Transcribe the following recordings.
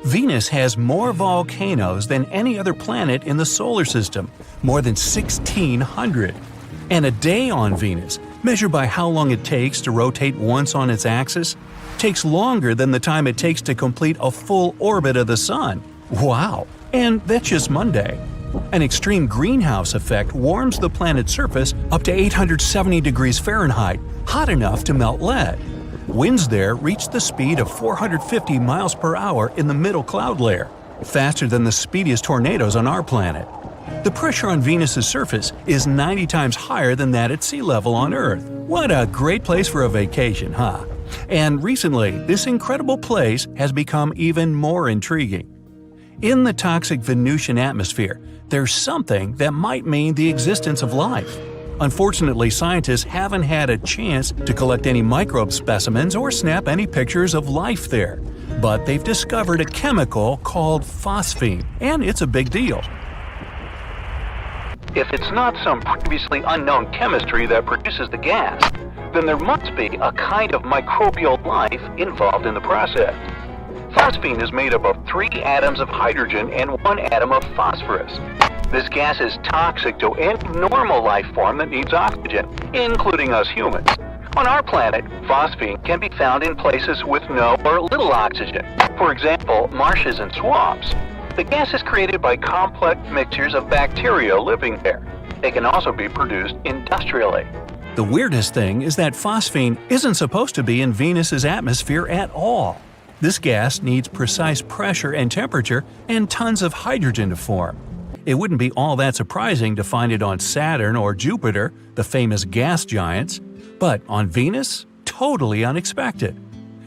Venus has more volcanoes than any other planet in the solar system, more than 1,600. And a day on Venus, measured by how long it takes to rotate once on its axis, takes longer than the time it takes to complete a full orbit of the Sun. Wow! And that's just Monday. An extreme greenhouse effect warms the planet's surface up to 870 degrees Fahrenheit, hot enough to melt lead. Winds there reach the speed of 450 miles per hour in the middle cloud layer, faster than the speediest tornadoes on our planet. The pressure on Venus's surface is 90 times higher than that at sea level on Earth. What a great place for a vacation, huh? And recently, this incredible place has become even more intriguing. In the toxic Venusian atmosphere, there's something that might mean the existence of life. Unfortunately, scientists haven't had a chance to collect any microbe specimens or snap any pictures of life there. But they've discovered a chemical called phosphine, and it's a big deal. If it's not some previously unknown chemistry that produces the gas, then there must be a kind of microbial life involved in the process. Phosphine is made up of 3 atoms of hydrogen and 1 atom of phosphorus. This gas is toxic to any normal life form that needs oxygen, including us humans. On our planet, phosphine can be found in places with no or little oxygen, for example, marshes and swamps. The gas is created by complex mixtures of bacteria living there. It can also be produced industrially. The weirdest thing is that phosphine isn't supposed to be in Venus's atmosphere at all. This gas needs precise pressure and temperature and tons of hydrogen to form. It wouldn't be all that surprising to find it on Saturn or Jupiter, the famous gas giants, but on Venus? Totally unexpected.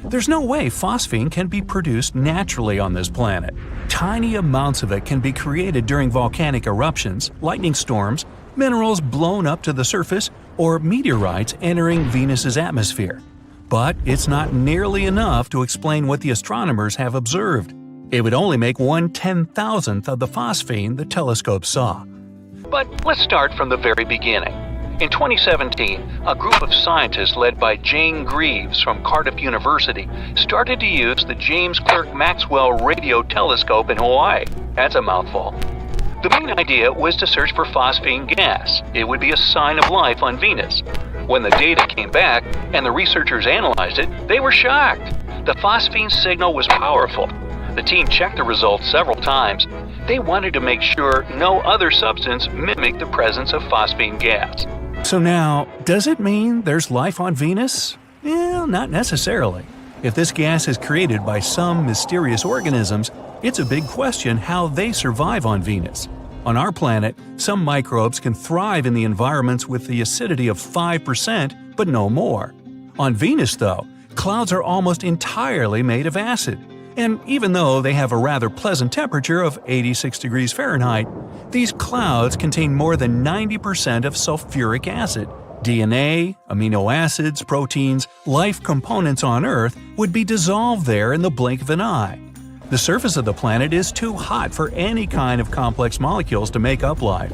There's no way phosphine can be produced naturally on this planet. Tiny amounts of it can be created during volcanic eruptions, lightning storms, minerals blown up to the surface, or meteorites entering Venus's atmosphere. But it's not nearly enough to explain what the astronomers have observed. It would only make 1/10,000th of the phosphine the telescope saw. But let's start from the very beginning. In 2017, a group of scientists led by Jane Greaves from Cardiff University started to use the James Clerk Maxwell Radio Telescope in Hawaii. That's a mouthful. The main idea was to search for phosphine gas. It would be a sign of life on Venus. When the data came back and the researchers analyzed it, they were shocked. The phosphine signal was powerful. The team checked the results several times. They wanted to make sure no other substance mimicked the presence of phosphine gas. So now, does it mean there's life on Venus? Well, not necessarily. If this gas is created by some mysterious organisms, it's a big question how they survive on Venus. On our planet, some microbes can thrive in the environments with the acidity of 5%, but no more. On Venus, though, clouds are almost entirely made of acid. And even though they have a rather pleasant temperature of 86 degrees Fahrenheit, these clouds contain more than 90% of sulfuric acid. DNA, amino acids, proteins, life components on Earth would be dissolved there in the blink of an eye. The surface of the planet is too hot for any kind of complex molecules to make up life.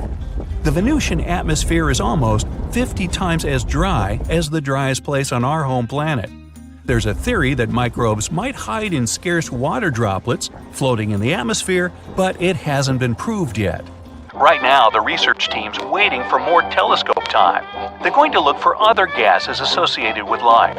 The Venusian atmosphere is almost 50 times as dry as the driest place on our home planet. There's a theory that microbes might hide in scarce water droplets floating in the atmosphere, but it hasn't been proved yet. Right now, the research team's waiting for more telescope time. They're going to look for other gases associated with life.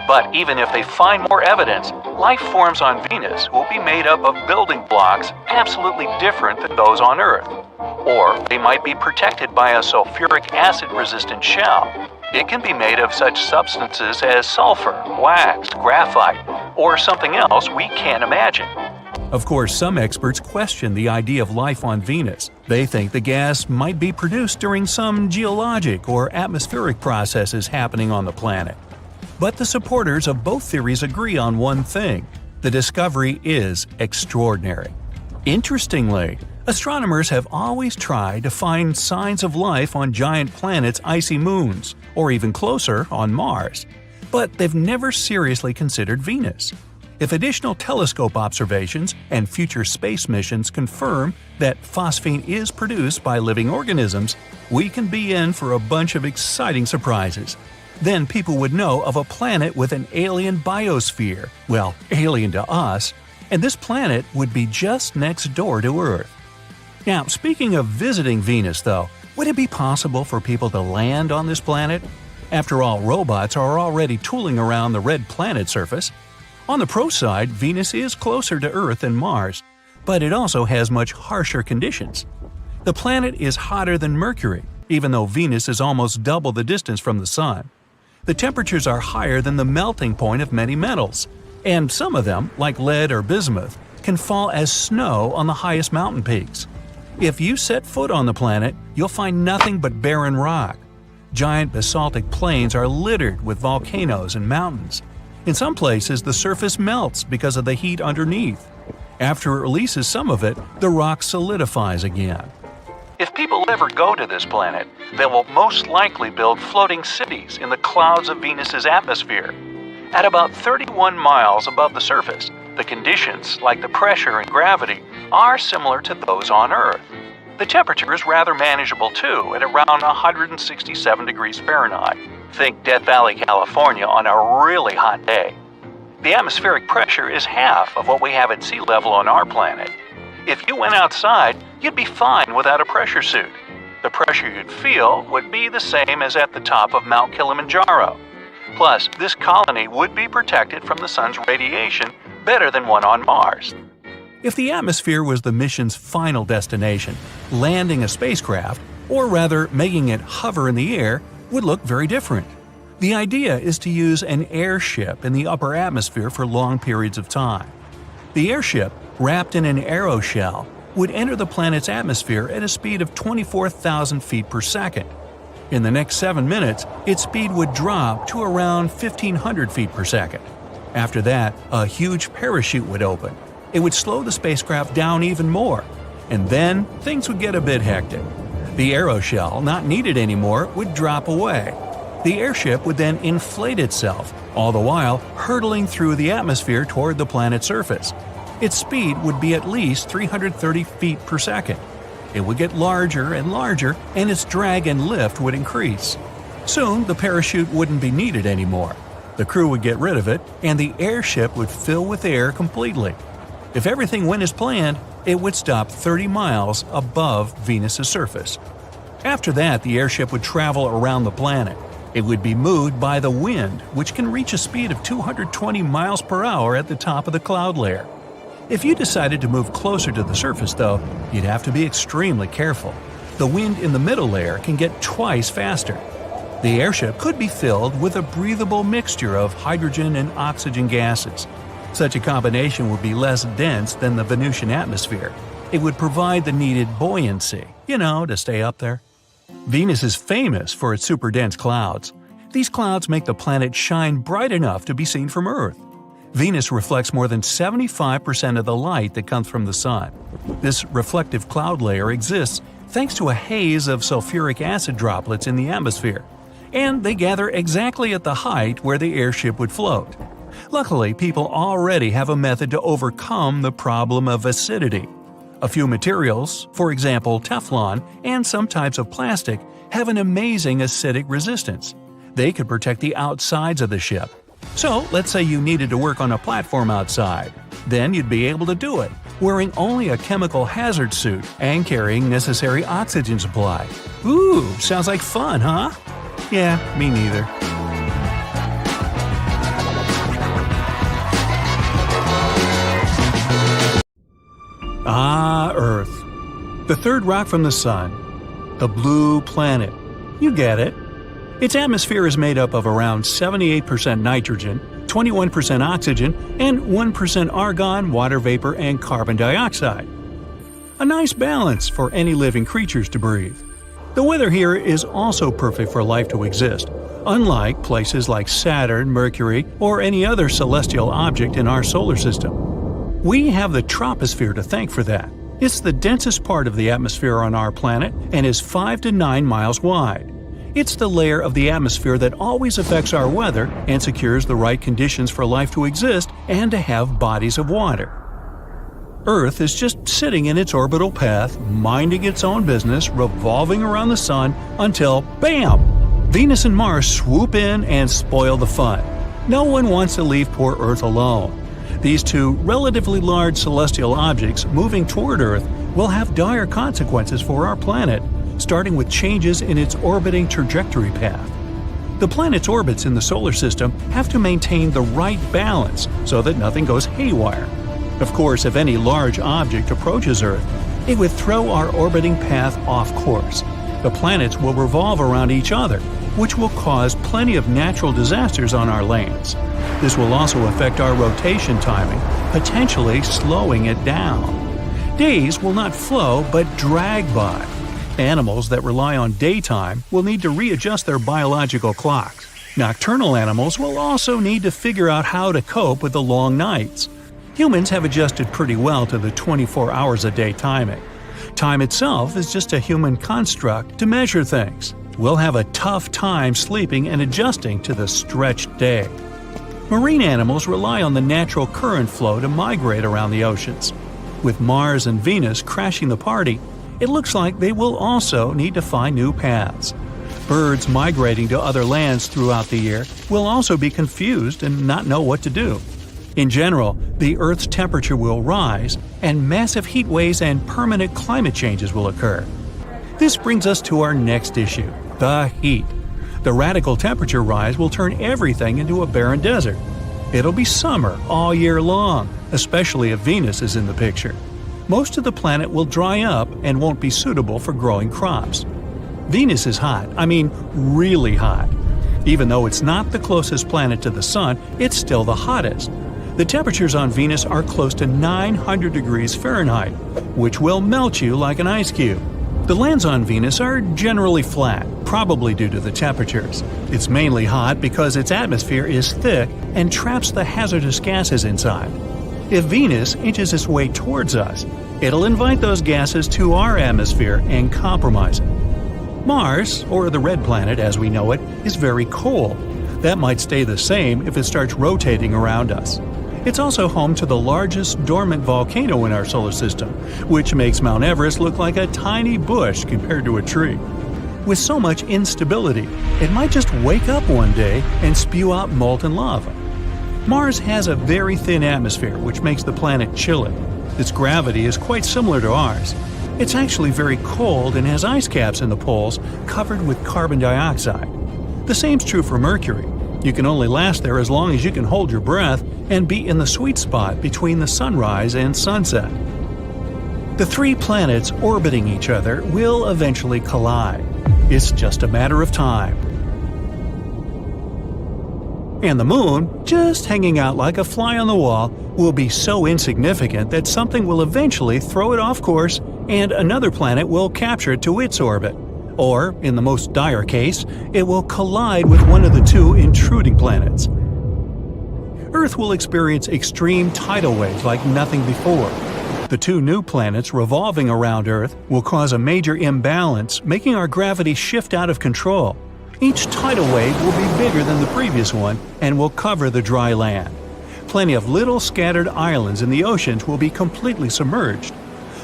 But even if they find more evidence, life forms on Venus will be made up of building blocks absolutely different than those on Earth. Or they might be protected by a sulfuric acid-resistant shell. It can be made of such substances as sulfur, wax, graphite, or something else we can't imagine. Of course, some experts question the idea of life on Venus. They think the gas might be produced during some geologic or atmospheric processes happening on the planet. But the supporters of both theories agree on one thing: the discovery is extraordinary. Interestingly, astronomers have always tried to find signs of life on giant planets' icy moons, or even closer, on Mars. But they've never seriously considered Venus. If additional telescope observations and future space missions confirm that phosphine is produced by living organisms, we can be in for a bunch of exciting surprises. Then people would know of a planet with an alien biosphere, well, alien to us, and this planet would be just next door to Earth. Now, speaking of visiting Venus, though, would it be possible for people to land on this planet? After all, robots are already tooling around the red planet surface. On the pro side, Venus is closer to Earth than Mars, but it also has much harsher conditions. The planet is hotter than Mercury, even though Venus is almost double the distance from the Sun. The temperatures are higher than the melting point of many metals, and some of them, like lead or bismuth, can fall as snow on the highest mountain peaks. If you set foot on the planet, you'll find nothing but barren rock. Giant basaltic plains are littered with volcanoes and mountains. In some places, the surface melts because of the heat underneath. After it releases some of it, the rock solidifies again. If people ever go to this planet, they will most likely build floating cities in the clouds of Venus's atmosphere. At about 31 miles above the surface, the conditions, like the pressure and gravity, are similar to those on Earth. The temperature is rather manageable too, at around 167 degrees Fahrenheit. Think Death Valley, California on a really hot day. The atmospheric pressure is half of what we have at sea level on our planet. If you went outside, you'd be fine without a pressure suit. The pressure you'd feel would be the same as at the top of Mount Kilimanjaro. Plus, this colony would be protected from the sun's radiation better than one on Mars. If the atmosphere was the mission's final destination, landing a spacecraft, or rather making it hover in the air, would look very different. The idea is to use an airship in the upper atmosphere for long periods of time. The airship, wrapped in an aeroshell, would enter the planet's atmosphere at a speed of 24,000 feet per second. In the next 7 minutes, its speed would drop to around 1,500 feet per second. After that, a huge parachute would open. It would slow the spacecraft down even more, and then things would get a bit hectic. The aeroshell, not needed anymore, would drop away. The airship would then inflate itself, all the while hurtling through the atmosphere toward the planet's surface. Its speed would be at least 330 feet per second. It would get larger and larger, and its drag and lift would increase. Soon, the parachute wouldn't be needed anymore. The crew would get rid of it, and the airship would fill with air completely. If everything went as planned, it would stop 30 miles above Venus's surface. After that, the airship would travel around the planet. It would be moved by the wind, which can reach a speed of 220 miles per hour at the top of the cloud layer. If you decided to move closer to the surface, though, you'd have to be extremely careful. The wind in the middle layer can get twice faster. The airship could be filled with a breathable mixture of hydrogen and oxygen gases. Such a combination would be less dense than the Venusian atmosphere. It would provide the needed buoyancy, to stay up there. Venus is famous for its super-dense clouds. These clouds make the planet shine bright enough to be seen from Earth. Venus reflects more than 75% of the light that comes from the Sun. This reflective cloud layer exists thanks to a haze of sulfuric acid droplets in the atmosphere, and they gather exactly at the height where the airship would float. Luckily, people already have a method to overcome the problem of acidity. A few materials, for example Teflon and some types of plastic, have an amazing acidic resistance. They could protect the outsides of the ship. So, let's say you needed to work on a platform outside. Then you'd be able to do it, wearing only a chemical hazard suit and carrying necessary oxygen supply. Ooh, sounds like fun, huh? Yeah, me neither. Ah, Earth. The third rock from the Sun. The blue planet. You get it. Its atmosphere is made up of around 78% nitrogen, 21% oxygen, and 1% argon, water vapor, and carbon dioxide. A nice balance for any living creatures to breathe. The weather here is also perfect for life to exist, unlike places like Saturn, Mercury, or any other celestial object in our solar system. We have the troposphere to thank for that. It's the densest part of the atmosphere on our planet and is 5 to 9 miles wide. It's the layer of the atmosphere that always affects our weather and secures the right conditions for life to exist and to have bodies of water. Earth is just sitting in its orbital path, minding its own business, revolving around the Sun until, BAM! Venus and Mars swoop in and spoil the fun. No one wants to leave poor Earth alone. These two relatively large celestial objects moving toward Earth will have dire consequences for our planet, starting with changes in its orbiting trajectory path. The planet's orbits in the solar system have to maintain the right balance so that nothing goes haywire. Of course, if any large object approaches Earth, it would throw our orbiting path off course. The planets will revolve around each other, which will cause plenty of natural disasters on our lands. This will also affect our rotation timing, potentially slowing it down. Days will not flow but drag by. Animals that rely on daytime will need to readjust their biological clocks. Nocturnal animals will also need to figure out how to cope with the long nights. Humans have adjusted pretty well to the 24 hours a day timing. Time itself is just a human construct to measure things. We'll have a tough time sleeping and adjusting to the stretched day. Marine animals rely on the natural current flow to migrate around the oceans. With Mars and Venus crashing the party, it looks like they will also need to find new paths. Birds migrating to other lands throughout the year will also be confused and not know what to do. In general, the Earth's temperature will rise, and massive heat waves and permanent climate changes will occur. This brings us to our next issue, the heat. The radical temperature rise will turn everything into a barren desert. It'll be summer all year long, especially if Venus is in the picture. Most of the planet will dry up and won't be suitable for growing crops. Venus is hot, really hot. Even though it's not the closest planet to the Sun, it's still the hottest. The temperatures on Venus are close to 900 degrees Fahrenheit, which will melt you like an ice cube. The lands on Venus are generally flat, probably due to the temperatures. It's mainly hot because its atmosphere is thick and traps the hazardous gases inside. If Venus inches its way towards us, it'll invite those gases to our atmosphere and compromise it. Mars, or the red planet as we know it, is very cold. That might stay the same if it starts rotating around us. It's also home to the largest dormant volcano in our solar system, which makes Mount Everest look like a tiny bush compared to a tree. With so much instability, it might just wake up one day and spew out molten lava. Mars has a very thin atmosphere, which makes the planet chilly. Its gravity is quite similar to ours. It's actually very cold and has ice caps in the poles covered with carbon dioxide. The same's true for Mercury. You can only last there as long as you can hold your breath and be in the sweet spot between the sunrise and sunset. The three planets orbiting each other will eventually collide. It's just a matter of time. And the Moon, just hanging out like a fly on the wall, will be so insignificant that something will eventually throw it off course and another planet will capture it to its orbit. Or, in the most dire case, it will collide with one of the two intruding planets. Earth will experience extreme tidal waves like nothing before. The two new planets revolving around Earth will cause a major imbalance, making our gravity shift out of control. Each tidal wave will be bigger than the previous one and will cover the dry land. Plenty of little scattered islands in the oceans will be completely submerged.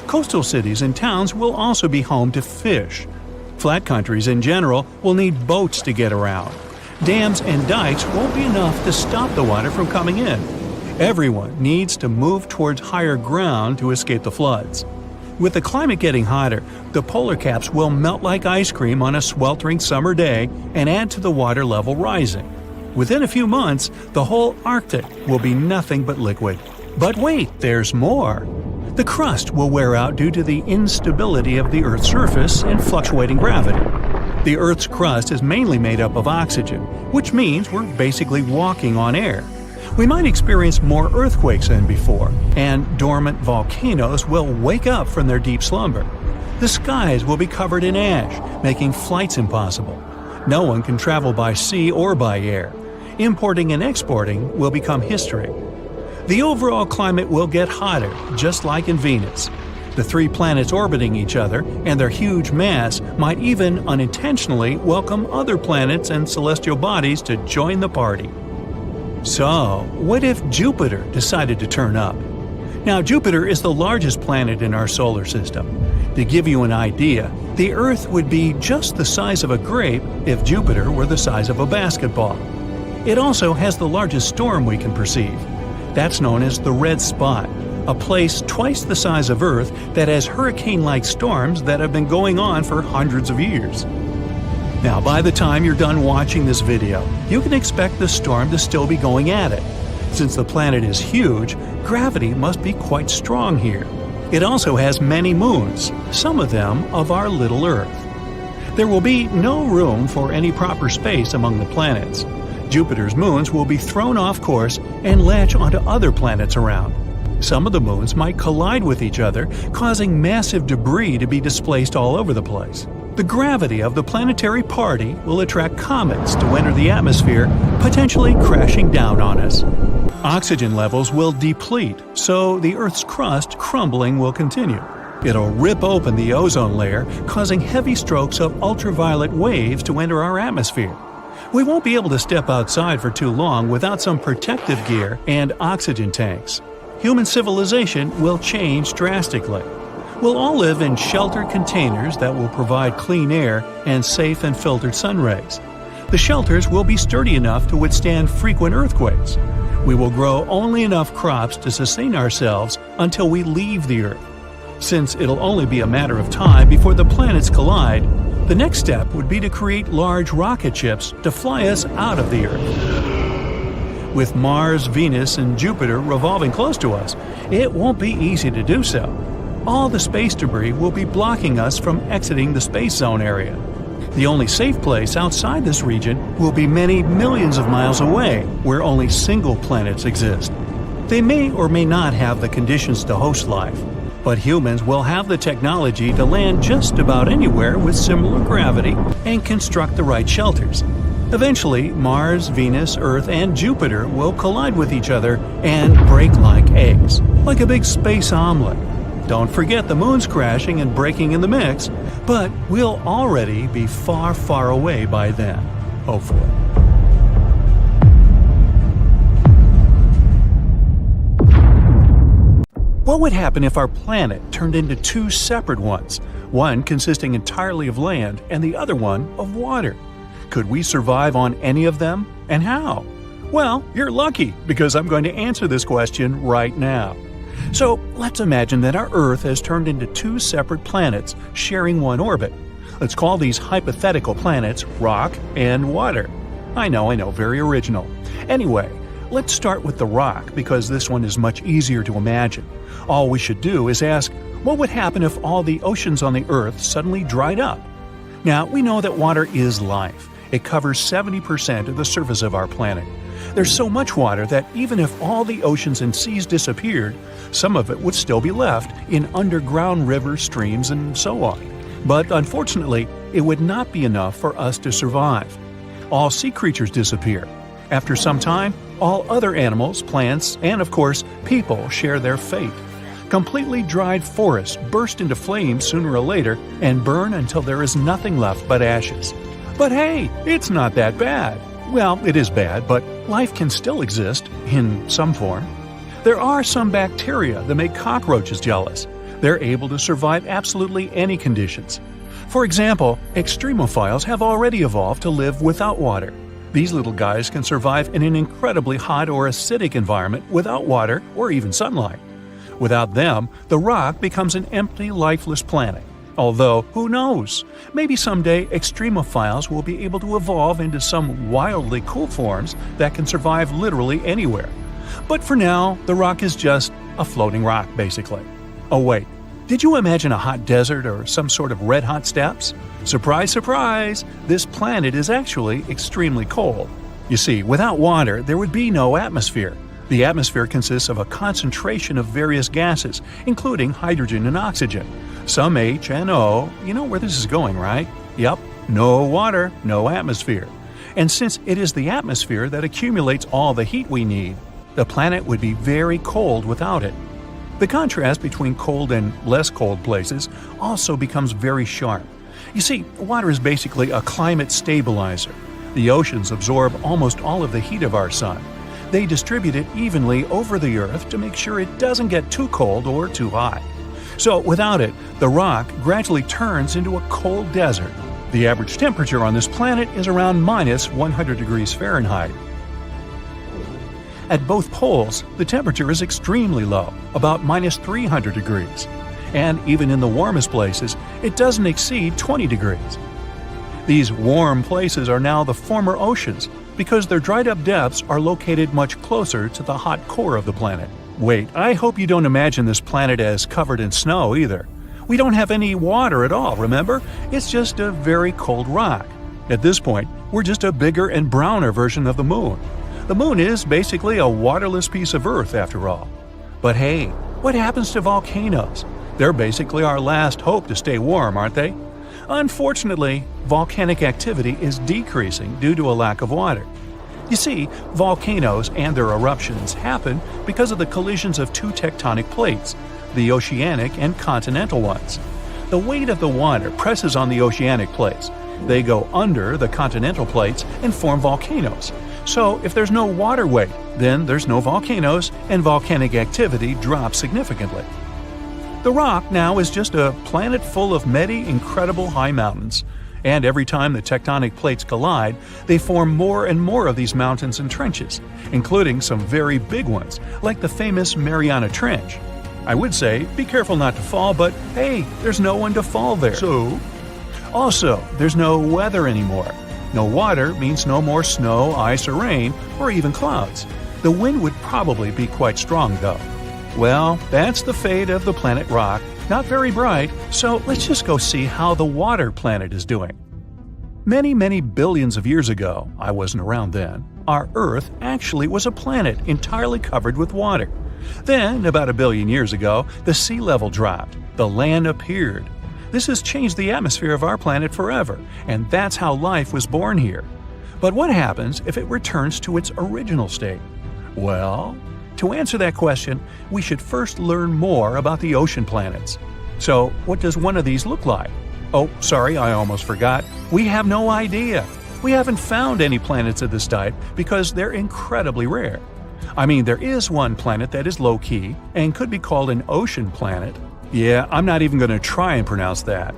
Coastal cities and towns will also be home to fish. Flat countries in general will need boats to get around. Dams and dikes won't be enough to stop the water from coming in. Everyone needs to move towards higher ground to escape the floods. With the climate getting hotter, the polar caps will melt like ice cream on a sweltering summer day and add to the water level rising. Within a few months, the whole Arctic will be nothing but liquid. But wait, there's more! The crust will wear out due to the instability of the Earth's surface and fluctuating gravity. The Earth's crust is mainly made up of oxygen, which means we're basically walking on air. We might experience more earthquakes than before, and dormant volcanoes will wake up from their deep slumber. The skies will be covered in ash, making flights impossible. No one can travel by sea or by air. Importing and exporting will become history. The overall climate will get hotter, just like in Venus. The three planets orbiting each other and their huge mass might even unintentionally welcome other planets and celestial bodies to join the party. So, what if Jupiter decided to turn up? Now, Jupiter is the largest planet in our solar system. To give you an idea, the Earth would be just the size of a grape if Jupiter were the size of a basketball. It also has the largest storm we can perceive. That's known as the red spot, a place twice the size of Earth that has hurricane-like storms that have been going on for hundreds of years. Now, by the time you're done watching this video, you can expect the storm to still be going at it. Since the planet is huge, gravity must be quite strong here. It also has many moons, some of them of our little Earth. There will be no room for any proper space among the planets. Jupiter's moons will be thrown off course and latch onto other planets around. Some of the moons might collide with each other, causing massive debris to be displaced all over the place. The gravity of the planetary party will attract comets to enter the atmosphere, potentially crashing down on us. Oxygen levels will deplete, so the Earth's crust crumbling will continue. It'll rip open the ozone layer, causing heavy strokes of ultraviolet waves to enter our atmosphere. We won't be able to step outside for too long without some protective gear and oxygen tanks. Human civilization will change drastically. We'll all live in sheltered containers that will provide clean air and safe and filtered sun rays. The shelters will be sturdy enough to withstand frequent earthquakes. We will grow only enough crops to sustain ourselves until we leave the Earth. Since it'll only be a matter of time before the planets collide, the next step would be to create large rocket ships to fly us out of the Earth. With Mars, Venus, and Jupiter revolving close to us, it won't be easy to do so. All the space debris will be blocking us from exiting the space zone area. The only safe place outside this region will be many millions of miles away, where only single planets exist. They may or may not have the conditions to host life, but humans will have the technology to land just about anywhere with similar gravity and construct the right shelters. Eventually, Mars, Venus, Earth, and Jupiter will collide with each other and break like eggs, like a big space omelet. Don't forget the moon's crashing and breaking in the mix, but we'll already be far, far away by then, hopefully. What would happen if our planet turned into two separate ones, one consisting entirely of land and the other one of water? Could we survive on any of them, and how? Well, you're lucky, because I'm going to answer this question right now. So let's imagine that our Earth has turned into two separate planets sharing one orbit. Let's call these hypothetical planets rock and water. I know, very original. Anyway, let's start with the rock because this one is much easier to imagine. All we should do is ask, what would happen if all the oceans on the Earth suddenly dried up? Now, we know that water is life. It covers 70% of the surface of our planet. There's so much water that even if all the oceans and seas disappeared, some of it would still be left in underground rivers, streams, and so on. But unfortunately, it would not be enough for us to survive. All sea creatures disappear. After some time, all other animals, plants, and of course, people share their fate. Completely dried forests burst into flames sooner or later and burn until there is nothing left but ashes. But hey, it's not that bad. Well, it is bad, but life can still exist in some form. There are some bacteria that make cockroaches jealous. They're able to survive absolutely any conditions. For example, extremophiles have already evolved to live without water. These little guys can survive in an incredibly hot or acidic environment without water or even sunlight. Without them, the rock becomes an empty, lifeless planet. Although, who knows? Maybe someday extremophiles will be able to evolve into some wildly cool forms that can survive literally anywhere. But for now, the rock is just a floating rock, basically. Oh wait, did you imagine a hot desert or some sort of red-hot steppes? Surprise, surprise! This planet is actually extremely cold. You see, without water, there would be no atmosphere. The atmosphere consists of a concentration of various gases, including hydrogen and oxygen. Some H and O, you know where this is going, right? Yep, no water, no atmosphere. And since it is the atmosphere that accumulates all the heat we need, the planet would be very cold without it. The contrast between cold and less cold places also becomes very sharp. You see, water is basically a climate stabilizer. The oceans absorb almost all of the heat of our sun. They distribute it evenly over the Earth to make sure it doesn't get too cold or too hot. So without it, the rock gradually turns into a cold desert. The average temperature on this planet is around minus 100 degrees Fahrenheit. At both poles, the temperature is extremely low, about minus 300 degrees. And even in the warmest places, it doesn't exceed 20 degrees. These warm places are now the former oceans because their dried up depths are located much closer to the hot core of the planet. Wait, I hope you don't imagine this planet as covered in snow either. We don't have any water at all, remember? It's just a very cold rock. At this point, we're just a bigger and browner version of the moon. The moon is basically a waterless piece of Earth after all. But hey, what happens to volcanoes? They're basically our last hope to stay warm, aren't they? Unfortunately, volcanic activity is decreasing due to a lack of water. You see, volcanoes and their eruptions happen because of the collisions of two tectonic plates, the oceanic and continental ones. The weight of the water presses on the oceanic plates. They go under the continental plates and form volcanoes. So if there's no water weight, then there's no volcanoes and volcanic activity drops significantly. The rock now is just a planet full of many incredible high mountains. And every time the tectonic plates collide, they form more and more of these mountains and trenches, including some very big ones, like the famous Mariana Trench. I would say, be careful not to fall, but hey, there's no one to fall there. Also, there's no weather anymore. No water means no more snow, ice, or rain, or even clouds. The wind would probably be quite strong, though. Well, that's the fate of the planet rock. Not very bright, so let's just go see how the water planet is doing. Many billions of years ago, I wasn't around then, our Earth actually was a planet entirely covered with water. Then, about 1 billion years ago, the sea level dropped, the land appeared. This has changed the atmosphere of our planet forever, and that's how life was born here. But what happens if it returns to its original state? Well, to answer that question, we should first learn more about the ocean planets. So, what does one of these look like? Oh, sorry, I almost forgot. We have no idea. We haven't found any planets of this type because they're incredibly rare. I mean, there is one planet that is low-key and could be called an ocean planet. Yeah, I'm not even going to try and pronounce that.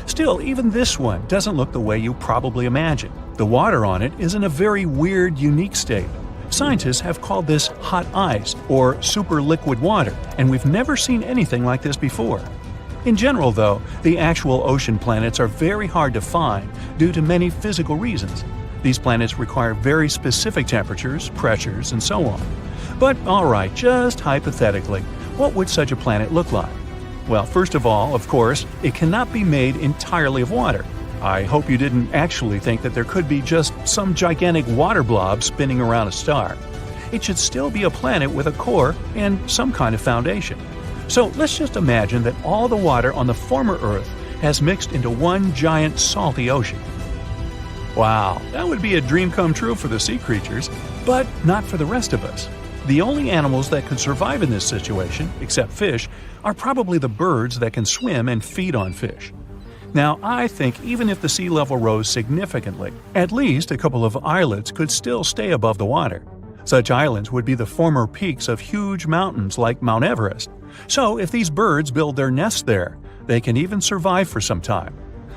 Still, even this one doesn't look the way you probably imagine. The water on it is in a very weird, unique state. Scientists have called this hot ice or superliquid water, and we've never seen anything like this before. In general, though, the actual ocean planets are very hard to find due to many physical reasons. These planets require very specific temperatures, pressures, and so on. But alright, just hypothetically, what would such a planet look like? Well, first of all, of course, it cannot be made entirely of water. I hope you didn't actually think that there could be just some gigantic water blob spinning around a star. It should still be a planet with a core and some kind of foundation. So let's just imagine that all the water on the former Earth has mixed into one giant salty ocean. Wow, that would be a dream come true for the sea creatures, but not for the rest of us. The only animals that could survive in this situation, except fish, are probably the birds that can swim and feed on fish. Now, I think even if the sea level rose significantly, at least a couple of islets could still stay above the water. Such islands would be the former peaks of huge mountains like Mount Everest. So if these birds build their nests there, they can even survive for some time.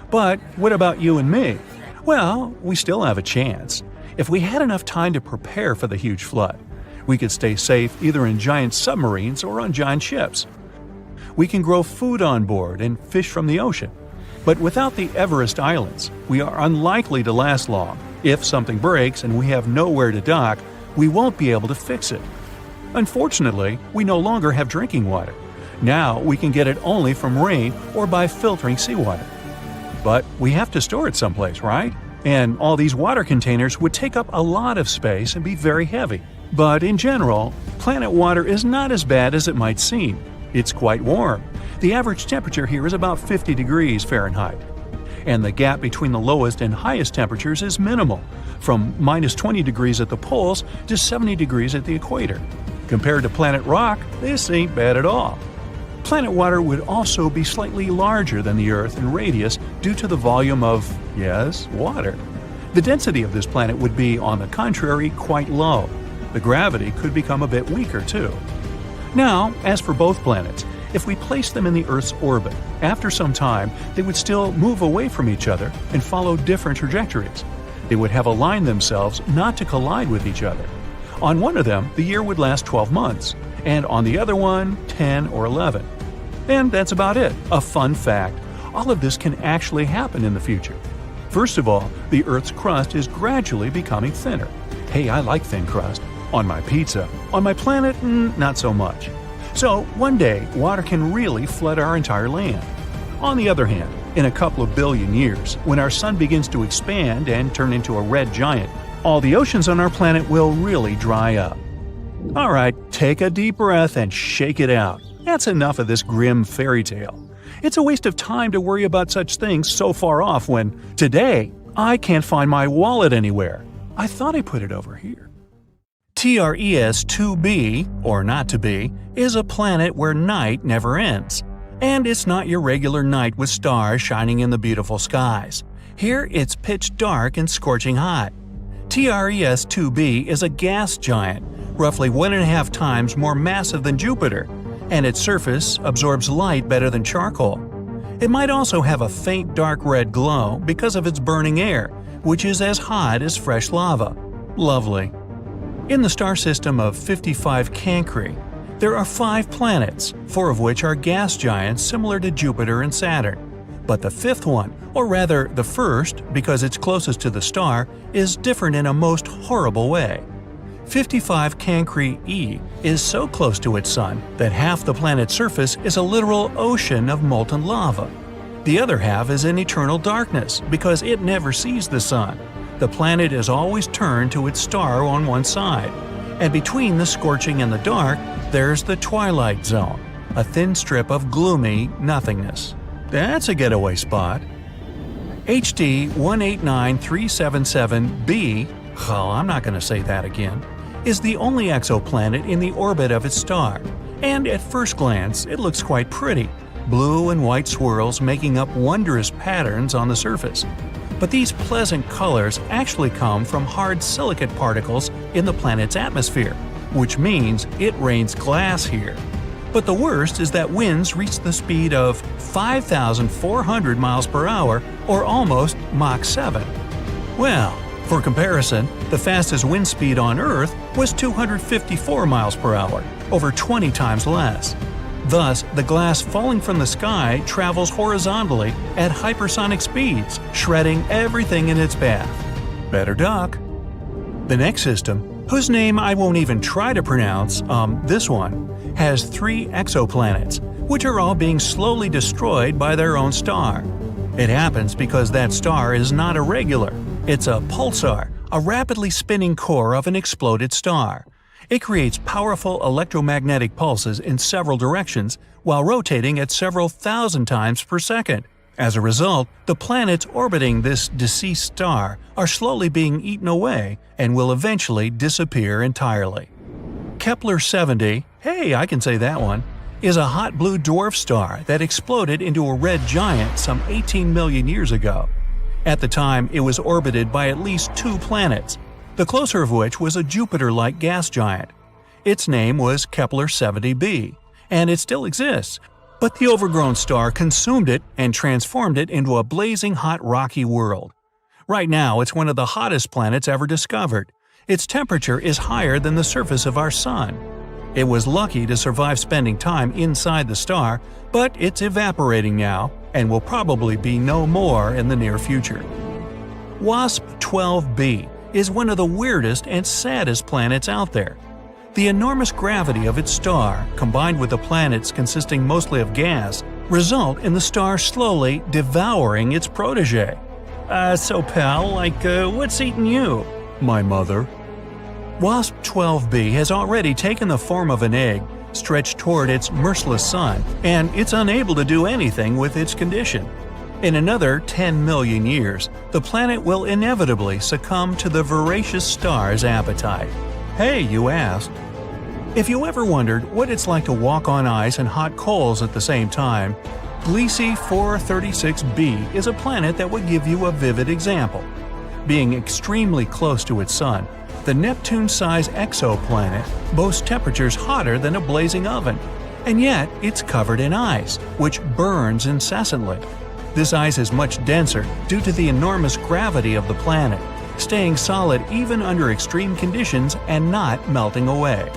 But what about you and me? Well, we still have a chance. If we had enough time to prepare for the huge flood, we could stay safe either in giant submarines or on giant ships. We can grow food on board and fish from the ocean. But without the Everest Islands, we are unlikely to last long. If something breaks and we have nowhere to dock, we won't be able to fix it. Unfortunately, we no longer have drinking water. Now we can get it only from rain or by filtering seawater. But we have to store it someplace, right? And all these water containers would take up a lot of space and be very heavy. But in general, planet water is not as bad as it might seem. It's quite warm. The average temperature here is about 50 degrees Fahrenheit. And the gap between the lowest and highest temperatures is minimal, from minus 20 degrees at the poles to 70 degrees at the equator. Compared to planet rock, this ain't bad at all. Planet water would also be slightly larger than the Earth in radius due to the volume of, yes, water. The density of this planet would be, on the contrary, quite low. The gravity could become a bit weaker, too. Now, as for both planets, if we place them in the Earth's orbit, after some time, they would still move away from each other and follow different trajectories. They would have aligned themselves not to collide with each other. On one of them, the year would last 12 months, and on the other one, 10 or 11. And that's about it. A fun fact: all of this can actually happen in the future. First of all, the Earth's crust is gradually becoming thinner. Hey, I like thin crust. On my pizza. On my planet, not so much. So, one day, water can really flood our entire land. On the other hand, in a couple of billion years, when our sun begins to expand and turn into a red giant, all the oceans on our planet will really dry up. Alright, take a deep breath and shake it out. That's enough of this grim fairy tale. It's a waste of time to worry about such things so far off when, today, I can't find my wallet anywhere. I thought I put it over here. TRES-2b, or not to be, is a planet where night never ends. And it's not your regular night with stars shining in the beautiful skies. Here it's pitch dark and scorching hot. TRES-2b is a gas giant, roughly 1.5 times more massive than Jupiter, and its surface absorbs light better than charcoal. It might also have a faint dark red glow because of its burning air, which is as hot as fresh lava. Lovely. In the star system of 55 Cancri, there are 5 planets, 4 of which are gas giants similar to Jupiter and Saturn. But the 5th one, or rather the first because it's closest to the star, is different in a most horrible way. 55 Cancri e is so close to its sun that half the planet's surface is a literal ocean of molten lava. The other half is in eternal darkness because it never sees the sun. The planet is always turned to its star on one side, and between the scorching and the dark, there's the twilight zone, a thin strip of gloomy nothingness. That's a getaway spot. HD 189377b, I'm not going to say that again, is the only exoplanet in the orbit of its star, and at first glance it looks quite pretty, blue and white swirls making up wondrous patterns on the surface. But these pleasant colors actually come from hard silicate particles in the planet's atmosphere, which means it rains glass here. But the worst is that winds reach the speed of 5,400 miles per hour, or almost Mach 7. Well, for comparison, the fastest wind speed on Earth was 254 miles per hour, over 20 times less. Thus, the glass falling from the sky travels horizontally at hypersonic speeds, shredding everything in its path. Better duck. The next system, whose name I won't even try to pronounce, this one, has 3 exoplanets, which are all being slowly destroyed by their own star. It happens because that star is not a regular. It's a pulsar, a rapidly spinning core of an exploded star. It creates powerful electromagnetic pulses in several directions while rotating at several thousand times per second. As a result, the planets orbiting this deceased star are slowly being eaten away and will eventually disappear entirely. Kepler-70, hey, I can say that one, is a hot blue dwarf star that exploded into a red giant some 18 million years ago. At the time, it was orbited by at least 2 planets, the closer of which was a Jupiter-like gas giant. Its name was Kepler-70b, and it still exists, but the overgrown star consumed it and transformed it into a blazing hot rocky world. Right now, it's one of the hottest planets ever discovered. Its temperature is higher than the surface of our sun. It was lucky to survive spending time inside the star, but it's evaporating now and will probably be no more in the near future. WASP-12b is one of the weirdest and saddest planets out there. The enormous gravity of its star, combined with the planets consisting mostly of gas, result in the star slowly devouring its protege. So pal, what's eating you? My mother. WASP-12b has already taken the form of an egg, stretched toward its merciless sun, and it's unable to do anything with its condition. In another 10 million years, the planet will inevitably succumb to the voracious star's appetite. Hey, you asked. If you ever wondered what it's like to walk on ice and hot coals at the same time, Gliese 436b is a planet that would give you a vivid example. Being extremely close to its sun, the Neptune-sized exoplanet boasts temperatures hotter than a blazing oven, and yet it's covered in ice, which burns incessantly. This ice is much denser due to the enormous gravity of the planet, staying solid even under extreme conditions and not melting away.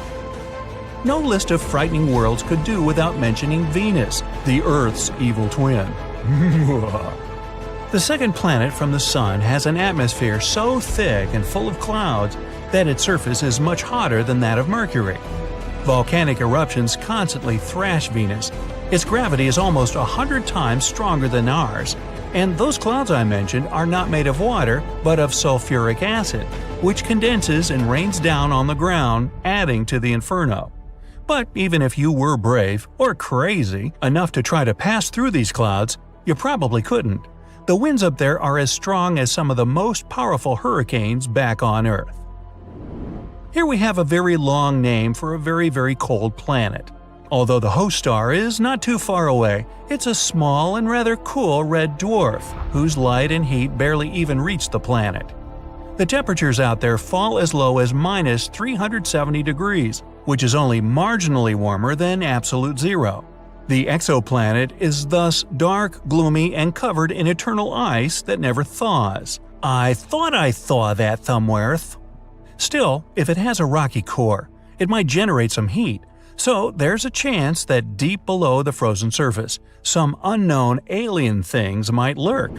No list of frightening worlds could do without mentioning Venus, the Earth's evil twin. The second planet from the Sun has an atmosphere so thick and full of clouds that its surface is much hotter than that of Mercury. Volcanic eruptions constantly thrash Venus. Its gravity is almost 100 times stronger than ours, and those clouds I mentioned are not made of water but of sulfuric acid, which condenses and rains down on the ground, adding to the inferno. But even if you were brave, or crazy, enough to try to pass through these clouds, you probably couldn't. The winds up there are as strong as some of the most powerful hurricanes back on Earth. Here we have a very long name for a very, very cold planet. Although the host star is not too far away, it's a small and rather cool red dwarf, whose light and heat barely even reach the planet. The temperatures out there fall as low as minus 370 degrees, which is only marginally warmer than absolute zero. The exoplanet is thus dark, gloomy, and covered in eternal ice that never thaws. I thought I thaw that Thumbworth. Still, if it has a rocky core, it might generate some heat, so there's a chance that deep below the frozen surface, some unknown alien things might lurk.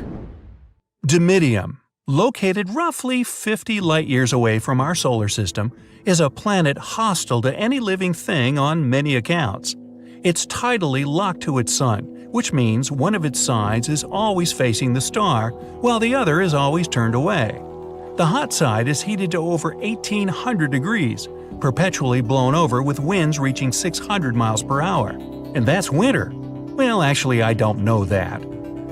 Dimidium, located roughly 50 light-years away from our solar system, is a planet hostile to any living thing on many accounts. It's tidally locked to its sun, which means one of its sides is always facing the star, while the other is always turned away. The hot side is heated to over 1,800 degrees, perpetually blown over with winds reaching 600 miles per hour. And that's winter. Well, actually, I don't know that.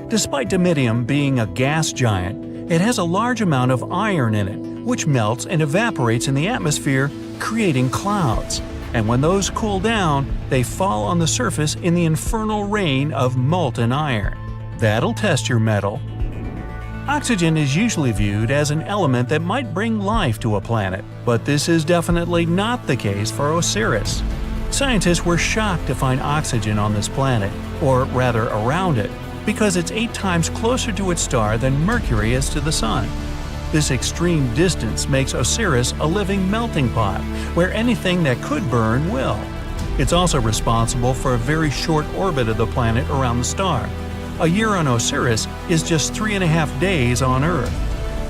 Despite Dimidium being a gas giant, it has a large amount of iron in it, which melts and evaporates in the atmosphere, creating clouds. And when those cool down, they fall on the surface in the infernal rain of molten iron. That'll test your mettle. Oxygen is usually viewed as an element that might bring life to a planet, but this is definitely not the case for Osiris. Scientists were shocked to find oxygen on this planet, or rather around it, because it's 8 times closer to its star than Mercury is to the Sun. This extreme distance makes Osiris a living melting pot, where anything that could burn will. It's also responsible for a very short orbit of the planet around the star. A year on Osiris is just 3.5 days on Earth.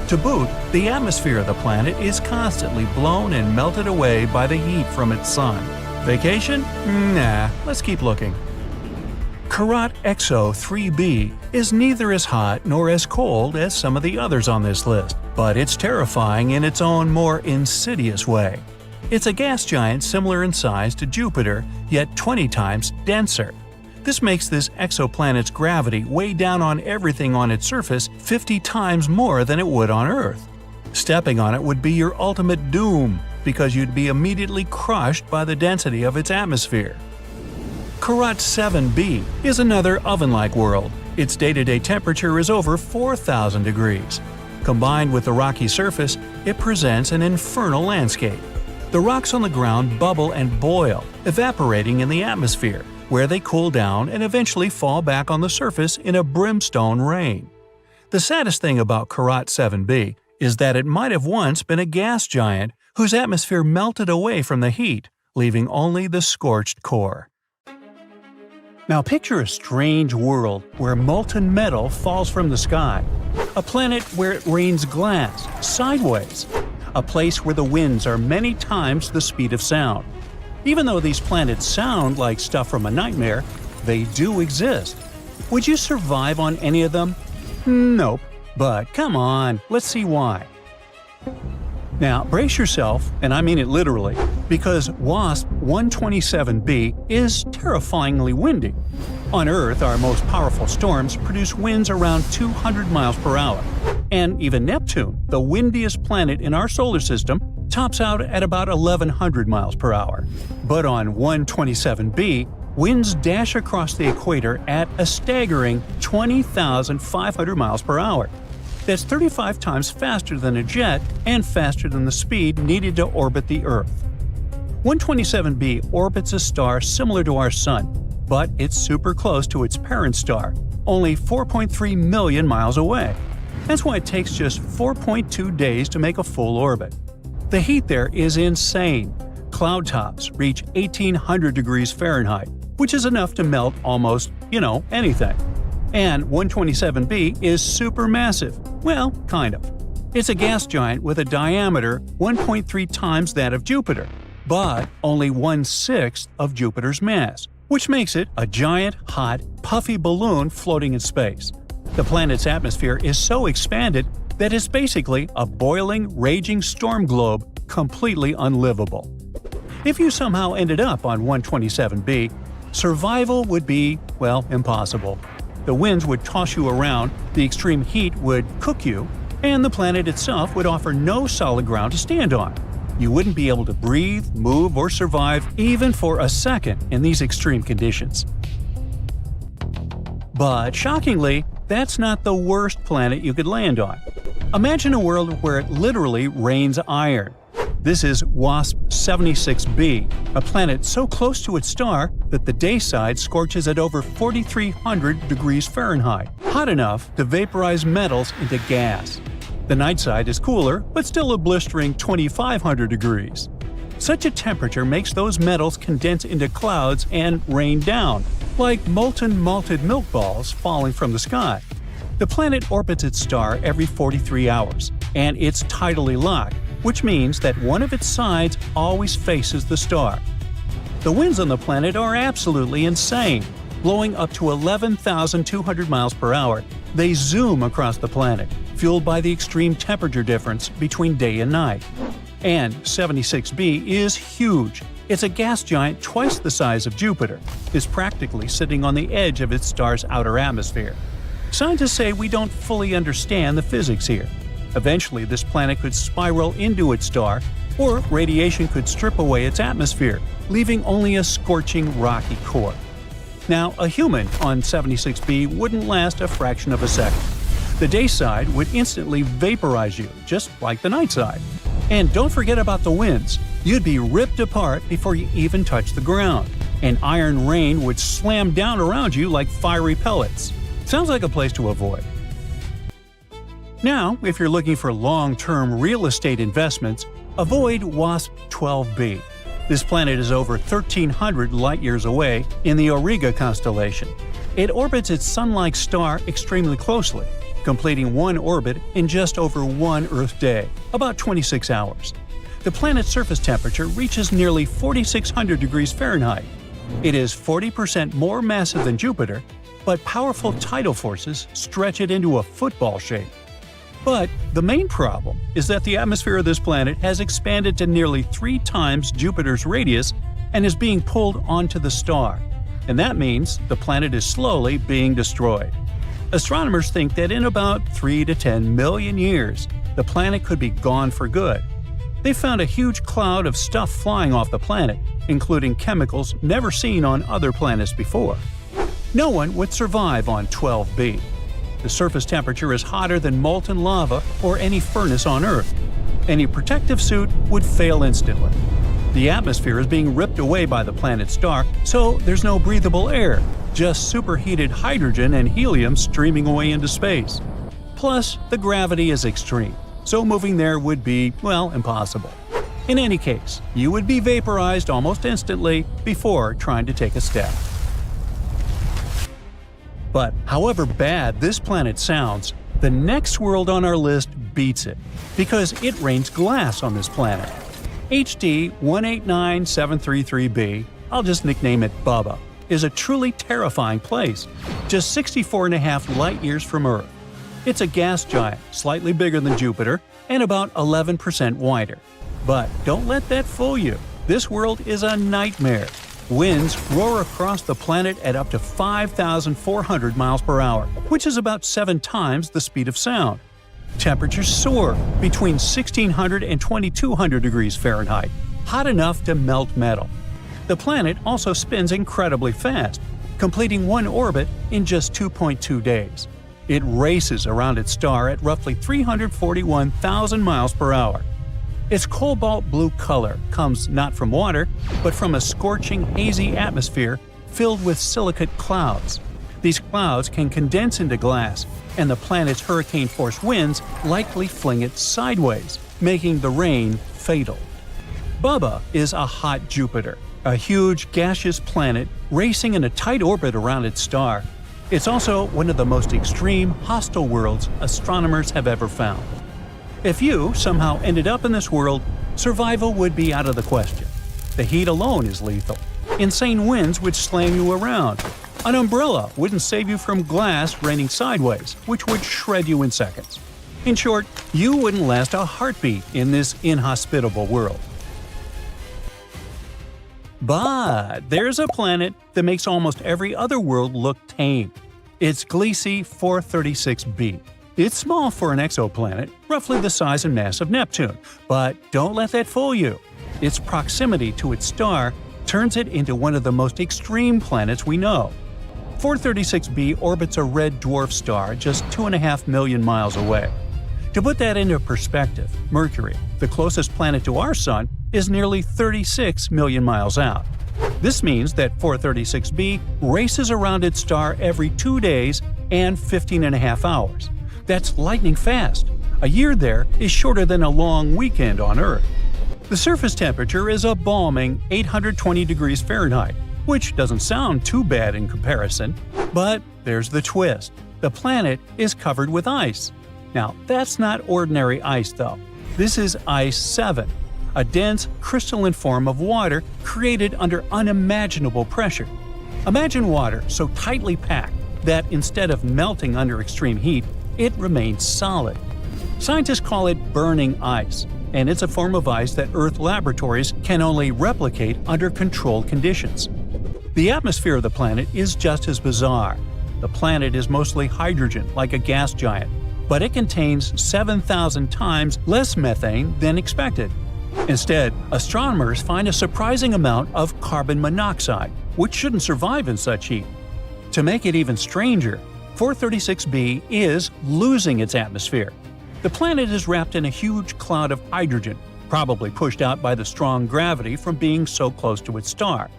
To boot, the atmosphere of the planet is constantly blown and melted away by the heat from its sun. Vacation? Nah, let's keep looking. Karat Exo 3b is neither as hot nor as cold as some of the others on this list, but it's terrifying in its own more insidious way. It's a gas giant similar in size to Jupiter, yet 20 times denser. This makes this exoplanet's gravity weigh down on everything on its surface 50 times more than it would on Earth. Stepping on it would be your ultimate doom, because you'd be immediately crushed by the density of its atmosphere. Karat 7b is another oven-like world. Its day-to-day temperature is over 4,000 degrees. Combined with the rocky surface, it presents an infernal landscape. The rocks on the ground bubble and boil, evaporating in the atmosphere, where they cool down and eventually fall back on the surface in a brimstone rain. The saddest thing about Karat 7b is that it might have once been a gas giant whose atmosphere melted away from the heat, leaving only the scorched core. Now picture a strange world where molten metal falls from the sky, a planet where it rains glass sideways, a place where the winds are many times the speed of sound. Even though these planets sound like stuff from a nightmare, they do exist. Would you survive on any of them? Nope. But come on, let's see why. Now brace yourself, and I mean it literally, because WASP 127b is terrifyingly windy. On Earth, our most powerful storms produce winds around 200 miles per hour. And even Neptune, the windiest planet in our solar system, tops out at about 1,100 miles per hour. But on 127b, winds dash across the equator at a staggering 20,500 miles per hour. That's 35 times faster than a jet and faster than the speed needed to orbit the Earth. 127b orbits a star similar to our Sun, but it's super close to its parent star, only 4.3 million miles away. That's why it takes just 4.2 days to make a full orbit. The heat there is insane. Cloud tops reach 1800 degrees Fahrenheit, which is enough to melt almost, anything. And 127b is supermassive. Well, kind of. It's a gas giant with a diameter 1.3 times that of Jupiter, but only 1/6 of Jupiter's mass, which makes it a giant, hot, puffy balloon floating in space. The planet's atmosphere is so expanded that it's basically a boiling, raging storm globe, completely unlivable. If you somehow ended up on 127b, survival would be, impossible. The winds would toss you around, the extreme heat would cook you, and the planet itself would offer no solid ground to stand on. You wouldn't be able to breathe, move, or survive even for a second in these extreme conditions. But shockingly, that's not the worst planet you could land on. Imagine a world where it literally rains iron. This is WASP 76b, a planet so close to its star that the day side scorches at over 4,300 degrees Fahrenheit, hot enough to vaporize metals into gas. The night side is cooler, but still a blistering 2,500 degrees. Such a temperature makes those metals condense into clouds and rain down, like molten malted milk balls falling from the sky. The planet orbits its star every 43 hours, and it's tidally locked, which means that one of its sides always faces the star. The winds on the planet are absolutely insane, blowing up to 11,200 miles per hour. They zoom across the planet, fueled by the extreme temperature difference between day and night. And 76b is huge. It's a gas giant twice the size of Jupiter. It's practically sitting on the edge of its star's outer atmosphere. Scientists say we don't fully understand the physics here. Eventually, this planet could spiral into its star, or radiation could strip away its atmosphere, leaving only a scorching rocky core. Now, a human on 76b wouldn't last a fraction of a second. The day side would instantly vaporize you, just like the night side. And don't forget about the winds. You'd be ripped apart before you even touch the ground, and iron rain would slam down around you like fiery pellets. Sounds like a place to avoid. Now, if you're looking for long-term real estate investments, avoid WASP 12b. This planet is over 1,300 light-years away in the Auriga constellation. It orbits its sun-like star extremely closely, completing one orbit in just over one Earth day, about 26 hours. The planet's surface temperature reaches nearly 4,600 degrees Fahrenheit. It is 40% more massive than Jupiter, but powerful tidal forces stretch it into a football shape. But the main problem is that the atmosphere of this planet has expanded to nearly 3 times Jupiter's radius and is being pulled onto the star. And that means the planet is slowly being destroyed. Astronomers think that in about 3 to 10 million years, the planet could be gone for good. They found a huge cloud of stuff flying off the planet, including chemicals never seen on other planets before. No one would survive on 12b. The surface temperature is hotter than molten lava or any furnace on Earth. Any protective suit would fail instantly. The atmosphere is being ripped away by the planet's star, so there's no breathable air, just superheated hydrogen and helium streaming away into space. Plus, the gravity is extreme, so moving there would be, impossible. In any case, you would be vaporized almost instantly before trying to take a step. But however bad this planet sounds, the next world on our list beats it, because it rains glass on this planet. HD 189733b, I'll just nickname it Bubba, is a truly terrifying place, just 64.5 light-years from Earth. It's a gas giant, slightly bigger than Jupiter, and about 11% wider. But don't let that fool you. This world is a nightmare. Winds roar across the planet at up to 5,400 miles per hour, which is about 7 times the speed of sound. Temperatures soar between 1,600 and 2,200 degrees Fahrenheit, hot enough to melt metal. The planet also spins incredibly fast, completing one orbit in just 2.2 days. It races around its star at roughly 341,000 miles per hour. Its cobalt blue color comes not from water, but from a scorching, hazy atmosphere filled with silicate clouds. These clouds can condense into glass, and the planet's hurricane-force winds likely fling it sideways, making the rain fatal. Bubba is a hot Jupiter, a huge gaseous planet racing in a tight orbit around its star. It's also one of the most extreme, hostile worlds astronomers have ever found. If you somehow ended up in this world, survival would be out of the question. The heat alone is lethal. Insane winds would slam you around. An umbrella wouldn't save you from glass raining sideways, which would shred you in seconds. In short, you wouldn't last a heartbeat in this inhospitable world. But there's a planet that makes almost every other world look tame. It's Gliese 436b. It's small for an exoplanet, roughly the size and mass of Neptune, but don't let that fool you. Its proximity to its star turns it into one of the most extreme planets we know. 436b orbits a red dwarf star just 2.5 million miles away. To put that into perspective, Mercury, the closest planet to our Sun, is nearly 36 million miles out. This means that 436b races around its star every 2 days and 15.5 hours. That's lightning fast. A year there is shorter than a long weekend on Earth. The surface temperature is a balming 820 degrees Fahrenheit, which doesn't sound too bad in comparison. But there's the twist. The planet is covered with ice. Now, that's not ordinary ice, though. This is Ice 7, a dense, crystalline form of water created under unimaginable pressure. Imagine water so tightly packed that instead of melting under extreme heat, it remains solid. Scientists call it burning ice, and it's a form of ice that Earth laboratories can only replicate under controlled conditions. The atmosphere of the planet is just as bizarre. The planet is mostly hydrogen, like a gas giant, but it contains 7,000 times less methane than expected. Instead, astronomers find a surprising amount of carbon monoxide, which shouldn't survive in such heat. To make it even stranger, 436b is losing its atmosphere. The planet is wrapped in a huge cloud of hydrogen, probably pushed out by the strong gravity from being so close to its star.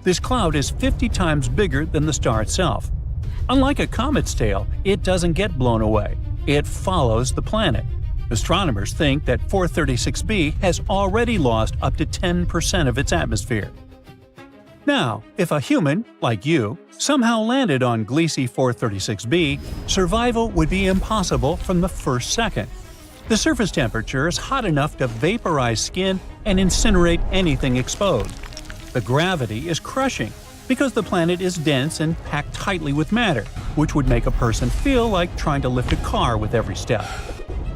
This cloud is 50 times bigger than the star itself. Unlike a comet's tail, it doesn't get blown away. It follows the planet. Astronomers think that 436b has already lost up to 10% of its atmosphere. Now, if a human, like you, somehow landed on Gliese 436b, survival would be impossible from the first second. The surface temperature is hot enough to vaporize skin and incinerate anything exposed. The gravity is crushing because the planet is dense and packed tightly with matter, which would make a person feel like trying to lift a car with every step.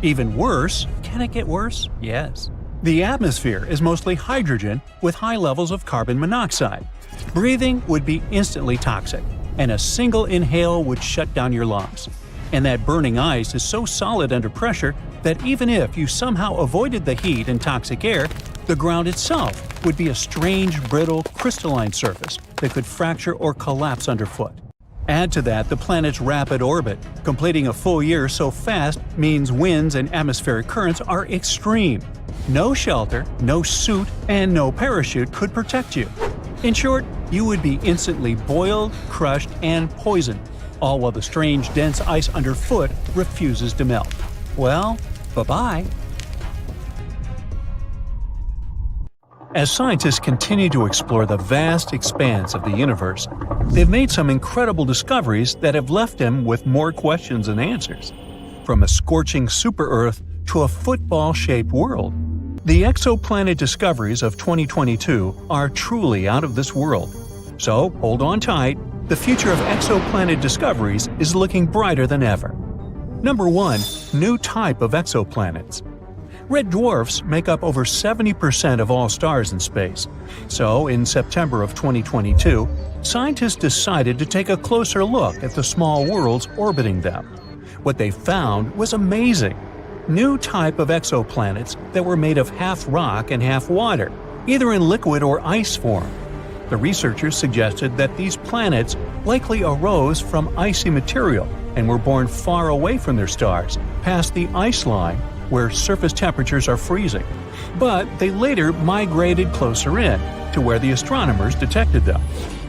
Even worse, can it get worse? Yes. The atmosphere is mostly hydrogen with high levels of carbon monoxide. Breathing would be instantly toxic, and a single inhale would shut down your lungs. And that burning ice is so solid under pressure that even if you somehow avoided the heat and toxic air, the ground itself would be a strange, brittle, crystalline surface that could fracture or collapse underfoot. Add to that the planet's rapid orbit. Completing a full year so fast means winds and atmospheric currents are extreme. No shelter, no suit, and no parachute could protect you. In short, you would be instantly boiled, crushed, and poisoned, all while the strange, dense ice underfoot refuses to melt. Well, bye-bye. As scientists continue to explore the vast expanse of the universe, they've made some incredible discoveries that have left them with more questions than answers. From a scorching super-Earth to a football-shaped world, the exoplanet discoveries of 2022 are truly out of this world. So hold on tight, the future of exoplanet discoveries is looking brighter than ever. Number 1. New type of exoplanets. Red dwarfs make up over 70% of all stars in space. So, in September of 2022, scientists decided to take a closer look at the small worlds orbiting them. What they found was amazing. New type of exoplanets that were made of half rock and half water, either in liquid or ice form. The researchers suggested that these planets likely arose from icy material and were born far away from their stars, past the ice line, where surface temperatures are freezing. But they later migrated closer in, to where the astronomers detected them.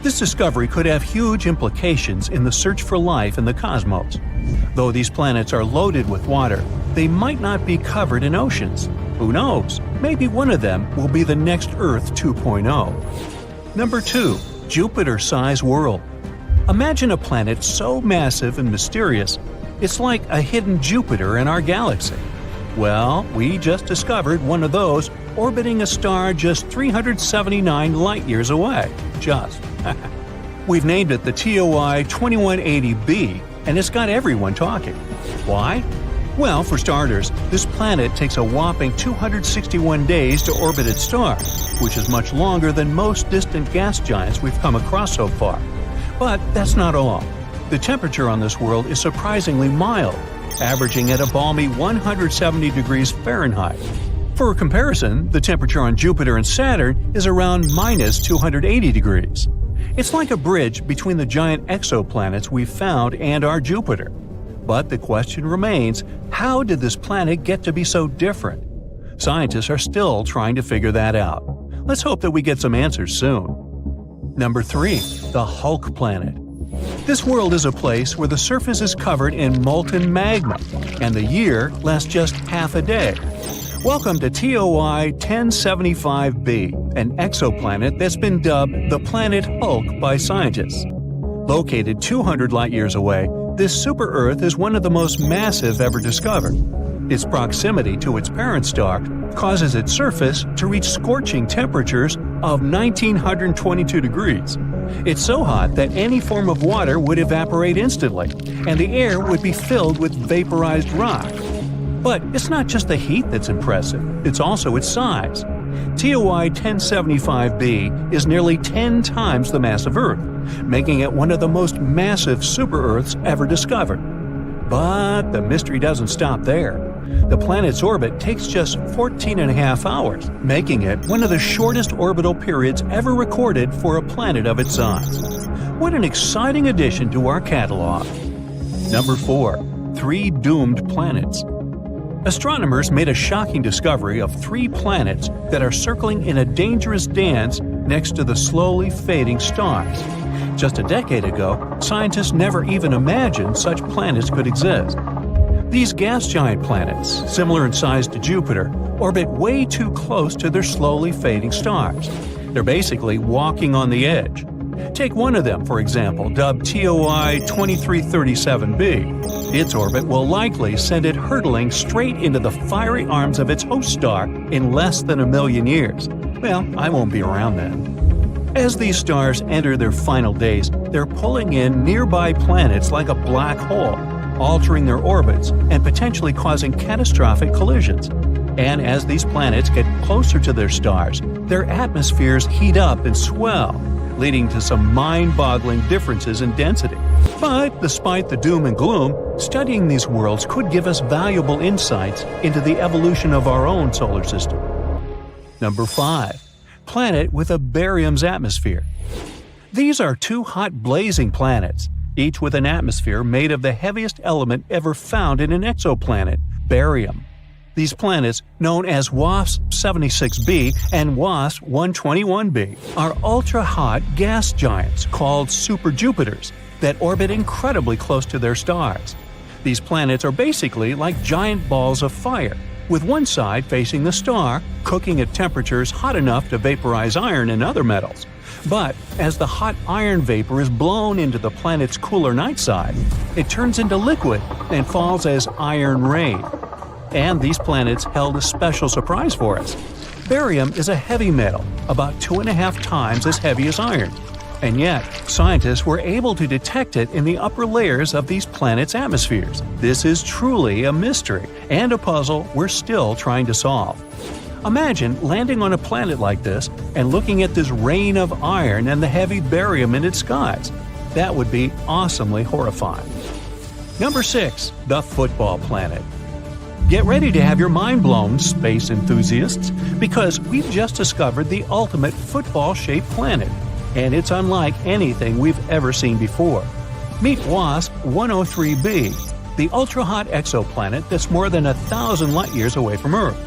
This discovery could have huge implications in the search for life in the cosmos. Though these planets are loaded with water, they might not be covered in oceans. Who knows? Maybe one of them will be the next Earth 2.0. Number 2. Jupiter-sized world. Imagine a planet so massive and mysterious, it's like a hidden Jupiter in our galaxy. Well, we just discovered one of those orbiting a star just 379 light-years away. Just. We've named it the TOI 2180b, and it's got everyone talking. Why? Well, for starters, this planet takes a whopping 261 days to orbit its star, which is much longer than most distant gas giants we've come across so far. But that's not all. The temperature on this world is surprisingly mild, averaging at a balmy 170 degrees Fahrenheit. For comparison, the temperature on Jupiter and Saturn is around minus 280 degrees. It's like a bridge between the giant exoplanets we've found and our Jupiter. But the question remains, how did this planet get to be so different? Scientists are still trying to figure that out. Let's hope that we get some answers soon. Number 3. The Hulk planet. This world is a place where the surface is covered in molten magma, and the year lasts just half a day. Welcome to TOI 1075b, an exoplanet that's been dubbed the planet Hulk by scientists. Located 200 light-years away, this super-Earth is one of the most massive ever discovered. Its proximity to its parent star causes its surface to reach scorching temperatures of 1922 degrees. It's so hot that any form of water would evaporate instantly, and the air would be filled with vaporized rock. But it's not just the heat that's impressive, it's also its size. TOI 1075b is nearly 10 times the mass of Earth, making it one of the most massive super-Earths ever discovered. But the mystery doesn't stop there. The planet's orbit takes just 14.5 hours, making it one of the shortest orbital periods ever recorded for a planet of its size. What an exciting addition to our catalog! Number 4. 3 doomed planets. Astronomers made a shocking discovery of 3 planets that are circling in a dangerous dance next to the slowly fading stars. Just a decade ago, scientists never even imagined such planets could exist. These gas giant planets, similar in size to Jupiter, orbit way too close to their slowly fading stars. They're basically walking on the edge. Take one of them, for example, dubbed TOI 2337b. Its orbit will likely send it hurtling straight into the fiery arms of its host star in less than 1 million years. Well, I won't be around then. As these stars enter their final days, they're pulling in nearby planets like a black hole, altering their orbits and potentially causing catastrophic collisions. And as these planets get closer to their stars, their atmospheres heat up and swell, leading to some mind-boggling differences in density. But despite the doom and gloom, studying these worlds could give us valuable insights into the evolution of our own solar system. Number 5. Planet with a barium's atmosphere. These are 2 hot blazing planets, each with an atmosphere made of the heaviest element ever found in an exoplanet, barium. These planets, known as WASP-76b and WASP-121b, are ultra-hot gas giants called super-Jupiters that orbit incredibly close to their stars. These planets are basically like giant balls of fire, with one side facing the star, cooking at temperatures hot enough to vaporize iron and other metals. But as the hot iron vapor is blown into the planet's cooler night side, it turns into liquid and falls as iron rain. And these planets held a special surprise for us. Barium is a heavy metal, about 2.5 times as heavy as iron. And yet, scientists were able to detect it in the upper layers of these planets' atmospheres. This is truly a mystery, and a puzzle we're still trying to solve. Imagine landing on a planet like this and looking at this rain of iron and the heavy barium in its skies. That would be awesomely horrifying. Number 6. The Football Planet. Get ready to have your mind blown, space enthusiasts, because we've just discovered the ultimate football-shaped planet, and it's unlike anything we've ever seen before. Meet WASP-103b, the ultra-hot exoplanet that's more than 1,000 light-years away from Earth.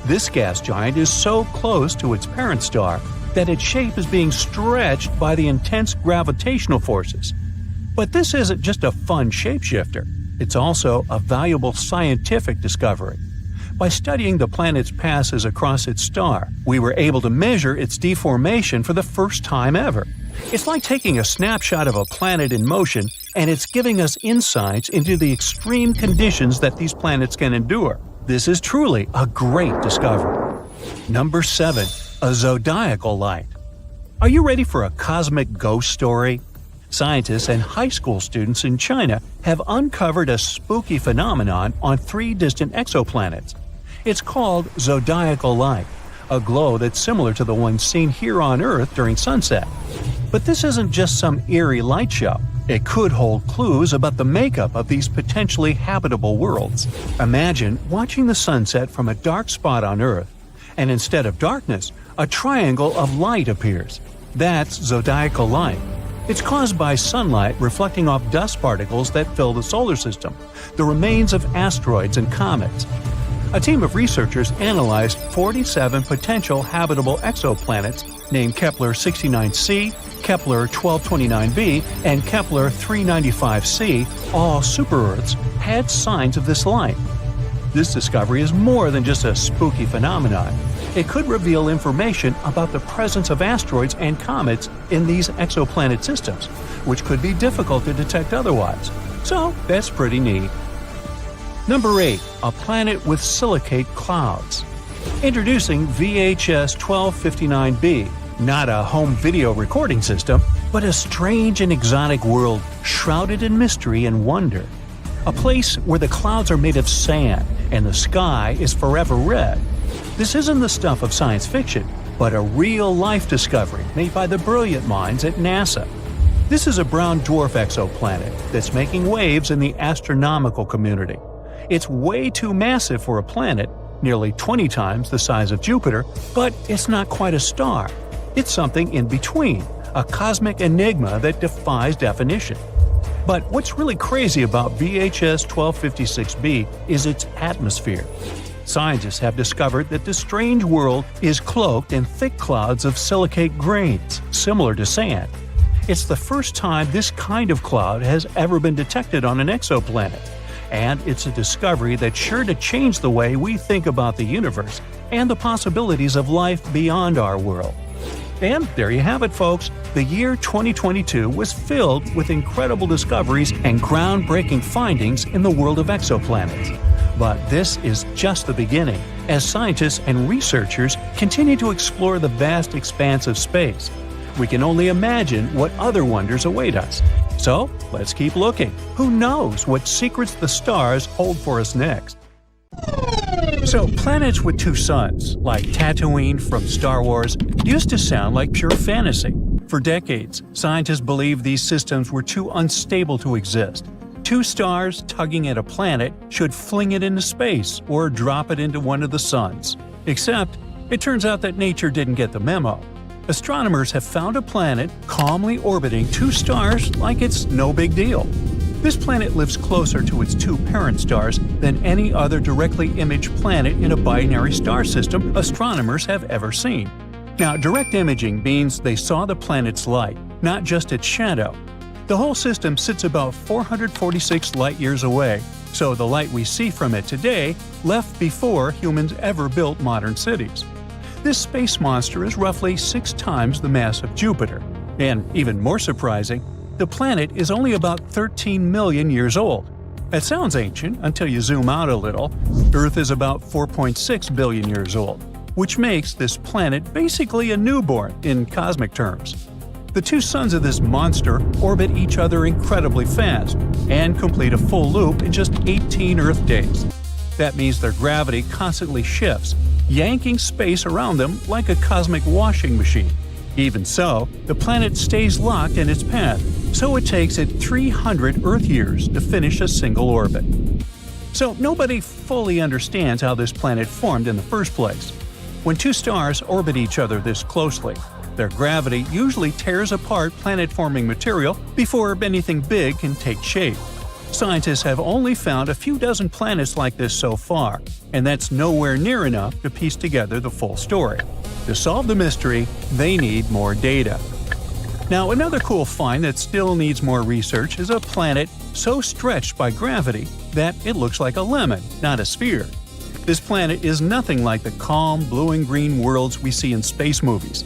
This gas giant is so close to its parent star that its shape is being stretched by the intense gravitational forces. But this isn't just a fun shapeshifter, it's also a valuable scientific discovery. By studying the planet's passes across its star, we were able to measure its deformation for the first time ever. It's like taking a snapshot of a planet in motion, and it's giving us insights into the extreme conditions that these planets can endure. This is truly a great discovery. Number 7. A zodiacal light. Are you ready for a cosmic ghost story? Scientists and high school students in China have uncovered a spooky phenomenon on 3 distant exoplanets. It's called zodiacal light, a glow that's similar to the one seen here on Earth during sunset. But this isn't just some eerie light show. It could hold clues about the makeup of these potentially habitable worlds. Imagine watching the sunset from a dark spot on Earth, and instead of darkness, a triangle of light appears. That's zodiacal light. It's caused by sunlight reflecting off dust particles that fill the solar system, the remains of asteroids and comets. A team of researchers analyzed 47 potential habitable exoplanets named Kepler 69c, Kepler 1229b, and Kepler 395c, all super-Earths, had signs of this light. This discovery is more than just a spooky phenomenon. It could reveal information about the presence of asteroids and comets in these exoplanet systems, which could be difficult to detect otherwise. So that's pretty neat. Number 8. A planet with silicate clouds. Introducing VHS 1259b, not a home video recording system, but a strange and exotic world shrouded in mystery and wonder. A place where the clouds are made of sand and the sky is forever red. This isn't the stuff of science fiction, but a real-life discovery made by the brilliant minds at NASA. This is a brown dwarf exoplanet that's making waves in the astronomical community. It's way too massive for a planet, nearly 20 times the size of Jupiter, but it's not quite a star. It's something in between, a cosmic enigma that defies definition. But what's really crazy about VHS 1256b is its atmosphere. Scientists have discovered that this strange world is cloaked in thick clouds of silicate grains, similar to sand. It's the first time this kind of cloud has ever been detected on an exoplanet. And it's a discovery that's sure to change the way we think about the universe and the possibilities of life beyond our world. And there you have it, folks. The year 2022 was filled with incredible discoveries and groundbreaking findings in the world of exoplanets. But this is just the beginning, as scientists and researchers continue to explore the vast expanse of space. We can only imagine what other wonders await us. So, let's keep looking. Who knows what secrets the stars hold for us next? So, planets with 2 suns, like Tatooine from Star Wars, used to sound like pure fantasy. For decades, scientists believed these systems were too unstable to exist. 2 stars tugging at a planet should fling it into space or drop it into one of the suns. Except, it turns out that nature didn't get the memo. Astronomers have found a planet calmly orbiting 2 stars like it's no big deal. This planet lives closer to its 2 parent stars than any other directly imaged planet in a binary star system astronomers have ever seen. Now, direct imaging means they saw the planet's light, not just its shadow. The whole system sits about 446 light-years away, so the light we see from it today left before humans ever built modern cities. This space monster is roughly 6 times the mass of Jupiter. And even more surprising, the planet is only about 13 million years old. That sounds ancient until you zoom out a little. Earth is about 4.6 billion years old, which makes this planet basically a newborn in cosmic terms. The 2 suns of this monster orbit each other incredibly fast and complete a full loop in just 18 Earth days. That means their gravity constantly shifts, yanking space around them like a cosmic washing machine. Even so, the planet stays locked in its path, so it takes it 300 Earth years to finish a single orbit. So nobody fully understands how this planet formed in the first place. When 2 stars orbit each other this closely, their gravity usually tears apart planet-forming material before anything big can take shape. Scientists have only found a few dozen planets like this so far, and that's nowhere near enough to piece together the full story. To solve the mystery, they need more data. Now, another cool find that still needs more research is a planet so stretched by gravity that it looks like a lemon, not a sphere. This planet is nothing like the calm blue and green worlds we see in space movies.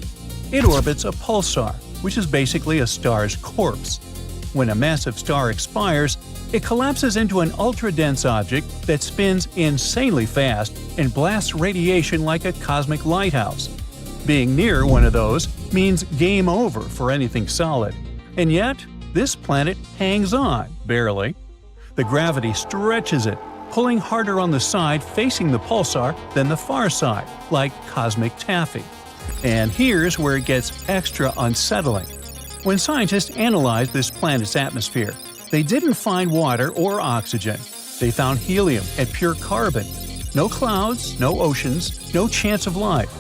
It orbits a pulsar, which is basically a star's corpse. When a massive star expires, it collapses into an ultra-dense object that spins insanely fast and blasts radiation like a cosmic lighthouse. Being near one of those means game over for anything solid. And yet, this planet hangs on, barely. The gravity stretches it, pulling harder on the side facing the pulsar than the far side, like cosmic taffy. And here's where it gets extra unsettling. When scientists analyzed this planet's atmosphere, they didn't find water or oxygen. They found helium and pure carbon. No clouds, no oceans, no chance of life.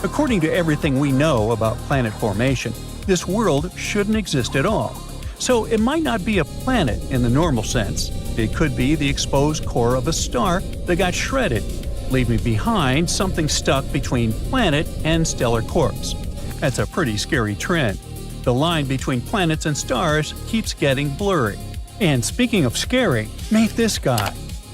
According to everything we know about planet formation, this world shouldn't exist at all. So it might not be a planet in the normal sense. It could be the exposed core of a star that got shredded, leaving behind something stuck between planet and stellar corpse. That's a pretty scary trend. The line between planets and stars keeps getting blurry. And speaking of scary, meet this guy.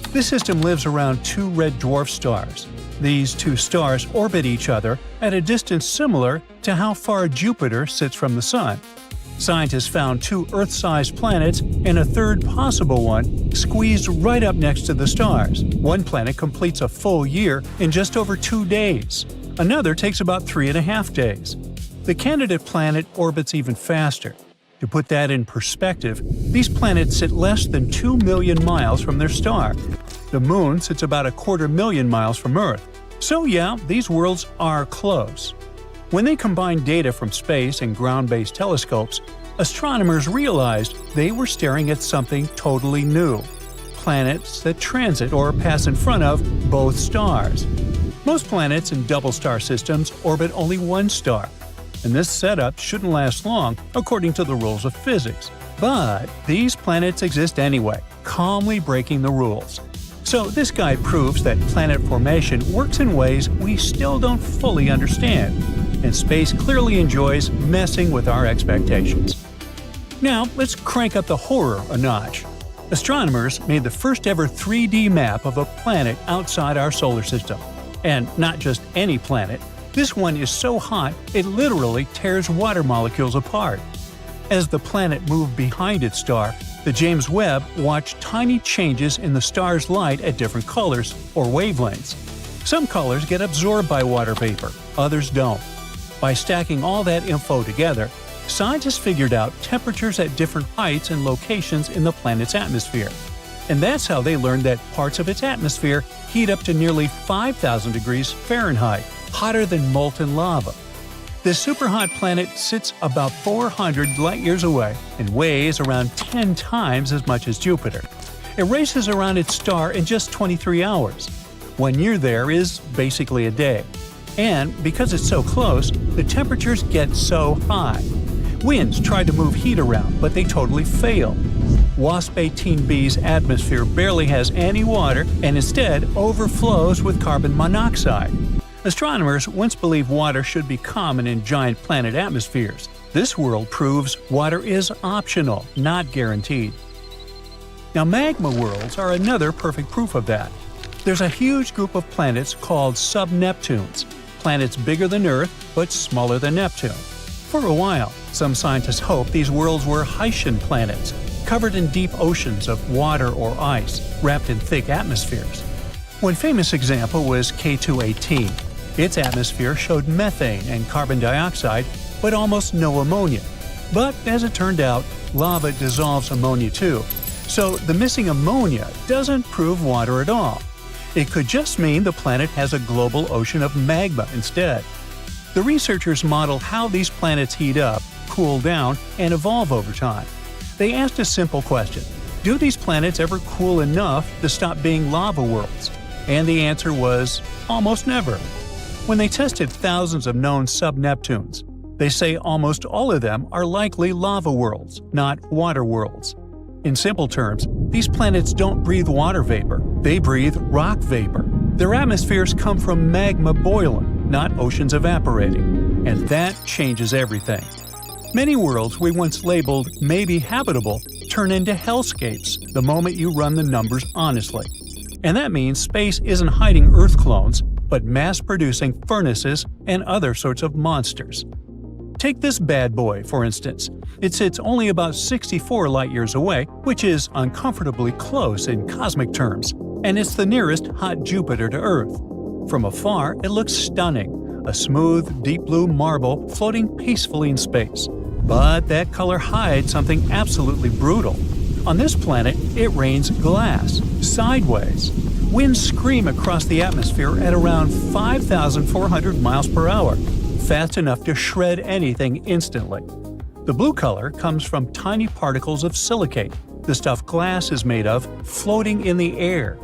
This system lives around two red dwarf stars. These two stars orbit each other at a distance similar to how far Jupiter sits from the Sun. Scientists found two Earth-sized planets and a third possible one squeezed right up next to the stars. One planet completes a full year in just over 2 days. Another takes about 3.5 days. The candidate planet orbits even faster. To put that in perspective, these planets sit less than 2 million miles from their star. The Moon sits about 250,000 miles from Earth. So yeah, these worlds are close. When they combined data from space and ground-based telescopes, astronomers realized they were staring at something totally new – planets that transit or pass in front of both stars. Most planets in double-star systems orbit only one star, and this setup shouldn't last long according to the rules of physics. But these planets exist anyway, calmly breaking the rules. So this guy proves that planet formation works in ways we still don't fully understand, and space clearly enjoys messing with our expectations. Now, let's crank up the horror a notch. Astronomers made the first ever 3D map of a planet outside our solar system. And not just any planet. This one is so hot it literally tears water molecules apart. As the planet moved behind its star, the James Webb watched tiny changes in the star's light at different colors or wavelengths. Some colors get absorbed by water vapor, others don't. By stacking all that info together, scientists figured out temperatures at different heights and locations in the planet's atmosphere. And that's how they learned that parts of its atmosphere heat up to nearly 5,000 degrees Fahrenheit, hotter than molten lava. This superhot planet sits about 400 light-years away and weighs around 10 times as much as Jupiter. It races around its star in just 23 hours. 1 year there is basically a day. And because it's so close, the temperatures get so high. Winds try to move heat around, but they totally fail. WASP 18b's atmosphere barely has any water and instead overflows with carbon monoxide. Astronomers once believed water should be common in giant planet atmospheres. This world proves water is optional, not guaranteed. Now, magma worlds are another perfect proof of that. There's a huge group of planets called sub-Neptunes, planets bigger than Earth but smaller than Neptune. For a while, some scientists hoped these worlds were Haitian planets, covered in deep oceans of water or ice, wrapped in thick atmospheres. One famous example was K2-18. Its atmosphere showed methane and carbon dioxide, but almost no ammonia. But as it turned out, lava dissolves ammonia too, so the missing ammonia doesn't prove water at all. It could just mean the planet has a global ocean of magma instead. The researchers modeled how these planets heat up, cool down, and evolve over time. They asked a simple question: do these planets ever cool enough to stop being lava worlds? And the answer was almost never. When they tested thousands of known sub-Neptunes, they say almost all of them are likely lava worlds, not water worlds. In simple terms, these planets don't breathe water vapor, they breathe rock vapor. Their atmospheres come from magma boiling. not oceans evaporating. And that changes everything. Many worlds we once labeled maybe habitable turn into hellscapes the moment you run the numbers honestly. And that means space isn't hiding Earth clones, but mass-producing furnaces and other sorts of monsters. Take this bad boy, for instance. It sits only about 64 light-years away, which is uncomfortably close in cosmic terms, and it's the nearest hot Jupiter to Earth. From afar, it looks stunning, a smooth, deep blue marble floating peacefully in space. But that color hides something absolutely brutal. On this planet, it rains glass, sideways. Winds scream across the atmosphere at around 5,400 miles per hour, fast enough to shred anything instantly. The blue color comes from tiny particles of silicate, the stuff glass is made of, floating in the air.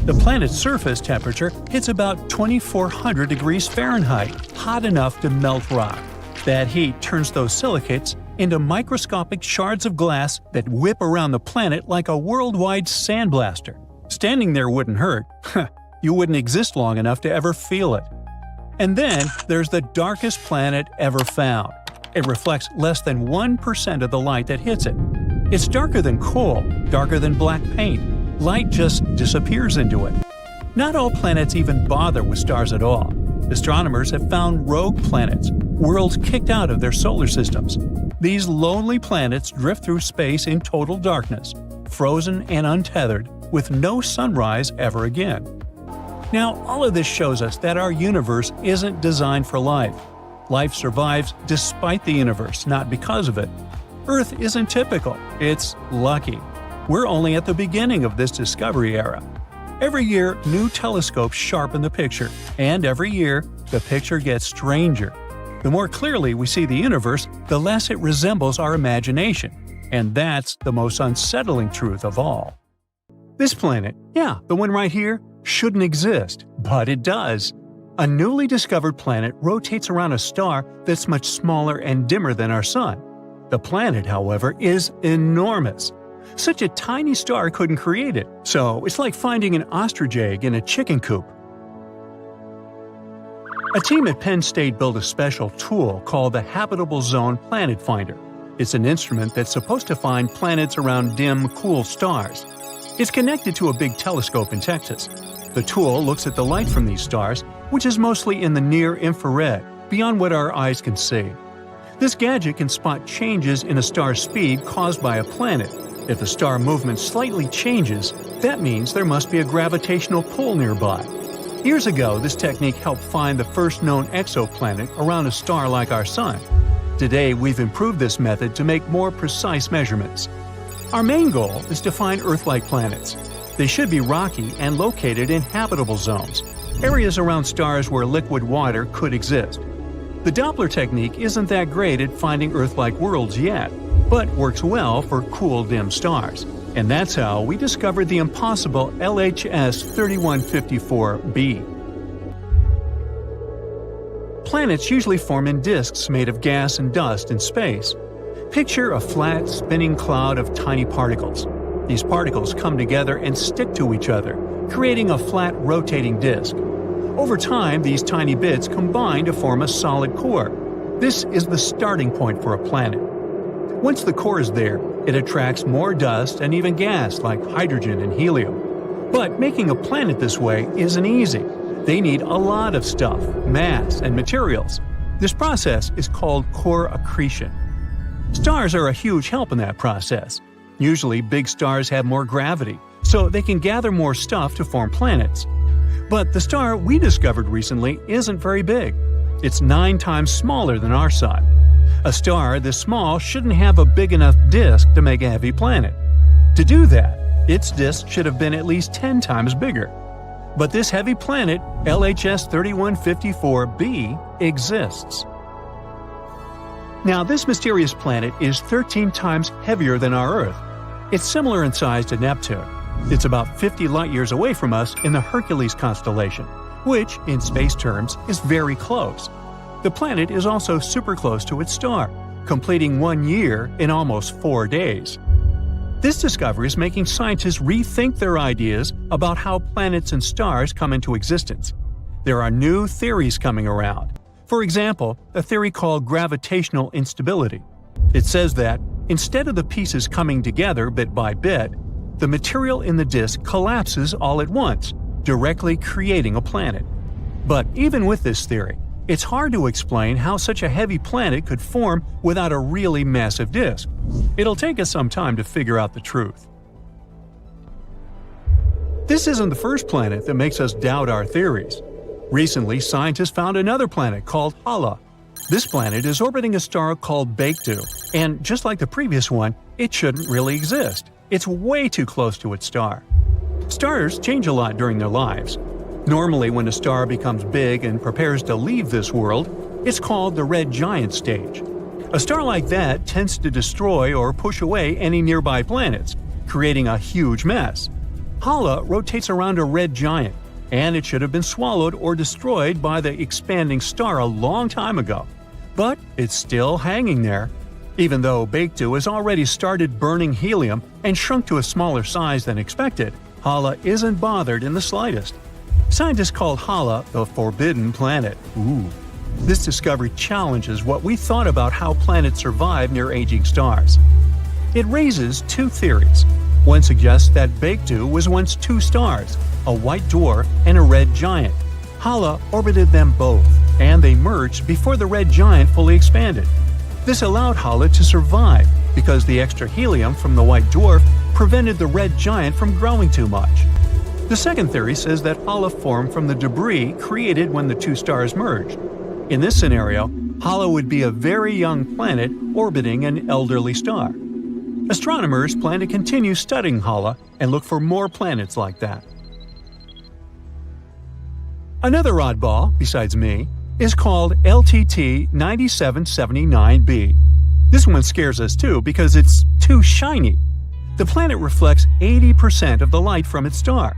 The planet's surface temperature hits about 2,400 degrees Fahrenheit, hot enough to melt rock. That heat turns those silicates into microscopic shards of glass that whip around the planet like a worldwide sandblaster. Standing there wouldn't hurt. You wouldn't exist long enough to ever feel it. And then there's the darkest planet ever found. It reflects less than 1% of the light that hits it. It's darker than coal, darker than black paint. Light just disappears into it. Not all planets even bother with stars at all. Astronomers have found rogue planets, worlds kicked out of their solar systems. These lonely planets drift through space in total darkness, frozen and untethered, with no sunrise ever again. Now, all of this shows us that our universe isn't designed for life. Life survives despite the universe, not because of it. Earth isn't typical, it's lucky. We're only at the beginning of this discovery era. Every year, new telescopes sharpen the picture, and every year, the picture gets stranger. The more clearly we see the universe, the less it resembles our imagination. And that's the most unsettling truth of all. This planet, the one right here, shouldn't exist, but it does. A newly discovered planet rotates around a star that's much smaller and dimmer than our Sun. The planet, however, is enormous. Such a tiny star couldn't create it, so it's like finding an ostrich egg in a chicken coop. A team at Penn State built a special tool called the Habitable Zone Planet Finder. It's an instrument that's supposed to find planets around dim, cool stars. It's connected to a big telescope in Texas. The tool looks at the light from these stars, which is mostly in the near-infrared, beyond what our eyes can see. This gadget can spot changes in a star's speed caused by a planet. If the star movement slightly changes, that means there must be a gravitational pull nearby. Years ago, this technique helped find the first known exoplanet around a star like our Sun. Today, we've improved this method to make more precise measurements. Our main goal is to find Earth-like planets. They should be rocky and located in habitable zones, areas around stars where liquid water could exist. The Doppler technique isn't that great at finding Earth-like worlds yet, but works well for cool, dim stars. And that's how we discovered the impossible LHS 3154b. Planets usually form in disks made of gas and dust in space. Picture a flat, spinning cloud of tiny particles. These particles come together and stick to each other, creating a flat, rotating disk. Over time, these tiny bits combine to form a solid core. This is the starting point for a planet. Once the core is there, it attracts more dust and even gas like hydrogen and helium. But making a planet this way isn't easy. They need a lot of stuff, mass, and materials. This process is called core accretion. Stars are a huge help in that process. Usually, big stars have more gravity, so they can gather more stuff to form planets. But the star we discovered recently isn't very big. It's 9 times smaller than our Sun. A star this small shouldn't have a big enough disk to make a heavy planet. To do that, its disk should have been at least 10 times bigger. But this heavy planet, LHS 3154b, exists. Now, this mysterious planet is 13 times heavier than our Earth. It's similar in size to Neptune. It's about 50 light-years away from us in the Hercules constellation, which, in space terms, is very close. The planet is also super close to its star, completing 1 year in almost 4 days. This discovery is making scientists rethink their ideas about how planets and stars come into existence. There are new theories coming around. For example, a theory called gravitational instability. It says that, instead of the pieces coming together bit by bit, the material in the disk collapses all at once, directly creating a planet. But even with this theory, it's hard to explain how such a heavy planet could form without a really massive disk. It'll take us some time to figure out the truth. This isn't the first planet that makes us doubt our theories. Recently, scientists found another planet called Hala. This planet is orbiting a star called Baekdu, and just like the previous one, it shouldn't really exist. It's way too close to its star. Stars change a lot during their lives. Normally, when a star becomes big and prepares to leave this world, it's called the red giant stage. A star like that tends to destroy or push away any nearby planets, creating a huge mess. Hala rotates around a red giant, and it should have been swallowed or destroyed by the expanding star a long time ago. But it's still hanging there. Even though Baekdu has already started burning helium and shrunk to a smaller size than expected, Hala isn't bothered in the slightest. Scientists call Hala the Forbidden Planet. Ooh. This discovery challenges what we thought about how planets survive near aging stars. It raises two theories. One suggests that Baekdu was once two stars, a white dwarf and a red giant. Hala orbited them both, and they merged before the red giant fully expanded. This allowed Hala to survive because the extra helium from the white dwarf prevented the red giant from growing too much. The second theory says that Hala formed from the debris created when the two stars merged. In this scenario, Hala would be a very young planet orbiting an elderly star. Astronomers plan to continue studying Hala and look for more planets like that. Another oddball, besides me, is called LTT 9779b. This one scares us too because it's too shiny. The planet reflects 80% of the light from its star.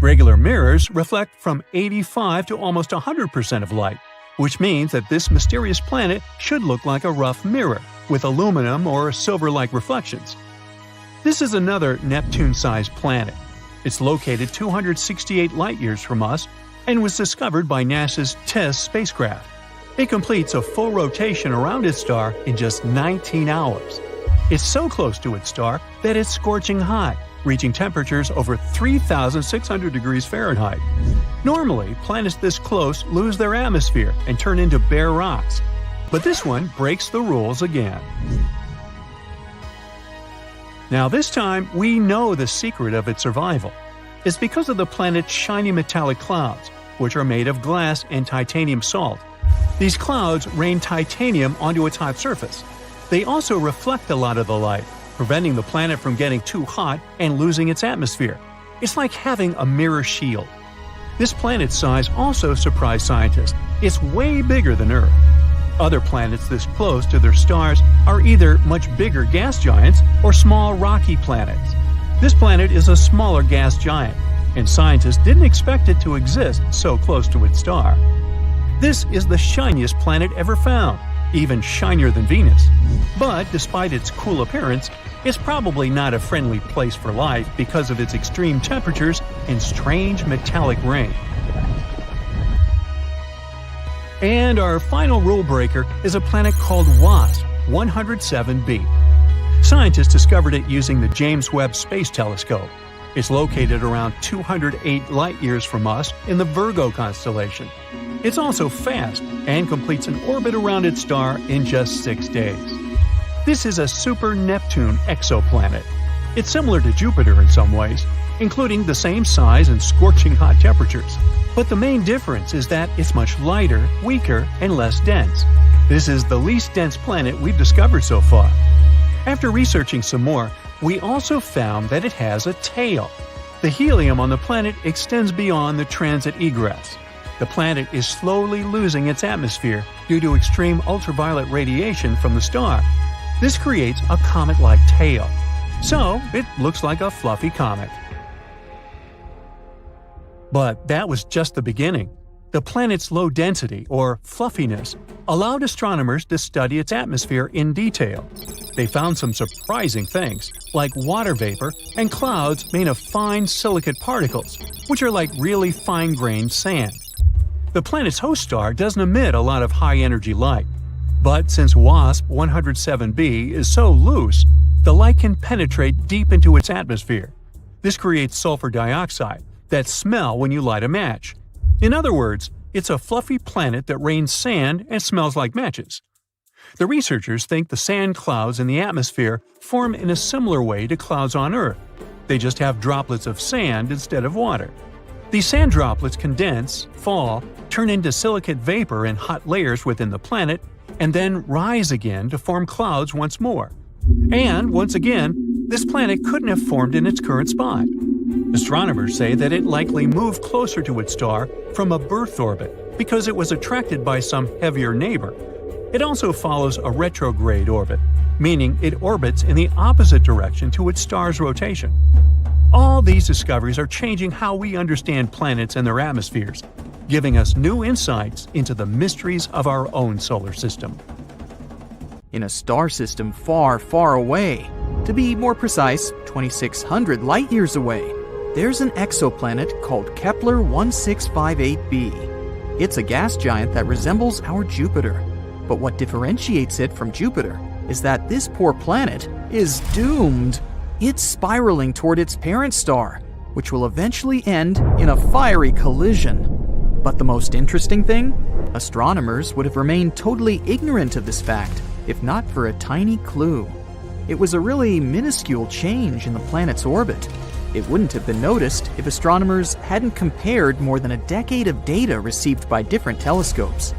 Regular mirrors reflect from 85 to almost 100% of light, which means that this mysterious planet should look like a rough mirror, with aluminum or silver-like reflections. This is another Neptune-sized planet. It's located 268 light-years from us and was discovered by NASA's TESS spacecraft. It completes a full rotation around its star in just 19 hours. It's so close to its star that it's scorching hot, reaching temperatures over 3,600 degrees Fahrenheit. Normally, planets this close lose their atmosphere and turn into bare rocks. But this one breaks the rules again. Now this time, we know the secret of its survival. It's because of the planet's shiny metallic clouds, which are made of glass and titanium salt. These clouds rain titanium onto its hot surface. They also reflect a lot of the light, preventing the planet from getting too hot and losing its atmosphere. It's like having a mirror shield. This planet's size also surprised scientists. It's way bigger than Earth. Other planets this close to their stars are either much bigger gas giants or small rocky planets. This planet is a smaller gas giant, and scientists didn't expect it to exist so close to its star. This is the shiniest planet ever found, even shinier than Venus. But despite its cool appearance, it's probably not a friendly place for life because of its extreme temperatures and strange metallic rain. And our final rule breaker is a planet called WASP 107b. Scientists discovered it using the James Webb Space Telescope. It's located around 208 light-years from us in the Virgo constellation. It's also fast and completes an orbit around its star in just 6 days. This is a super Neptune exoplanet. It's similar to Jupiter in some ways, including the same size and scorching hot temperatures. But the main difference is that it's much lighter, weaker, and less dense. This is the least dense planet we've discovered so far. After researching some more, we also found that it has a tail. The helium on the planet extends beyond the transit egress. The planet is slowly losing its atmosphere due to extreme ultraviolet radiation from the star. This creates a comet-like tail. So, it looks like a fluffy comet. But that was just the beginning. The planet's low density, or fluffiness, allowed astronomers to study its atmosphere in detail. They found some surprising things, like water vapor and clouds made of fine silicate particles, which are like really fine-grained sand. The planet's host star doesn't emit a lot of high-energy light. But since WASP 107b is so loose, the light can penetrate deep into its atmosphere. This creates sulfur dioxide that smell when you light a match. In other words, it's a fluffy planet that rains sand and smells like matches. The researchers think the sand clouds in the atmosphere form in a similar way to clouds on Earth. They just have droplets of sand instead of water. These sand droplets condense, fall, turn into silicate vapor in hot layers within the planet, and then rise again to form clouds once more. And, once again, this planet couldn't have formed in its current spot. Astronomers say that it likely moved closer to its star from a birth orbit because it was attracted by some heavier neighbor. It also follows a retrograde orbit, meaning it orbits in the opposite direction to its star's rotation. All these discoveries are changing how we understand planets and their atmospheres, giving us new insights into the mysteries of our own solar system. In a star system far, far away, to be more precise, 2,600 light-years away, there's an exoplanet called Kepler 1658b. It's a gas giant that resembles our Jupiter. But what differentiates it from Jupiter is that this poor planet is doomed. It's spiraling toward its parent star, which will eventually end in a fiery collision. But the most interesting thing? Astronomers would have remained totally ignorant of this fact if not for a tiny clue. It was a really minuscule change in the planet's orbit. It wouldn't have been noticed if astronomers hadn't compared more than a decade of data received by different telescopes.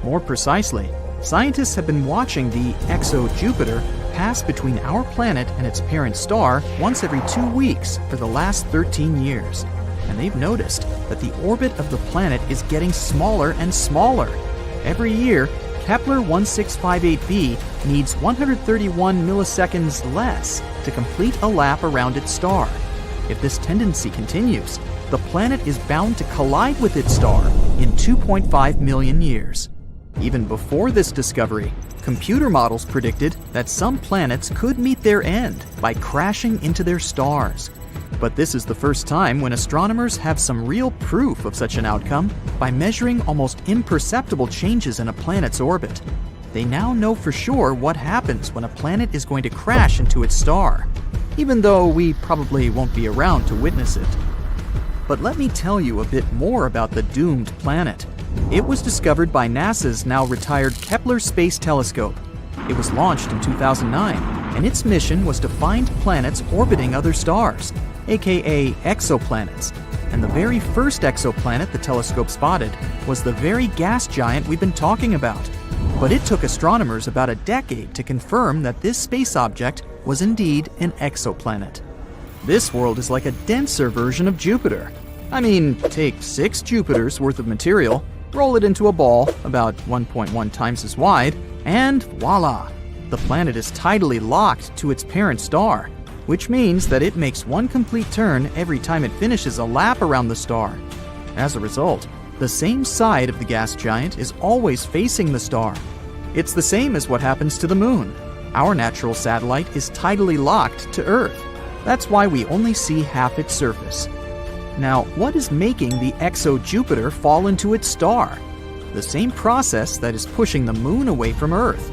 More precisely, scientists have been watching the exo-Jupiter pass between our planet and its parent star once every 2 weeks for the last 13 years. And they've noticed that the orbit of the planet is getting smaller and smaller. Every year, Kepler 1658b needs 131 milliseconds less to complete a lap around its star. If this tendency continues, the planet is bound to collide with its star in 2.5 million years. Even before this discovery, computer models predicted that some planets could meet their end by crashing into their stars. But this is the first time when astronomers have some real proof of such an outcome by measuring almost imperceptible changes in a planet's orbit. They now know for sure what happens when a planet is going to crash into its star, even though we probably won't be around to witness it. But let me tell you a bit more about the doomed planet. It was discovered by NASA's now retired Kepler Space Telescope. It was launched in 2009, and its mission was to find planets orbiting other stars, aka exoplanets. And the very first exoplanet the telescope spotted was the very gas giant we've been talking about. But it took astronomers about a decade to confirm that this space object was indeed an exoplanet. This world is like a denser version of Jupiter. I mean, take 6 Jupiters worth of material, roll it into a ball about 1.1 times as wide, and voila! The planet is tidally locked to its parent star, which means that it makes one complete turn every time it finishes a lap around the star. As a result, the same side of the gas giant is always facing the star. It's the same as what happens to the moon. Our natural satellite is tidally locked to Earth. That's why we only see half its surface. Now, what is making the exo-Jupiter fall into its star? The same process that is pushing the moon away from Earth.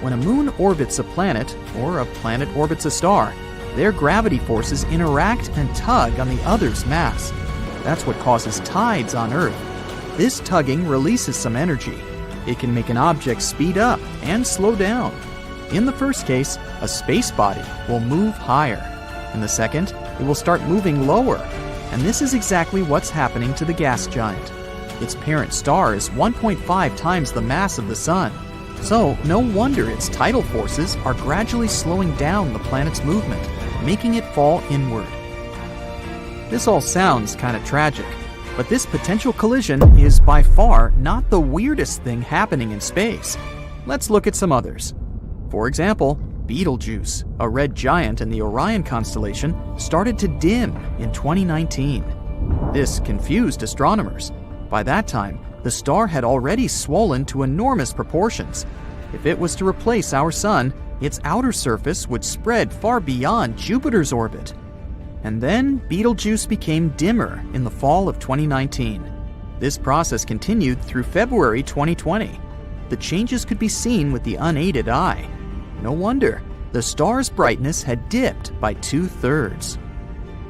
When a moon orbits a planet, or a planet orbits a star, their gravity forces interact and tug on the other's mass. That's what causes tides on Earth. This tugging releases some energy. It can make an object speed up and slow down. In the first case, a space body will move higher. In the second, it will start moving lower. And this is exactly what's happening to the gas giant. Its parent star is 1.5 times the mass of the Sun. So, no wonder its tidal forces are gradually slowing down the planet's movement, making it fall inward. This all sounds kind of tragic, but this potential collision is by far not the weirdest thing happening in space. Let's look at some others. For example, Betelgeuse, a red giant in the Orion constellation, started to dim in 2019. This confused astronomers. By that time, the star had already swollen to enormous proportions. If it was to replace our Sun, its outer surface would spread far beyond Jupiter's orbit. And then Betelgeuse became dimmer in the fall of 2019. This process continued through February 2020. The changes could be seen with the unaided eye. No wonder, the star's brightness had dipped by 2/3.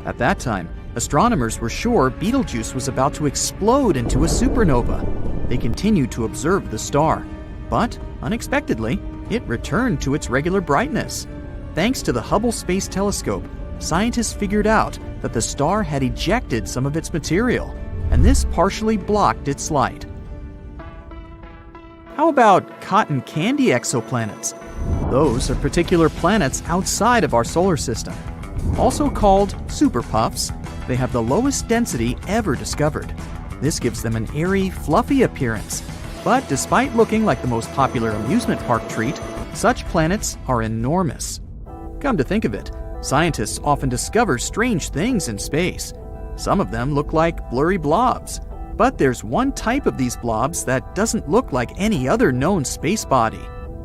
At that time, astronomers were sure Betelgeuse was about to explode into a supernova. They continued to observe the star, but unexpectedly, it returned to its regular brightness. Thanks to the Hubble Space Telescope, scientists figured out that the star had ejected some of its material, and this partially blocked its light. How about cotton candy exoplanets? Those are particular planets outside of our solar system. Also called superpuffs, they have the lowest density ever discovered. This gives them an airy, fluffy appearance. But despite looking like the most popular amusement park treat, such planets are enormous. Come to think of it, scientists often discover strange things in space. Some of them look like blurry blobs. But there's one type of these blobs that doesn't look like any other known space body.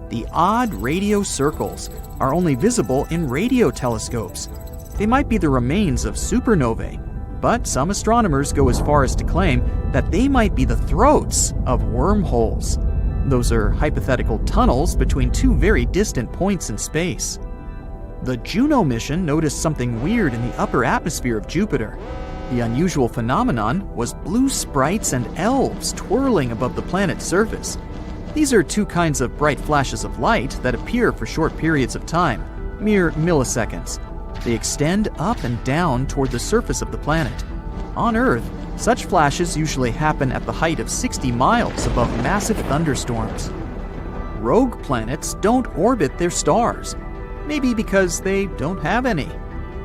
The odd radio circles are only visible in radio telescopes. They might be the remains of supernovae, but some astronomers go as far as to claim that they might be the throats of wormholes. Those are hypothetical tunnels between two very distant points in space. The Juno mission noticed something weird in the upper atmosphere of Jupiter. The unusual phenomenon was blue sprites and elves twirling above the planet's surface. These are two kinds of bright flashes of light that appear for short periods of time, mere milliseconds. They extend up and down toward the surface of the planet. On Earth, such flashes usually happen at the height of 60 miles above massive thunderstorms. Rogue planets don't orbit their stars, maybe because they don't have any.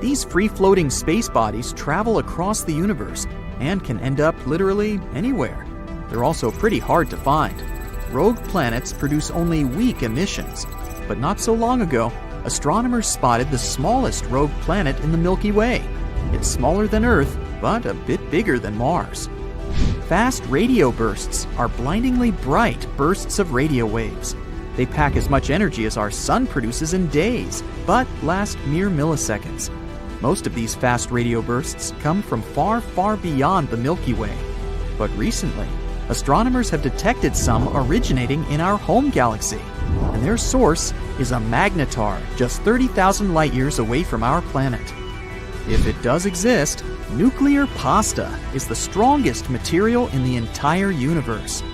These free-floating space bodies travel across the universe and can end up literally anywhere. They're also pretty hard to find. Rogue planets produce only weak emissions, but not so long ago, astronomers spotted the smallest rogue planet in the Milky Way. It's smaller than Earth, but a bit bigger than Mars. Fast radio bursts are blindingly bright bursts of radio waves. They pack as much energy as our sun produces in days, but last mere milliseconds. Most of these fast radio bursts come from far, far beyond the Milky Way. But recently, astronomers have detected some originating in our home galaxy, and their source is a magnetar just 30,000 light-years away from our planet. If it does exist, nuclear pasta is the strongest material in the entire universe.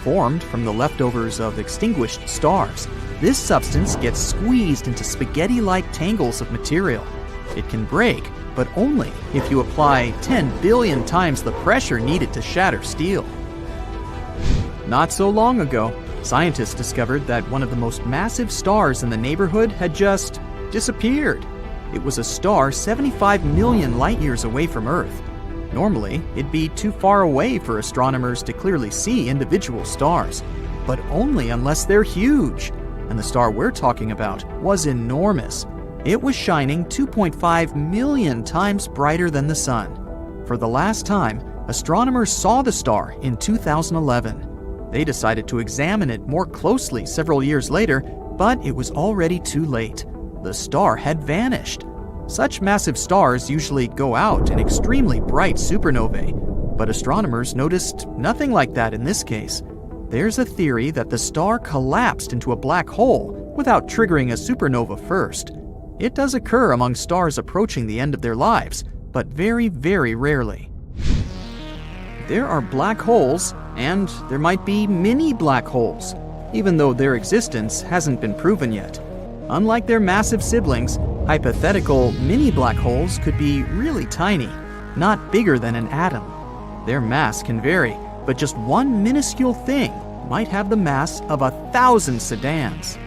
Formed from the leftovers of extinguished stars, this substance gets squeezed into spaghetti-like tangles of material. It can break, but only if you apply 10 billion times the pressure needed to shatter steel. Not so long ago, scientists discovered that one of the most massive stars in the neighborhood had just disappeared. It was a star 75 million light-years away from Earth. Normally, it'd be too far away for astronomers to clearly see individual stars, but only unless they're huge. And the star we're talking about was enormous. It was shining 2.5 million times brighter than the sun. For the last time, astronomers saw the star in 2011. They decided to examine it more closely several years later, but it was already too late. The star had vanished. Such massive stars usually go out in extremely bright supernovae, but astronomers noticed nothing like that in this case. There's a theory that the star collapsed into a black hole without triggering a supernova first. It does occur among stars approaching the end of their lives, but very, very rarely. There are black holes, and there might be mini black holes, even though their existence hasn't been proven yet. Unlike their massive siblings, hypothetical mini black holes could be really tiny, not bigger than an atom. Their mass can vary, but just one minuscule thing might have the mass of 1,000 sedans.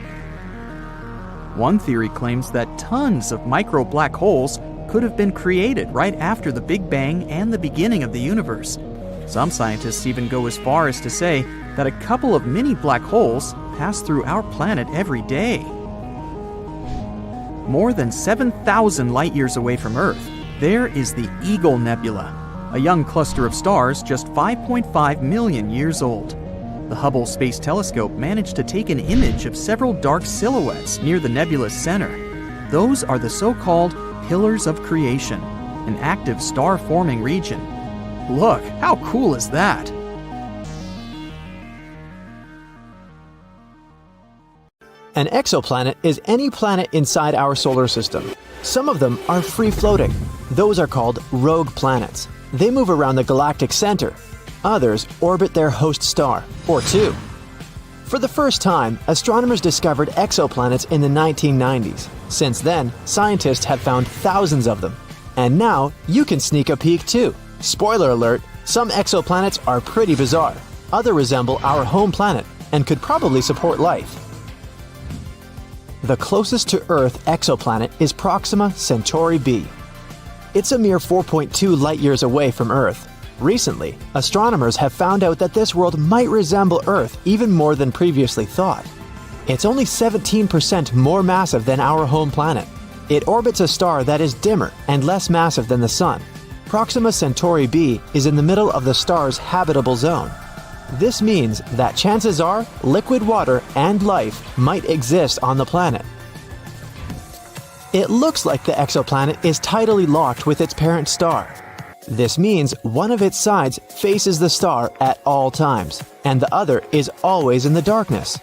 One theory claims that tons of micro black holes could have been created right after the Big Bang and the beginning of the universe. Some scientists even go as far as to say that a couple of mini black holes pass through our planet every day. More than 7,000 light-years away from Earth, there is the Eagle Nebula, a young cluster of stars just 5.5 million years old. The Hubble Space Telescope managed to take an image of several dark silhouettes near the nebula's center. Those are the so-called pillars of creation, an active star-forming region. Look, how cool is that? An exoplanet is any planet inside our solar system. Some of them are free-floating. Those are called rogue planets. They move around the galactic center. Others orbit their host star, or two. For the first time, astronomers discovered exoplanets in the 1990s. Since then, scientists have found thousands of them. And now, you can sneak a peek too. Spoiler alert, some exoplanets are pretty bizarre. Others resemble our home planet and could probably support life. The closest to Earth exoplanet is Proxima Centauri b. It's a mere 4.2 light-years away from Earth. Recently, astronomers have found out that this world might resemble Earth even more than previously thought. It's only 17% more massive than our home planet. It orbits a star that is dimmer and less massive than the Sun. Proxima Centauri b is in the middle of the star's habitable zone. This means that chances are liquid water and life might exist on the planet. It looks like the exoplanet is tidally locked with its parent star. This means one of its sides faces the star at all times, and the other is always in the darkness.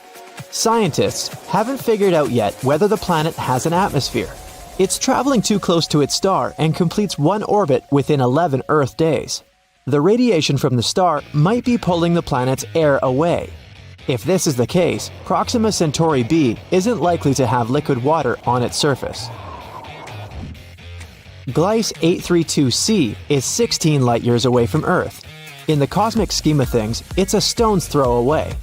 Scientists haven't figured out yet whether the planet has an atmosphere. It's traveling too close to its star and completes one orbit within 11 Earth days. The radiation from the star might be pulling the planet's air away. If this is the case, Proxima Centauri b isn't likely to have liquid water on its surface. Gliese 832c is 16 light-years away from Earth. In the cosmic scheme of things, it's a stone's throw away.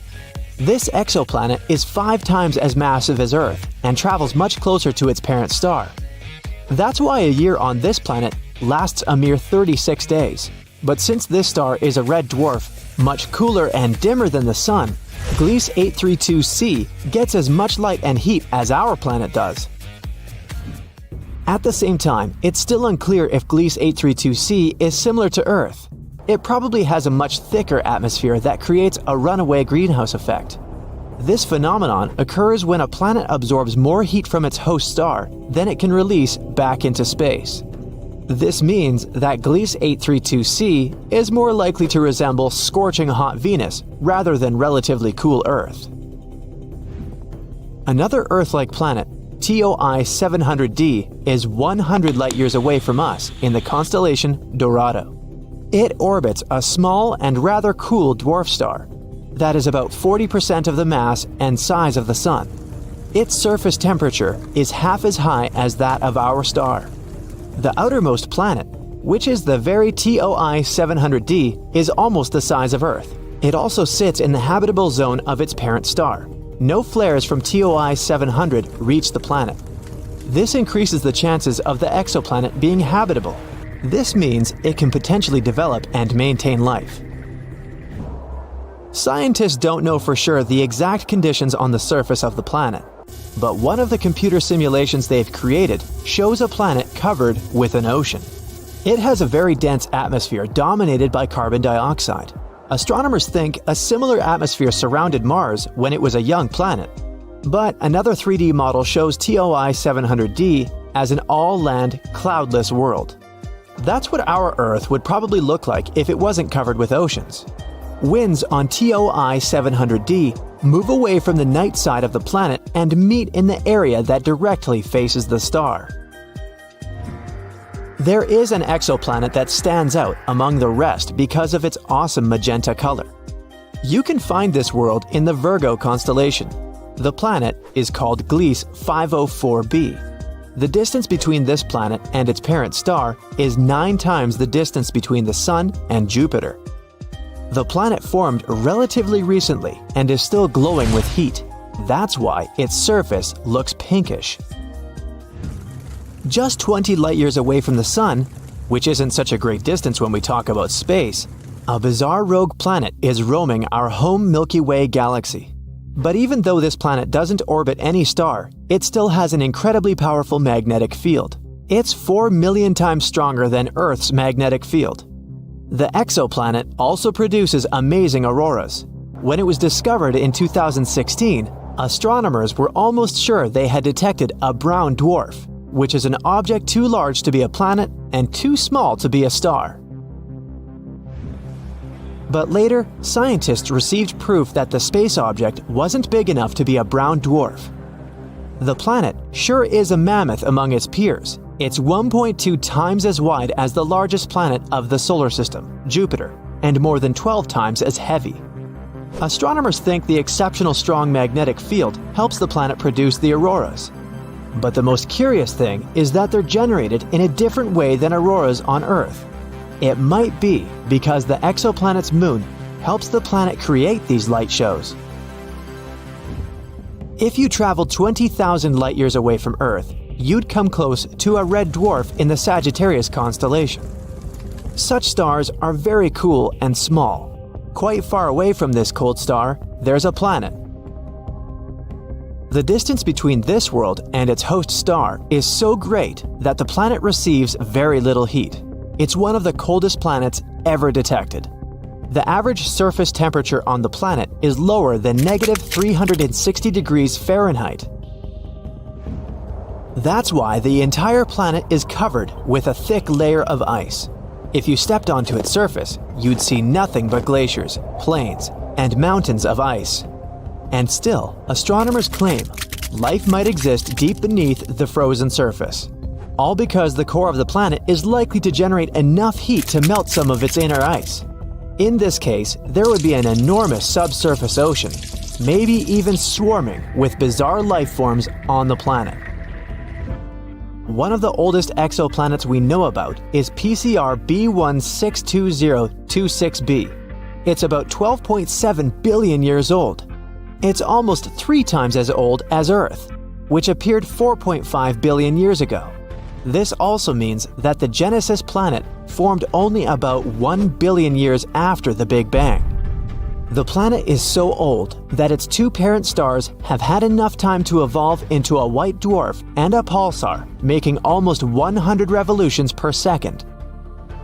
This exoplanet is 5 times as massive as Earth and travels much closer to its parent star. That's why a year on this planet lasts a mere 36 days. But since this star is a red dwarf, much cooler and dimmer than the Sun, Gliese 832c gets as much light and heat as our planet does. At the same time, it's still unclear if Gliese 832c is similar to Earth. It probably has a much thicker atmosphere that creates a runaway greenhouse effect. This phenomenon occurs when a planet absorbs more heat from its host star than it can release back into space. This means that Gliese 832c is more likely to resemble scorching hot Venus rather than relatively cool Earth. Another Earth-like planet, TOI 700d, is 100 light-years away from us in the constellation Dorado. It orbits a small and rather cool dwarf star that is about 40% of the mass and size of the Sun. Its surface temperature is half as high as that of our star. The outermost planet, which is the very TOI 700d, is almost the size of Earth. It also sits in the habitable zone of its parent star. No flares from TOI 700 reach the planet. This increases the chances of the exoplanet being habitable. This means it can potentially develop and maintain life. Scientists don't know for sure the exact conditions on the surface of the planet, but one of the computer simulations they've created shows a planet covered with an ocean. It has a very dense atmosphere dominated by carbon dioxide. Astronomers think a similar atmosphere surrounded Mars when it was a young planet. But another 3D model shows TOI 700d as an all-land, cloudless world. That's what our Earth would probably look like if it wasn't covered with oceans. Winds on TOI 700d move away from the night side of the planet and meet in the area that directly faces the star. There is an exoplanet that stands out among the rest because of its awesome magenta color. You can find this world in the Virgo constellation. The planet is called Gliese 504b. The distance between this planet and its parent star is 9 times the distance between the Sun and Jupiter. The planet formed relatively recently and is still glowing with heat. That's why its surface looks pinkish. Just 20 light-years away from the Sun, which isn't such a great distance when we talk about space, a bizarre rogue planet is roaming our home Milky Way galaxy. But even though this planet doesn't orbit any star, it still has an incredibly powerful magnetic field. It's 4 million times stronger than Earth's magnetic field. The exoplanet also produces amazing auroras. When it was discovered in 2016, astronomers were almost sure they had detected a brown dwarf, which is an object too large to be a planet and too small to be a star. But later, scientists received proof that the space object wasn't big enough to be a brown dwarf. The planet sure is a mammoth among its peers. It's 1.2 times as wide as the largest planet of the solar system, Jupiter, and more than 12 times as heavy. Astronomers think the exceptional strong magnetic field helps the planet produce the auroras. But the most curious thing is that they're generated in a different way than auroras on Earth. It might be because the exoplanet's moon helps the planet create these light shows. If you traveled 20,000 light-years away from Earth, you'd come close to a red dwarf in the Sagittarius constellation. Such stars are very cool and small. Quite far away from this cold star, there's a planet. The distance between this world and its host star is so great that the planet receives very little heat. It's one of the coldest planets ever detected. The average surface temperature on the planet is lower than -360 degrees Fahrenheit. That's why the entire planet is covered with a thick layer of ice. If you stepped onto its surface, you'd see nothing but glaciers, plains, and mountains of ice. And still, astronomers claim life might exist deep beneath the frozen surface. All because the core of the planet is likely to generate enough heat to melt some of its inner ice. In this case, there would be an enormous subsurface ocean, maybe even swarming with bizarre life forms on the planet. One of the oldest exoplanets we know about is PCR B162026b. It's about 12.7 billion years old. It's almost 3 times as old as Earth, which appeared 4.5 billion years ago. This also means that the Genesis planet formed only about 1 billion years after the Big Bang. The planet is so old that its 2 parent stars have had enough time to evolve into a white dwarf and a pulsar, making almost 100 revolutions per second.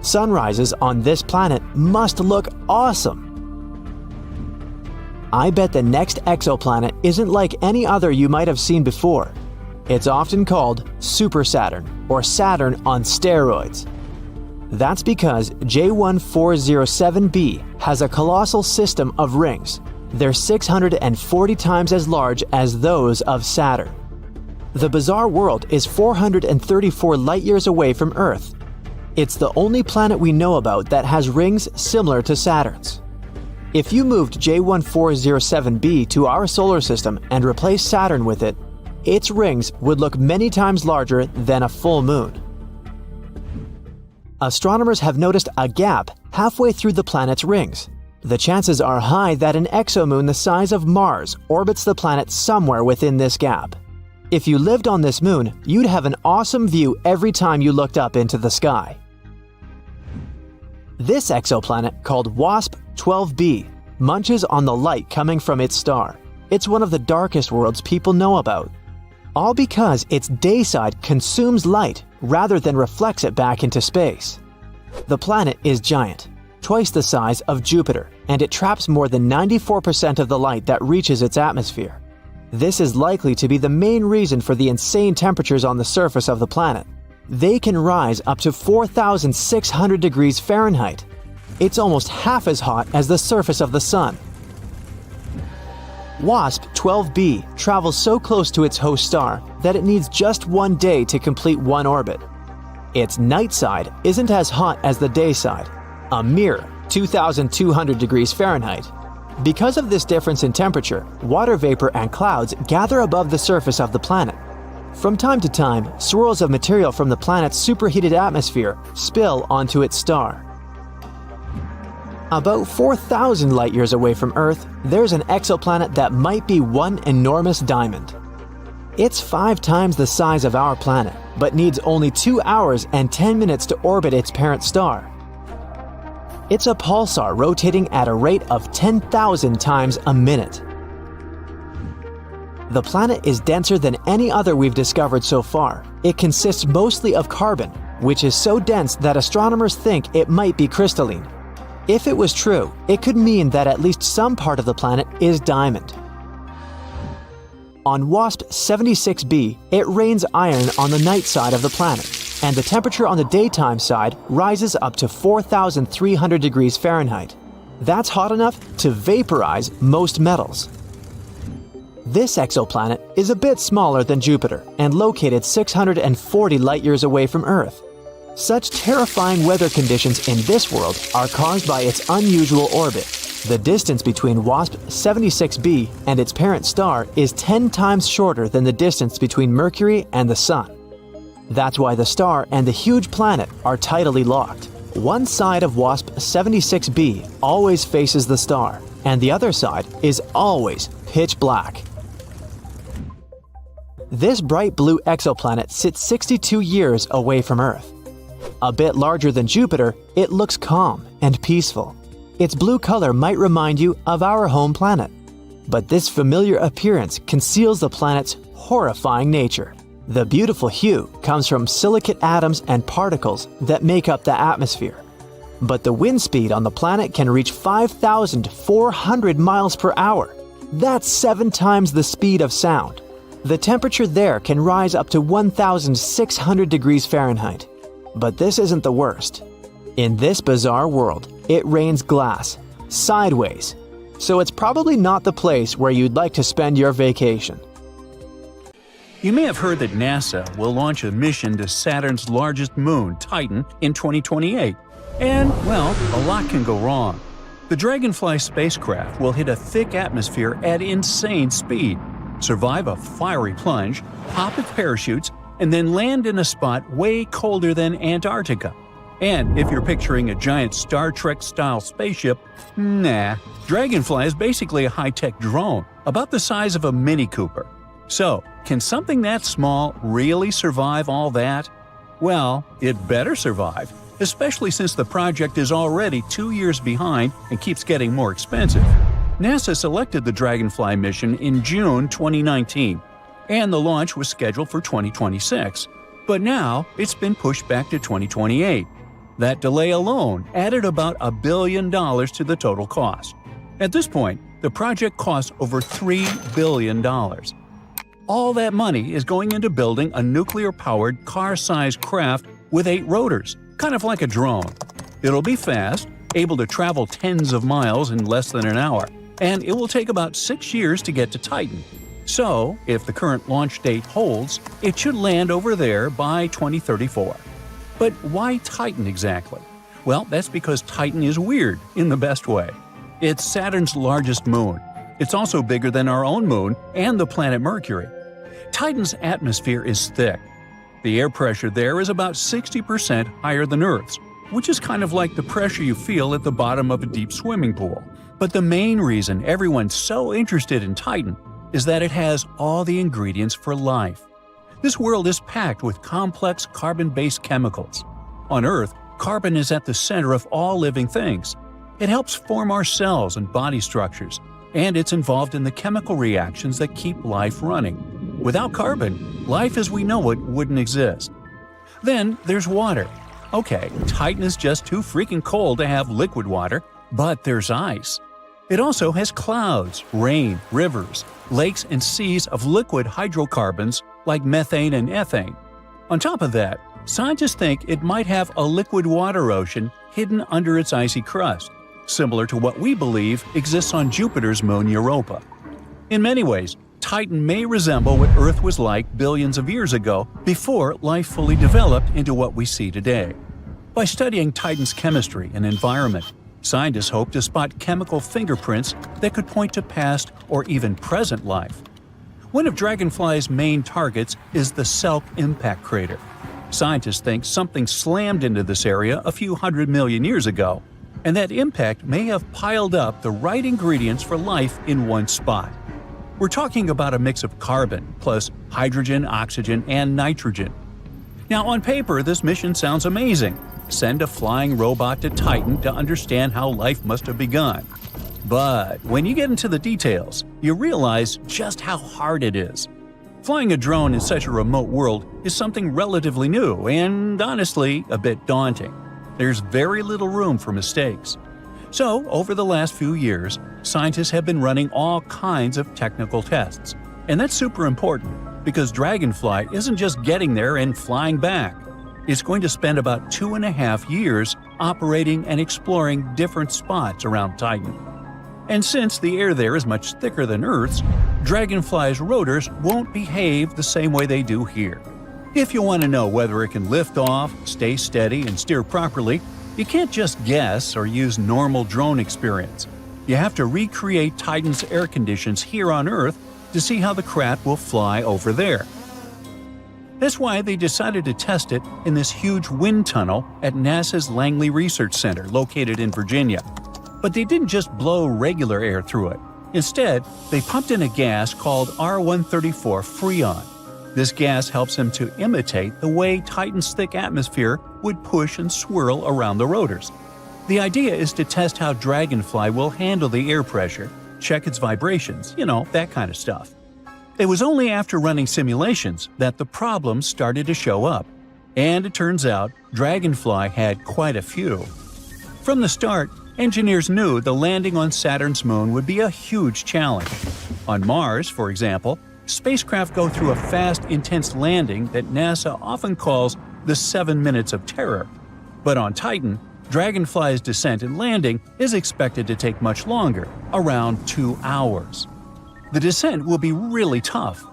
Sunrises on this planet must look awesome. I bet the next exoplanet isn't like any other you might have seen before. It's often called Super Saturn or Saturn on steroids. That's because J1407b has a colossal system of rings. They're 640 times as large as those of Saturn. The bizarre world is 434 light-years away from Earth. It's the only planet we know about that has rings similar to Saturn's. If you moved J1407b to our solar system and replaced Saturn with it, its rings would look many times larger than a full moon. Astronomers have noticed a gap halfway through the planet's rings. The chances are high that an exomoon the size of Mars orbits the planet somewhere within this gap. If you lived on this moon, you'd have an awesome view every time you looked up into the sky. This exoplanet, called WASP-12b, munches on the light coming from its star. It's one of the darkest worlds people know about. All because its day side consumes light rather than reflects it back into space. The planet is giant, twice the size of Jupiter, and it traps more than 94% of the light that reaches its atmosphere. This is likely to be the main reason for the insane temperatures on the surface of the planet. They can rise up to 4,600 degrees Fahrenheit. It's almost half as hot as the surface of the Sun. WASP-12b travels so close to its host star that it needs just 1 day to complete one orbit. Its night side isn't as hot as the day side, a mere 2,200 degrees Fahrenheit. Because of this difference in temperature, water vapor and clouds gather above the surface of the planet. From time to time, swirls of material from the planet's superheated atmosphere spill onto its star. About 4,000 light-years away from Earth, there's an exoplanet that might be one enormous diamond. It's 5 times the size of our planet, but needs only 2 hours and 10 minutes to orbit its parent star. It's a pulsar rotating at a rate of 10,000 times a minute. The planet is denser than any other we've discovered so far. It consists mostly of carbon, which is so dense that astronomers think it might be crystalline. If it was true, it could mean that at least some part of the planet is diamond. On WASP-76b, it rains iron on the night side of the planet, and the temperature on the daytime side rises up to 4,300 degrees Fahrenheit. That's hot enough to vaporize most metals. This exoplanet is a bit smaller than Jupiter and located 640 light-years away from Earth. Such terrifying weather conditions in this world are caused by its unusual orbit. The distance between WASP 76b and its parent star is 10 times shorter than the distance between Mercury and the Sun. That's why the star and the huge planet are tidally locked. One side of WASP 76b always faces the star, and the other side is always pitch black. This bright blue exoplanet sits 62 years away from Earth. A bit larger than Jupiter, it looks calm and peaceful. Its blue color might remind you of our home planet. But this familiar appearance conceals the planet's horrifying nature. The beautiful hue comes from silicate atoms and particles that make up the atmosphere. But the wind speed on the planet can reach 5,400 miles per hour. That's 7 times the speed of sound. The temperature there can rise up to 1,600 degrees Fahrenheit. But this isn't the worst. In this bizarre world, it rains glass, sideways. So it's probably not the place where you'd like to spend your vacation. You may have heard that NASA will launch a mission to Saturn's largest moon, Titan, in 2028. And, well, a lot can go wrong. The Dragonfly spacecraft will hit a thick atmosphere at insane speed, survive a fiery plunge, hop its parachutes, and then land in a spot way colder than Antarctica. And if you're picturing a giant Star Trek-style spaceship, nah. Dragonfly is basically a high-tech drone, about the size of a Mini Cooper. So, can something that small really survive all that? Well, it better survive, especially since the project is already 2 years behind and keeps getting more expensive. NASA selected the Dragonfly mission in June 2019, and the launch was scheduled for 2026. But now, it's been pushed back to 2028. That delay alone added about $1 billion to the total cost. At this point, the project costs over $3 billion. All that money is going into building a nuclear-powered car-sized craft with 8 rotors, kind of like a drone. It'll be fast, able to travel tens of miles in less than an hour, and it will take about 6 years to get to Titan. So, if the current launch date holds, it should land over there by 2034. But why Titan exactly? Well, that's because Titan is weird in the best way. It's Saturn's largest moon. It's also bigger than our own moon and the planet Mercury. Titan's atmosphere is thick. The air pressure there is about 60% higher than Earth's, which is kind of like the pressure you feel at the bottom of a deep swimming pool. But the main reason everyone's so interested in Titan is that it has all the ingredients for life. This world is packed with complex carbon-based chemicals. On Earth, carbon is at the center of all living things. It helps form our cells and body structures, and it's involved in the chemical reactions that keep life running. Without carbon, life as we know it wouldn't exist. Then there's water. Okay, Titan is just too freaking cold to have liquid water, but there's ice. It also has clouds, rain, rivers, lakes, and seas of liquid hydrocarbons like methane and ethane. On top of that, scientists think it might have a liquid water ocean hidden under its icy crust, similar to what we believe exists on Jupiter's moon Europa. In many ways, Titan may resemble what Earth was like billions of years ago before life fully developed into what we see today. By studying Titan's chemistry and environment, scientists hope to spot chemical fingerprints that could point to past or even present life. One of Dragonfly's main targets is the Selk impact crater. Scientists think something slammed into this area a few 100 million years ago, and that impact may have piled up the right ingredients for life in one spot. We're talking about a mix of carbon plus hydrogen, oxygen, and nitrogen. Now, on paper, this mission sounds amazing. Send a flying robot to Titan to understand how life must have begun. But when you get into the details, you realize just how hard it is. Flying a drone in such a remote world is something relatively new and, honestly, a bit daunting. There's very little room for mistakes. So, over the last few years, scientists have been running all kinds of technical tests. And that's super important, because Dragonfly isn't just getting there and flying back. It's going to spend about 2.5 years operating and exploring different spots around Titan. And since the air there is much thicker than Earth's, Dragonfly's rotors won't behave the same way they do here. If you want to know whether it can lift off, stay steady, and steer properly, you can't just guess or use normal drone experience. You have to recreate Titan's air conditions here on Earth to see how the craft will fly over there. That's why they decided to test it in this huge wind tunnel at NASA's Langley Research Center located in Virginia. But they didn't just blow regular air through it. Instead, they pumped in a gas called R-134 Freon. This gas helps them to imitate the way Titan's thick atmosphere would push and swirl around the rotors. The idea is to test how Dragonfly will handle the air pressure, check its vibrations, that kind of stuff. It was only after running simulations that the problems started to show up. And it turns out Dragonfly had quite a few. From the start, engineers knew the landing on Saturn's moon would be a huge challenge. On Mars, for example, spacecraft go through a fast, intense landing that NASA often calls the 7 minutes of terror. But on Titan, Dragonfly's descent and landing is expected to take much longer, around 2 hours. The descent will be really tough.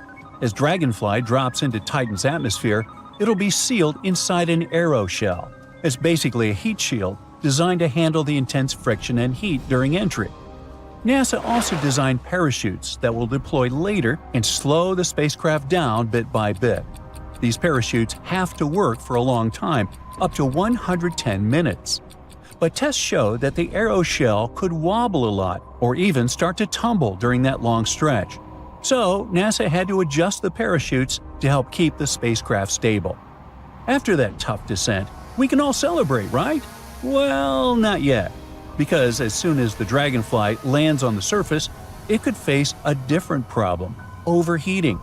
As Dragonfly drops into Titan's atmosphere, it'll be sealed inside an aeroshell. It's basically a heat shield designed to handle the intense friction and heat during entry. NASA also designed parachutes that will deploy later and slow the spacecraft down bit by bit. These parachutes have to work for a long time, up to 110 minutes. But tests show that the aeroshell could wobble a lot or even start to tumble during that long stretch. So NASA had to adjust the parachutes to help keep the spacecraft stable. After that tough descent, we can all celebrate, right? Well, not yet. Because as soon as the Dragonfly lands on the surface, it could face a different problem – overheating.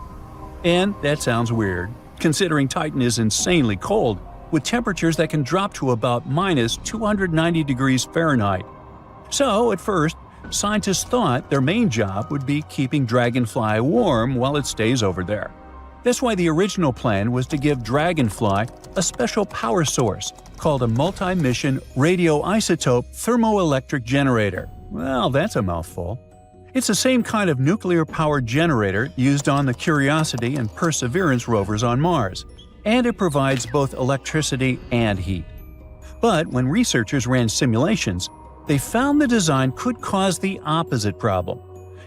And that sounds weird, considering Titan is insanely cold, with temperatures that can drop to about minus 290 degrees Fahrenheit. So, at first, scientists thought their main job would be keeping Dragonfly warm while it stays over there. That's why the original plan was to give Dragonfly a special power source called a multi-mission radioisotope thermoelectric generator. Well, that's a mouthful. It's the same kind of nuclear-powered generator used on the Curiosity and Perseverance rovers on Mars, and it provides both electricity and heat. But when researchers ran simulations, they found the design could cause the opposite problem.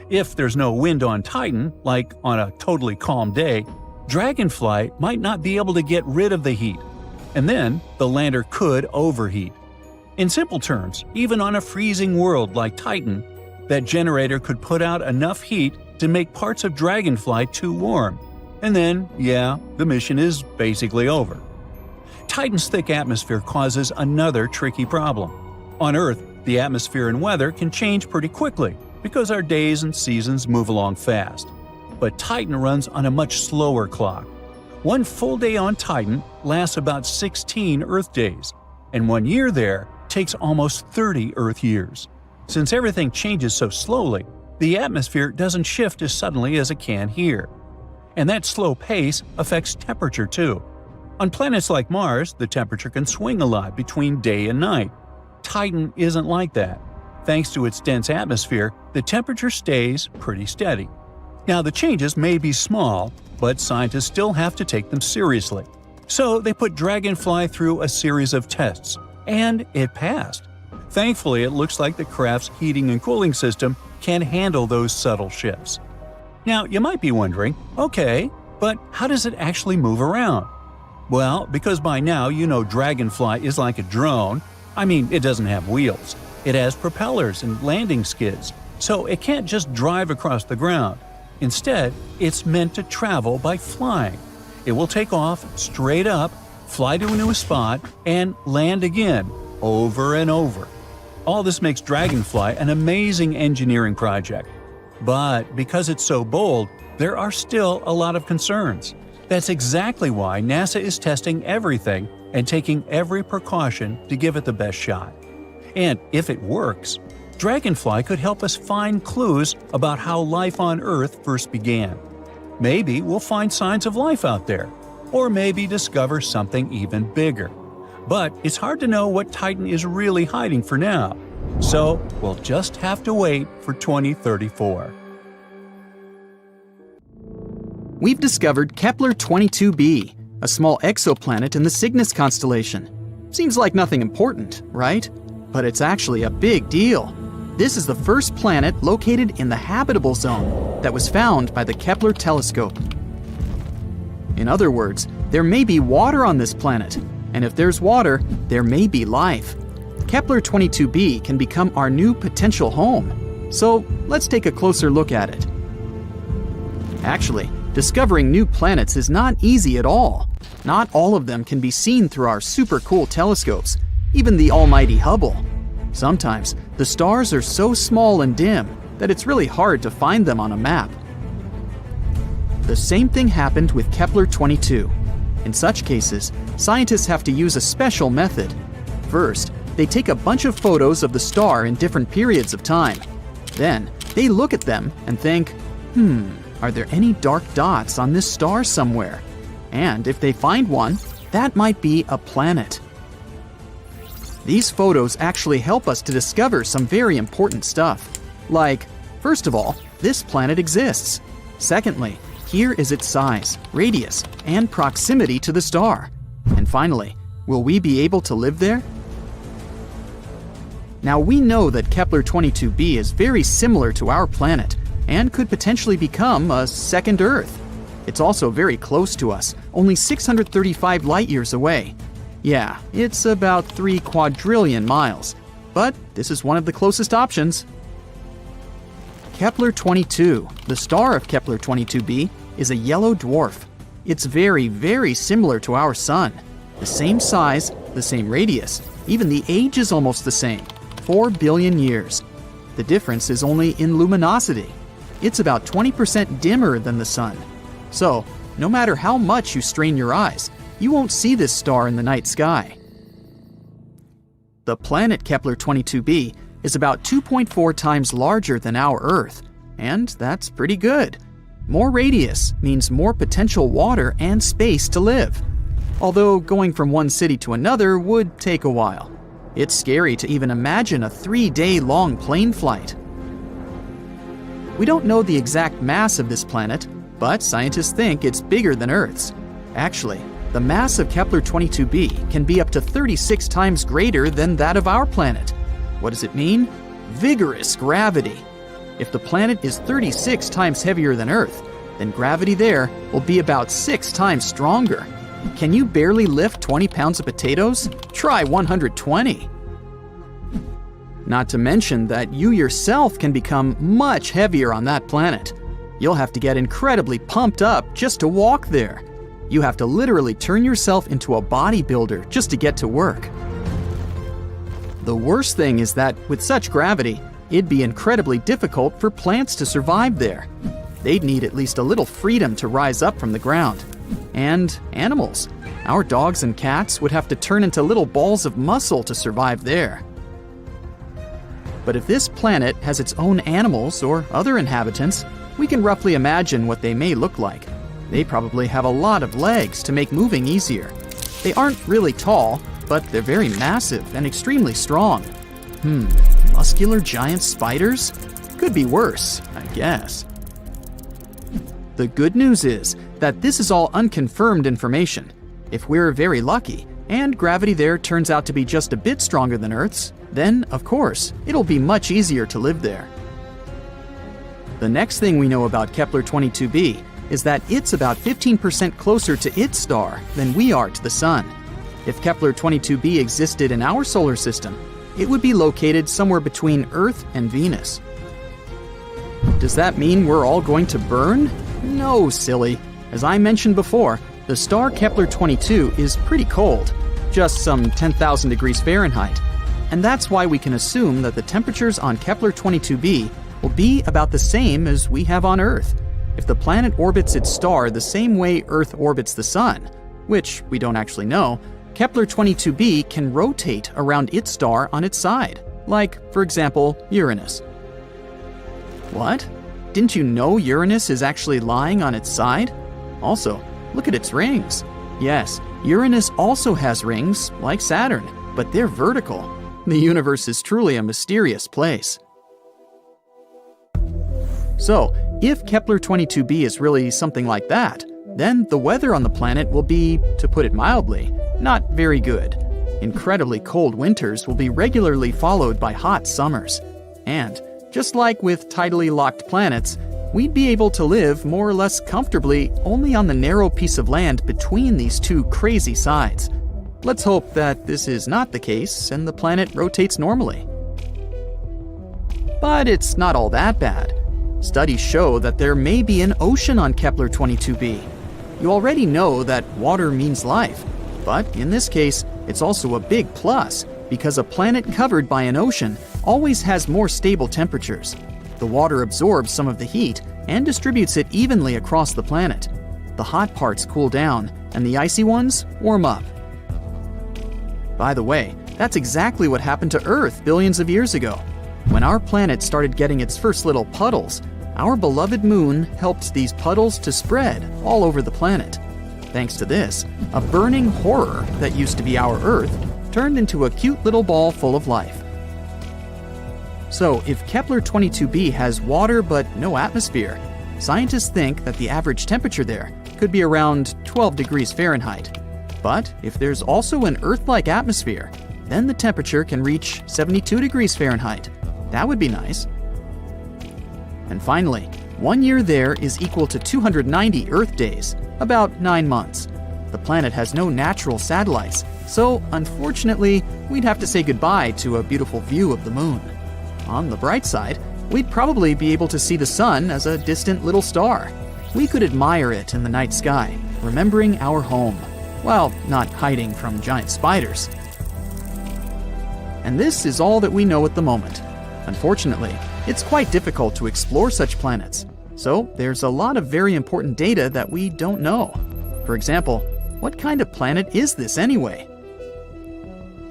If there's no wind on Titan, like on a totally calm day, Dragonfly might not be able to get rid of the heat, and then the lander could overheat. In simple terms, even on a freezing world like Titan, that generator could put out enough heat to make parts of Dragonfly too warm. And then, the mission is basically over. Titan's thick atmosphere causes another tricky problem. On Earth, the atmosphere and weather can change pretty quickly because our days and seasons move along fast. But Titan runs on a much slower clock. One full day on Titan lasts about 16 Earth days, and 1 year there takes almost 30 Earth years. Since everything changes so slowly, the atmosphere doesn't shift as suddenly as it can here. And that slow pace affects temperature too. On planets like Mars, the temperature can swing a lot between day and night. Titan isn't like that. Thanks to its dense atmosphere, the temperature stays pretty steady. Now, the changes may be small, but scientists still have to take them seriously. So they put Dragonfly through a series of tests, and it passed. Thankfully, it looks like the craft's heating and cooling system can handle those subtle shifts. Now, you might be wondering, okay, but how does it actually move around? Well, because by now you know Dragonfly is like a drone. I mean, it doesn't have wheels. It has propellers and landing skids, so it can't just drive across the ground. Instead, it's meant to travel by flying. It will take off straight up, fly to a new spot, and land again, over and over. All this makes Dragonfly an amazing engineering project. But because it's so bold, there are still a lot of concerns. That's exactly why NASA is testing everything and taking every precaution to give it the best shot. And if it works, Dragonfly could help us find clues about how life on Earth first began. Maybe we'll find signs of life out there, or maybe discover something even bigger. But it's hard to know what Titan is really hiding for now, so we'll just have to wait for 2034. we've discovered Kepler-22b, a small exoplanet in the Cygnus constellation. Seems like nothing important, right? But it's actually a big deal. This is the first planet located in the habitable zone that was found by the Kepler telescope. In other words, there may be water on this planet, and if there's water, there may be life. Kepler-22b can become our new potential home. So let's take a closer look at it. Actually, discovering new planets is not easy at all. Not all of them can be seen through our super cool telescopes, even the almighty Hubble. Sometimes, the stars are so small and dim that it's really hard to find them on a map. The same thing happened with Kepler-22. In such cases, scientists have to use a special method. First, they take a bunch of photos of the star in different periods of time. Then, they look at them and think, are there any dark dots on this star somewhere? And if they find one, that might be a planet. These photos actually help us to discover some very important stuff. Like, first of all, this planet exists. Secondly, here is its size, radius, and proximity to the star. And finally, will we be able to live there? Now we know that Kepler-22b is very similar to our planet and could potentially become a second Earth. It's also very close to us, only 635 light-years away. Yeah, it's about 3 quadrillion miles, but this is one of the closest options. Kepler-22, the star of Kepler-22b, is a yellow dwarf. It's very, very similar to our Sun. The same size, the same radius, even the age is almost the same, 4 billion years. The difference is only in luminosity. It's about 20% dimmer than the Sun. So, no matter how much you strain your eyes, you won't see this star in the night sky. The planet Kepler-22b is about 2.4 times larger than our Earth, and that's pretty good. More radius means more potential water and space to live. Although going from one city to another would take a while. It's scary to even imagine a 3-day-long plane flight. We don't know the exact mass of this planet, but scientists think it's bigger than Earth's. Actually, the mass of Kepler-22b can be up to 36 times greater than that of our planet. What does it mean? Vigorous gravity. If the planet is 36 times heavier than Earth, then gravity there will be about 6 times stronger. Can you barely lift 20 pounds of potatoes? Try 120. Not to mention that you yourself can become much heavier on that planet. You'll have to get incredibly pumped up just to walk there. You have to literally turn yourself into a bodybuilder just to get to work. The worst thing is that with such gravity, it'd be incredibly difficult for plants to survive there. They'd need at least a little freedom to rise up from the ground. And animals. Our dogs and cats would have to turn into little balls of muscle to survive there. But if this planet has its own animals or other inhabitants, we can roughly imagine what they may look like. They probably have a lot of legs to make moving easier. They aren't really tall, but they're very massive and extremely strong. Muscular giant spiders? Could be worse, I guess. The good news is that this is all unconfirmed information. If we're very lucky, and gravity there turns out to be just a bit stronger than Earth's, then, of course, it'll be much easier to live there. The next thing we know about Kepler-22b is that it's about 15% closer to its star than we are to the Sun. If Kepler-22b existed in our solar system, it would be located somewhere between Earth and Venus. Does that mean we're all going to burn? No, silly. As I mentioned before, the star Kepler-22 is pretty cold, just some 10,000 degrees Fahrenheit. And that's why we can assume that the temperatures on Kepler-22b will be about the same as we have on Earth. If the planet orbits its star the same way Earth orbits the Sun, which we don't actually know, Kepler-22b can rotate around its star on its side, like, for example, Uranus. What? Didn't you know Uranus is actually lying on its side? Also, look at its rings. Yes, Uranus also has rings, like Saturn, but they're vertical. The universe is truly a mysterious place. So, If Kepler-22b is really something like that, then the weather on the planet will be, to put it mildly, not very good. Incredibly cold winters will be regularly followed by hot summers. And, just like with tidally locked planets, we'd be able to live more or less comfortably only on the narrow piece of land between these two crazy sides. Let's hope that this is not the case and the planet rotates normally. But it's not all that bad. Studies show that there may be an ocean on Kepler-22b. You already know that water means life, but in this case, it's also a big plus because a planet covered by an ocean always has more stable temperatures. The water absorbs some of the heat and distributes it evenly across the planet. The hot parts cool down, and the icy ones warm up. By the way, that's exactly what happened to Earth billions of years ago. When our planet started getting its first little puddles, our beloved moon helped these puddles to spread all over the planet. Thanks to this, a burning horror that used to be our Earth turned into a cute little ball full of life. So, if Kepler-22b has water but no atmosphere, scientists think that the average temperature there could be around 12 degrees Fahrenheit. But if there's also an Earth-like atmosphere, then the temperature can reach 72 degrees Fahrenheit. That would be nice. And finally, 1 year there is equal to 290 Earth days, about 9 months. The planet has no natural satellites, so unfortunately, we'd have to say goodbye to a beautiful view of the moon. On the bright side, we'd probably be able to see the sun as a distant little star. We could admire it in the night sky, remembering our home, while not hiding from giant spiders. And this is all that we know at the moment. Unfortunately, it's quite difficult to explore such planets, so there's a lot of very important data that we don't know. For example, what kind of planet is this anyway?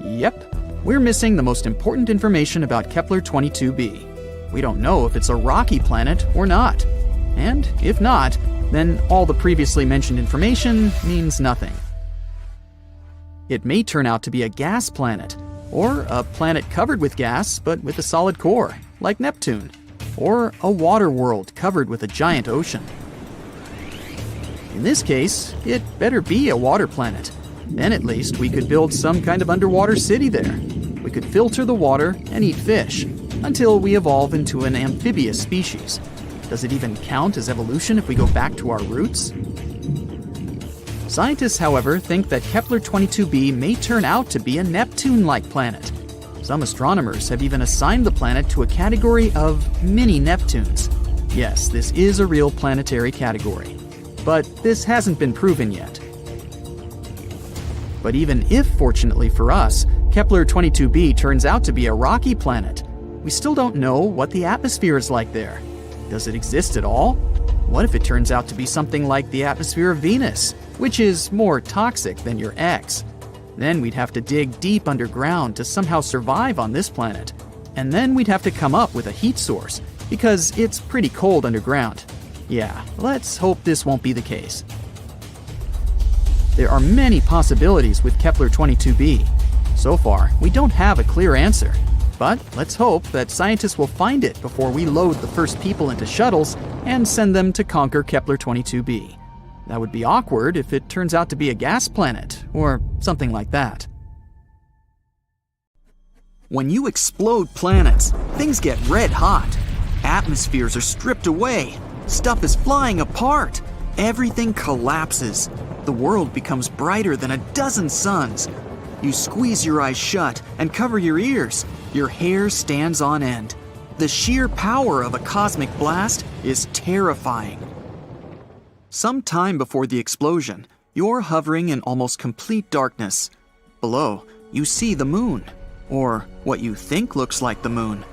Yep, we're missing the most important information about Kepler-22b. We don't know if it's a rocky planet or not. And if not, then all the previously mentioned information means nothing. It may turn out to be a gas planet, or a planet covered with gas but with a solid core, like Neptune, or a water world covered with a giant ocean. In this case, it better be a water planet. Then at least we could build some kind of underwater city there. We could filter the water and eat fish, until we evolve into an amphibious species. Does it even count as evolution if we go back to our roots? Scientists, however, think that Kepler-22b may turn out to be a Neptune-like planet. Some astronomers have even assigned the planet to a category of mini-Neptunes. Yes, this is a real planetary category. But this hasn't been proven yet. But even if, fortunately for us, Kepler-22b turns out to be a rocky planet, we still don't know what the atmosphere is like there. Does it exist at all? What if it turns out to be something like the atmosphere of Venus, which is more toxic than your ex? Then we'd have to dig deep underground to somehow survive on this planet. And then we'd have to come up with a heat source, because it's pretty cold underground. Yeah, let's hope this won't be the case. There are many possibilities with Kepler-22b. So far, we don't have a clear answer. But let's hope that scientists will find it before we load the first people into shuttles and send them to conquer Kepler-22b. That would be awkward if it turns out to be a gas planet, or something like that. When you explode planets, things get red hot. Atmospheres are stripped away. Stuff is flying apart. Everything collapses. The world becomes brighter than a dozen suns. You squeeze your eyes shut and cover your ears. Your hair stands on end. The sheer power of a cosmic blast is terrifying. Some time before the explosion, you're hovering in almost complete darkness. Below, you see the moon, or what you think looks like the moon.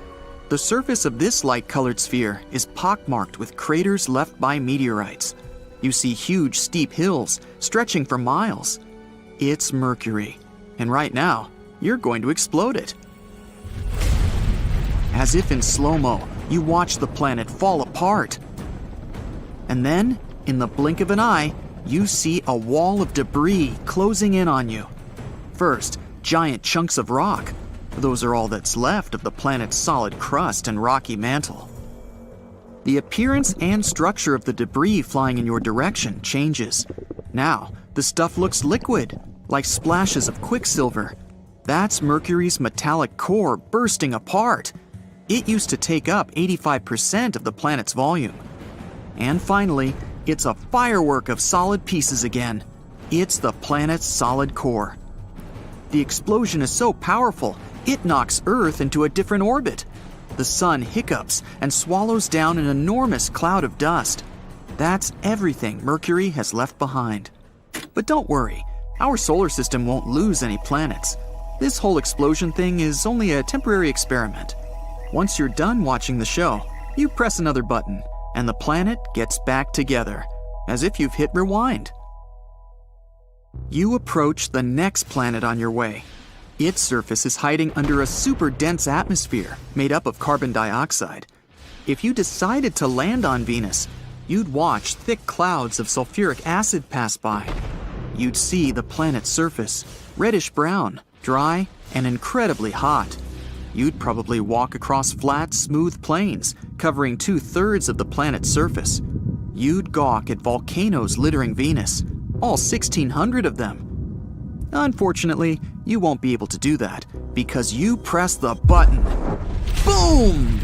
The surface of this light-colored sphere is pockmarked with craters left by meteorites. You see huge, steep hills stretching for miles. It's Mercury, and right now, you're going to explode it. As if in slow-mo, you watch the planet fall apart. And then, in the blink of an eye, you see a wall of debris closing in on you. First, giant chunks of rock. Those are all that's left of the planet's solid crust and rocky mantle. The appearance and structure of the debris flying in your direction changes. Now, the stuff looks liquid, like splashes of quicksilver. That's Mercury's metallic core bursting apart. It used to take up 85% of the planet's volume. And finally, it's a firework of solid pieces again. It's the planet's solid core. The explosion is so powerful, it knocks Earth into a different orbit. The sun hiccups and swallows down an enormous cloud of dust. That's everything Mercury has left behind. But don't worry, our solar system won't lose any planets. This whole explosion thing is only a temporary experiment. Once you're done watching the show, you press another button, and the planet gets back together, as if you've hit rewind. You approach the next planet on your way. Its surface is hiding under a super dense atmosphere made up of carbon dioxide. If you decided to land on Venus, you'd watch thick clouds of sulfuric acid pass by. You'd see the planet's surface, reddish-brown, dry, and incredibly hot. You'd probably walk across flat, smooth plains, covering 2/3 of the planet's surface. You'd gawk at volcanoes littering Venus, all 1,600 of them. Unfortunately, you won't be able to do that because you press the button. Boom!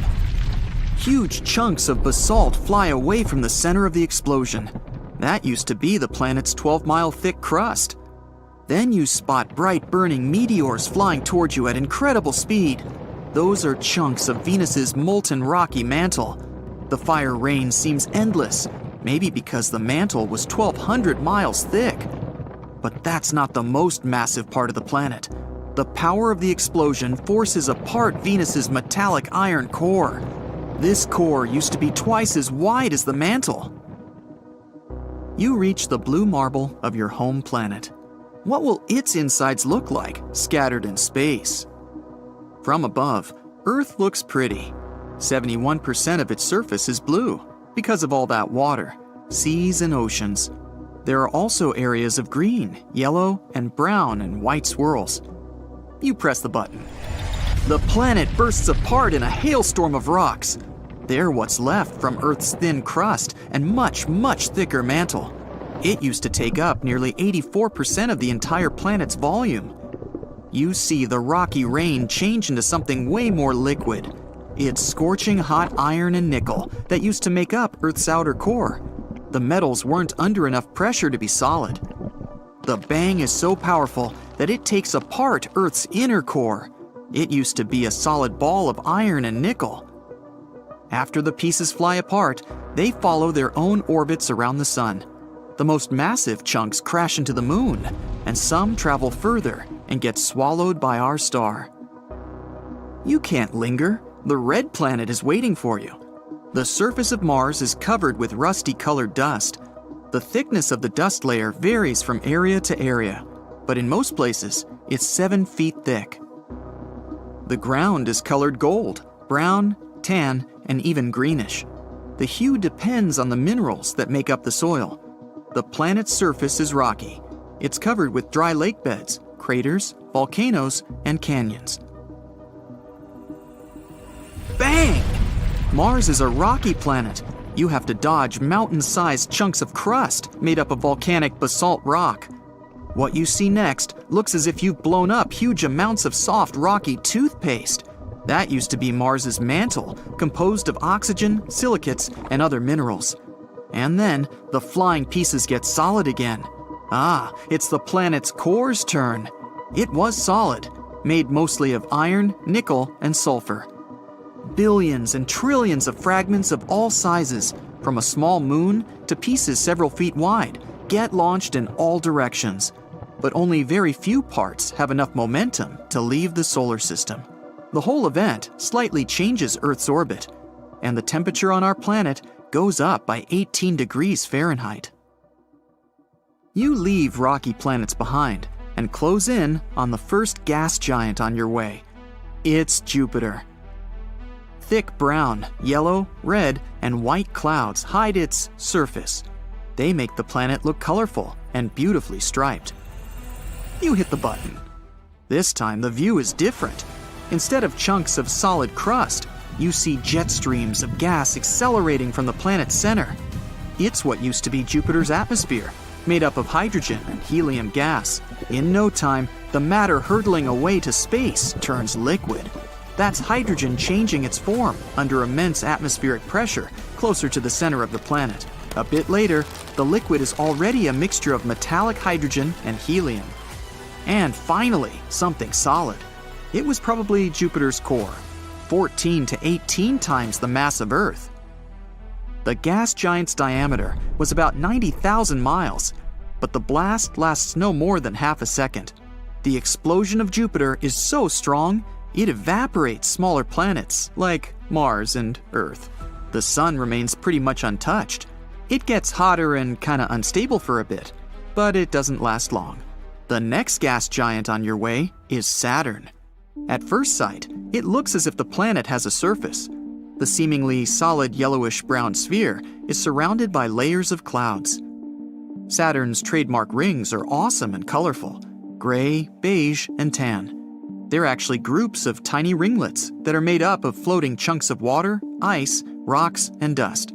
Huge chunks of basalt fly away from the center of the explosion. That used to be the planet's 12-mile thick crust. Then you spot bright burning meteors flying towards you at incredible speed. Those are chunks of Venus's molten rocky mantle. The fire rain seems endless, maybe because the mantle was 1,200 miles thick. But that's not the most massive part of the planet. The power of the explosion forces apart Venus's metallic iron core. This core used to be twice as wide as the mantle. You reach the blue marble of your home planet. What will its insides look like, scattered in space? From above, Earth looks pretty. 71% of its surface is blue because of all that water, seas and oceans. There are also areas of green, yellow, and brown and white swirls. You press the button. The planet bursts apart in a hailstorm of rocks. They're what's left from Earth's thin crust and much, much thicker mantle. It used to take up nearly 84% of the entire planet's volume. You see the rocky rain change into something way more liquid. It's scorching hot iron and nickel that used to make up Earth's outer core. The metals weren't under enough pressure to be solid. The bang is so powerful that it takes apart Earth's inner core. It used to be a solid ball of iron and nickel. After the pieces fly apart, they follow their own orbits around the sun. The most massive chunks crash into the moon, and some travel further and get swallowed by our star. You can't linger. The red planet is waiting for you. The surface of Mars is covered with rusty-colored dust. The thickness of the dust layer varies from area to area, but in most places, it's 7 feet thick. The ground is colored gold, brown, tan, and even greenish. The hue depends on the minerals that make up the soil. The planet's surface is rocky. It's covered with dry lake beds, craters, volcanoes, and canyons. Bang! Mars is a rocky planet. You have to dodge mountain-sized chunks of crust made up of volcanic basalt rock. What you see next looks as if you've blown up huge amounts of soft, rocky toothpaste. That used to be Mars's mantle, composed of oxygen, silicates, and other minerals. And then, the flying pieces get solid again. Ah, it's the planet's core's turn. It was solid, made mostly of iron, nickel, and sulfur. Billions and trillions of fragments of all sizes, from a small moon to pieces several feet wide, get launched in all directions. But only very few parts have enough momentum to leave the solar system. The whole event slightly changes Earth's orbit, and the temperature on our planet goes up by 18 degrees Fahrenheit. You leave rocky planets behind and close in on the first gas giant on your way. It's Jupiter. Thick brown, yellow, red, and white clouds hide its surface. They make the planet look colorful and beautifully striped. You hit the button. This time the view is different. Instead of chunks of solid crust, you see jet streams of gas accelerating from the planet's center. It's what used to be Jupiter's atmosphere, made up of hydrogen and helium gas. In no time, the matter hurtling away to space turns liquid. That's hydrogen changing its form under immense atmospheric pressure closer to the center of the planet. A bit later, the liquid is already a mixture of metallic hydrogen and helium. And finally, something solid. It was probably Jupiter's core, 14 to 18 times the mass of Earth. The gas giant's diameter was about 90,000 miles, but the blast lasts no more than half a second. The explosion of Jupiter is so strong, it evaporates smaller planets like Mars and Earth. The Sun remains pretty much untouched. It gets hotter and kinda unstable for a bit, but it doesn't last long. The next gas giant on your way is Saturn. At first sight, it looks as if the planet has a surface. The seemingly solid yellowish-brown sphere is surrounded by layers of clouds. Saturn's trademark rings are awesome and colorful: gray, beige, and tan. They're actually groups of tiny ringlets that are made up of floating chunks of water, ice, rocks, and dust.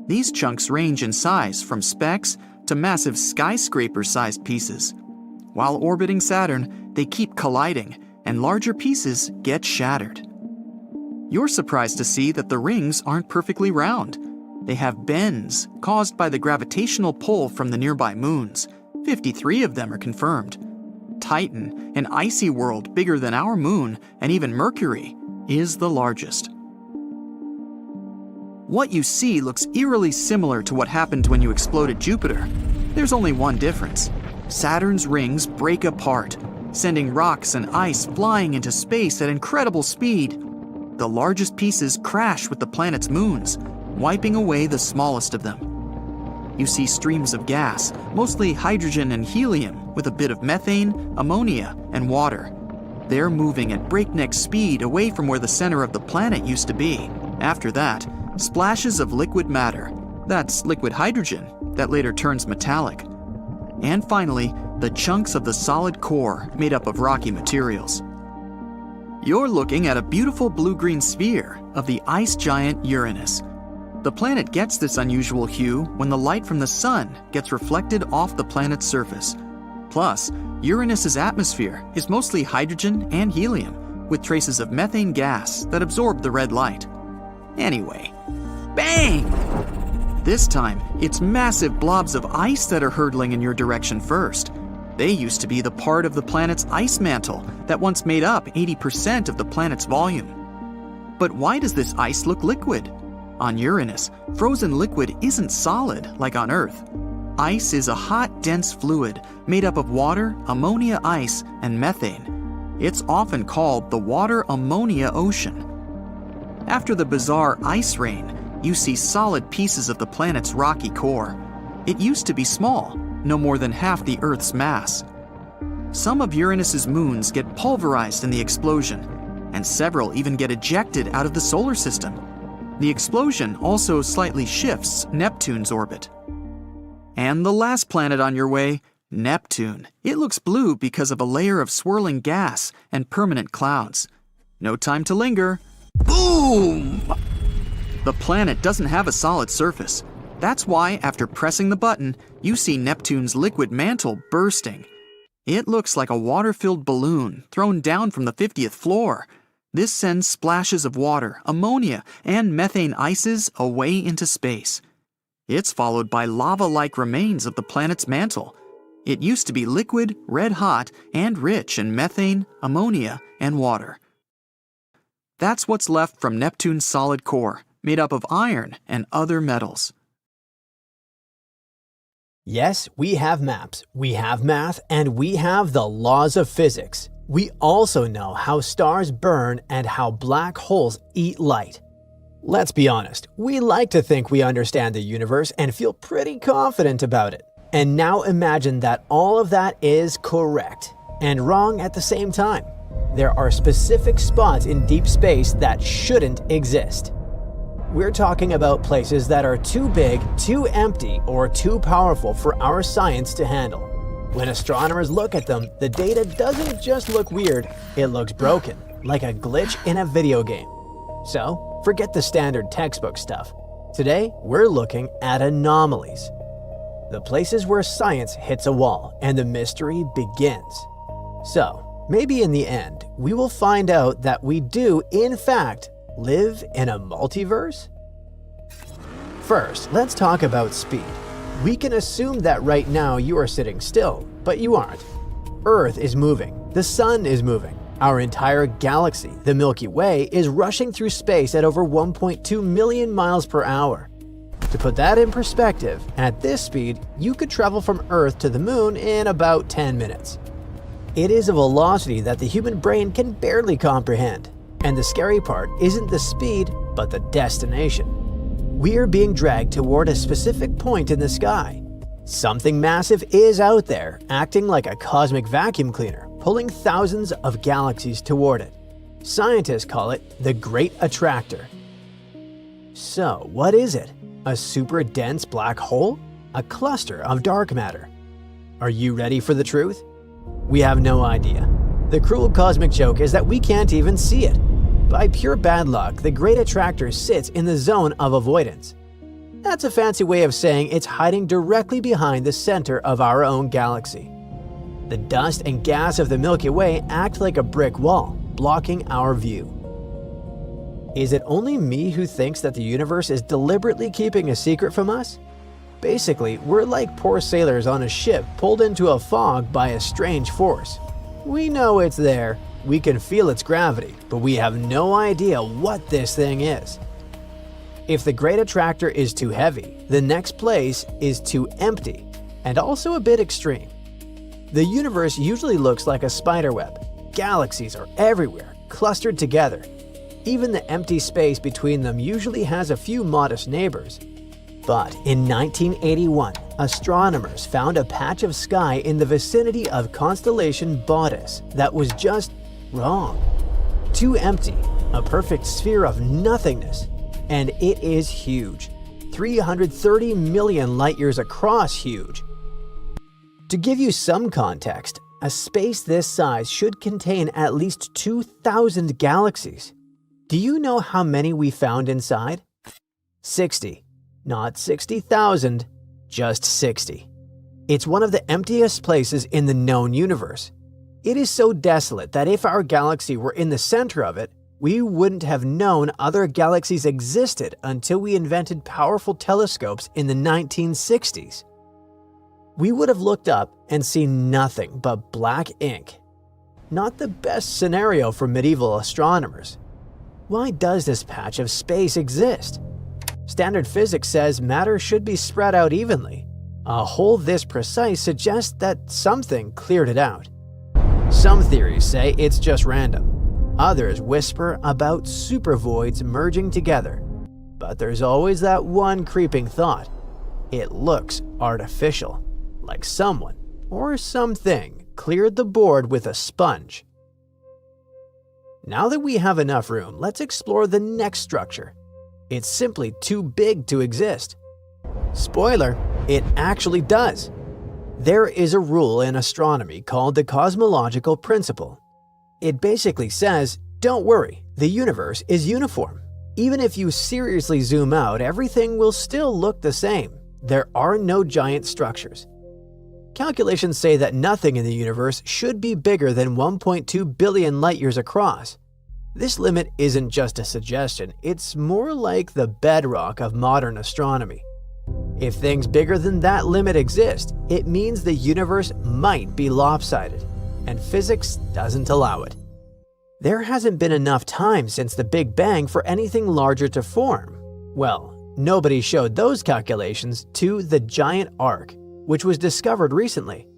These chunks range in size from specks to massive skyscraper-sized pieces. While orbiting Saturn, they keep colliding, and larger pieces get shattered. You're surprised to see that the rings aren't perfectly round. They have bends caused by the gravitational pull from the nearby moons. 53 of them are confirmed. Titan, an icy world bigger than our moon and even Mercury, is the largest. What you see looks eerily similar to what happened when you exploded Jupiter. There's only one difference. Saturn's rings break apart, sending rocks and ice flying into space at incredible speed. The largest pieces crash with the planet's moons, wiping away the smallest of them. You see streams of gas, mostly hydrogen and helium, with a bit of methane, ammonia, and water. They're moving at breakneck speed away from where the center of the planet used to be. After that, splashes of liquid matter. That's liquid hydrogen that later turns metallic. And finally, the chunks of the solid core made up of rocky materials. You're looking at a beautiful blue-green sphere of the ice giant Uranus. The planet gets this unusual hue when the light from the sun gets reflected off the planet's surface. Plus, Uranus's atmosphere is mostly hydrogen and helium, with traces of methane gas that absorb the red light. Anyway, bang! This time, it's massive blobs of ice that are hurtling in your direction first. They used to be the part of the planet's ice mantle that once made up 80% of the planet's volume. But why does this ice look liquid? On Uranus, frozen liquid isn't solid like on Earth. Ice is a hot, dense fluid made up of water, ammonia ice, and methane. It's often called the water-ammonia ocean. After the bizarre ice rain, you see solid pieces of the planet's rocky core. It used to be small, no more than half the Earth's mass. Some of Uranus's moons get pulverized in the explosion, and several even get ejected out of the solar system. The explosion also slightly shifts Neptune's orbit. And the last planet on your way, Neptune. It looks blue because of a layer of swirling gas and permanent clouds. No time to linger. Boom! The planet doesn't have a solid surface. That's why, after pressing the button, you see Neptune's liquid mantle bursting. It looks like a water-filled balloon thrown down from the 50th floor. This sends splashes of water, ammonia, and methane ices away into space. It's followed by lava-like remains of the planet's mantle. It used to be liquid, red-hot, and rich in methane, ammonia, and water. That's what's left from Neptune's solid core, made up of iron and other metals. Yes, we have maps, we have math, and we have the laws of physics. We also know how stars burn and how black holes eat light. Let's be honest, we like to think we understand the universe and feel pretty confident about it. And now imagine that all of that is correct and wrong at the same time. There are specific spots in deep space that shouldn't exist. We're talking about places that are too big, too empty, or too powerful for our science to handle. When astronomers look at them, the data doesn't just look weird, it looks broken, like a glitch in a video game. So, Forget the standard textbook stuff. Today, we're looking at anomalies. The places where science hits a wall and the mystery begins. So, maybe in the end, we will find out that we do, in fact, live in a multiverse? First, let's talk about speed. We can assume that right now you are sitting still, but you aren't. Earth is moving, the sun is moving. Our entire galaxy, the Milky Way, is rushing through space at over 1.2 million miles per hour. To put that in perspective, at this speed, you could travel from Earth to the Moon in about 10 minutes. It is a velocity that the human brain can barely comprehend. And the scary part isn't the speed, but the destination. We are being dragged toward a specific point in the sky. Something massive is out there, acting like a cosmic vacuum cleaner, pulling thousands of galaxies toward it. Scientists call it the Great Attractor. So, what is it? A super dense black hole? A cluster of dark matter? Are you ready for the truth? We have no idea. The cruel cosmic joke is that we can't even see it. By pure bad luck, the Great Attractor sits in the zone of avoidance. That's a fancy way of saying it's hiding directly behind the center of our own galaxy. The dust and gas of the Milky Way act like a brick wall, blocking our view. Is it only me who thinks that the universe is deliberately keeping a secret from us? Basically, we're like poor sailors on a ship pulled into a fog by a strange force. We know it's there, we can feel its gravity, but we have no idea what this thing is. If the Great Attractor is too heavy, the next place is too empty, and also a bit extreme. The universe usually looks like a spider web. Galaxies are everywhere, clustered together. Even the empty space between them usually has a few modest neighbors. But in 1981, astronomers found a patch of sky in the vicinity of constellation Bootes that was just wrong. Too empty, a perfect sphere of nothingness. And it is huge. 330 million light-years across huge. To give you some context, a space this size should contain at least 2,000 galaxies. Do you know how many we found inside? 60. Not 60,000, just 60. It's one of the emptiest places in the known universe. It is so desolate that if our galaxy were in the center of it, we wouldn't have known other galaxies existed until we invented powerful telescopes in the 1960s. We would have looked up and seen nothing but black ink. Not the best scenario for medieval astronomers. Why does this patch of space exist? Standard physics says matter should be spread out evenly. A hole this precise suggests that something cleared it out. Some theories say it's just random. Others whisper about supervoids merging together. But there's always that one creeping thought. It looks artificial, like someone or something cleared the board with a sponge. Now that we have enough room, let's explore the next structure. It's simply too big to exist. Spoiler, it actually does. There is a rule in astronomy called the cosmological principle. It basically says, don't worry, the universe is uniform. Even if you seriously zoom out, everything will still look the same. There are no giant structures. Calculations say that nothing in the universe should be bigger than 1.2 billion light-years across. This limit isn't just a suggestion, it's more like the bedrock of modern astronomy. If things bigger than that limit exist, it means the universe might be lopsided, and physics doesn't allow it. There hasn't been enough time since the Big Bang for anything larger to form. Well, nobody showed those calculations to the giant arc, which was discovered recently.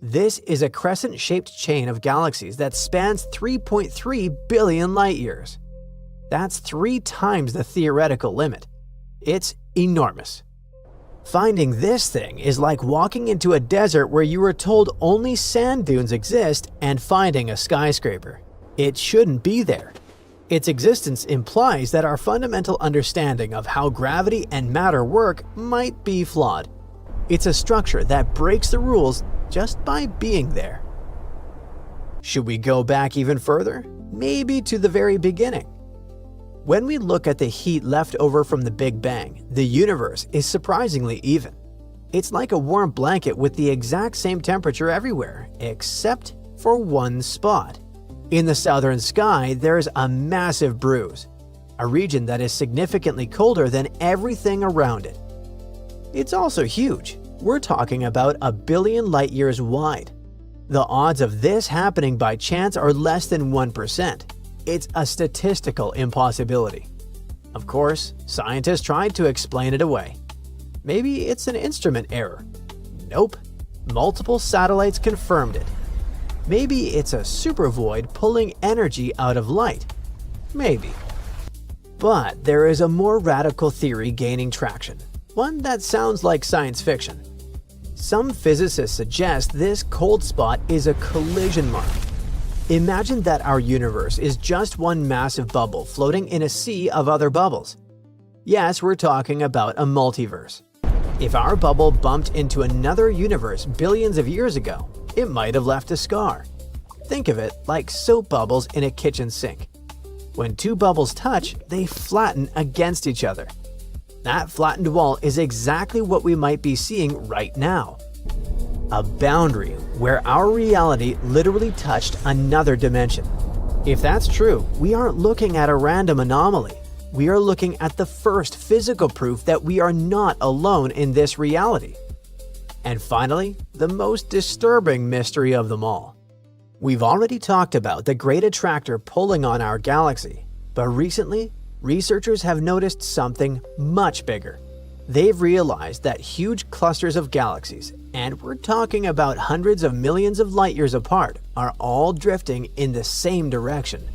This is a crescent-shaped chain of galaxies that spans 3.3 billion light-years. That's 3 times the theoretical limit. It's enormous. Finding this thing is like walking into a desert where you were told only sand dunes exist and finding a skyscraper. It shouldn't be there. Its existence implies that our fundamental understanding of how gravity and matter work might be flawed. It's a structure that breaks the rules just by being there. Should we go back even further? Maybe to the very beginning. When we look at the heat left over from the Big Bang, the universe is surprisingly even. It's like a warm blanket with the exact same temperature everywhere, except for one spot. In the southern sky, there's a massive bruise, a region that is significantly colder than everything around it. It's also huge. We're talking about 1 billion light years wide. The odds of this happening by chance are less than 1%. It's a statistical impossibility. Of course, scientists tried to explain it away. Maybe it's an instrument error. Nope. Multiple satellites confirmed it. Maybe it's a supervoid pulling energy out of light. Maybe. But there is a more radical theory gaining traction, one that sounds like science fiction. Some physicists suggest this cold spot is a collision mark. Imagine that our universe is just one massive bubble floating in a sea of other bubbles. Yes, we're talking about a multiverse. If our bubble bumped into another universe billions of years ago, it might have left a scar. Think of it like soap bubbles in a kitchen sink. When two bubbles touch, they flatten against each other. That flattened wall is exactly what we might be seeing right now. A boundary where our reality literally touched another dimension. If that's true, we aren't looking at a random anomaly. We are looking at the first physical proof that we are not alone in this reality. And finally, the most disturbing mystery of them all. We've already talked about the great attractor pulling on our galaxy, but recently, researchers have noticed something much bigger. They've realized that huge clusters of galaxies, and we're talking about hundreds of millions of light years apart, are all drifting in the same direction.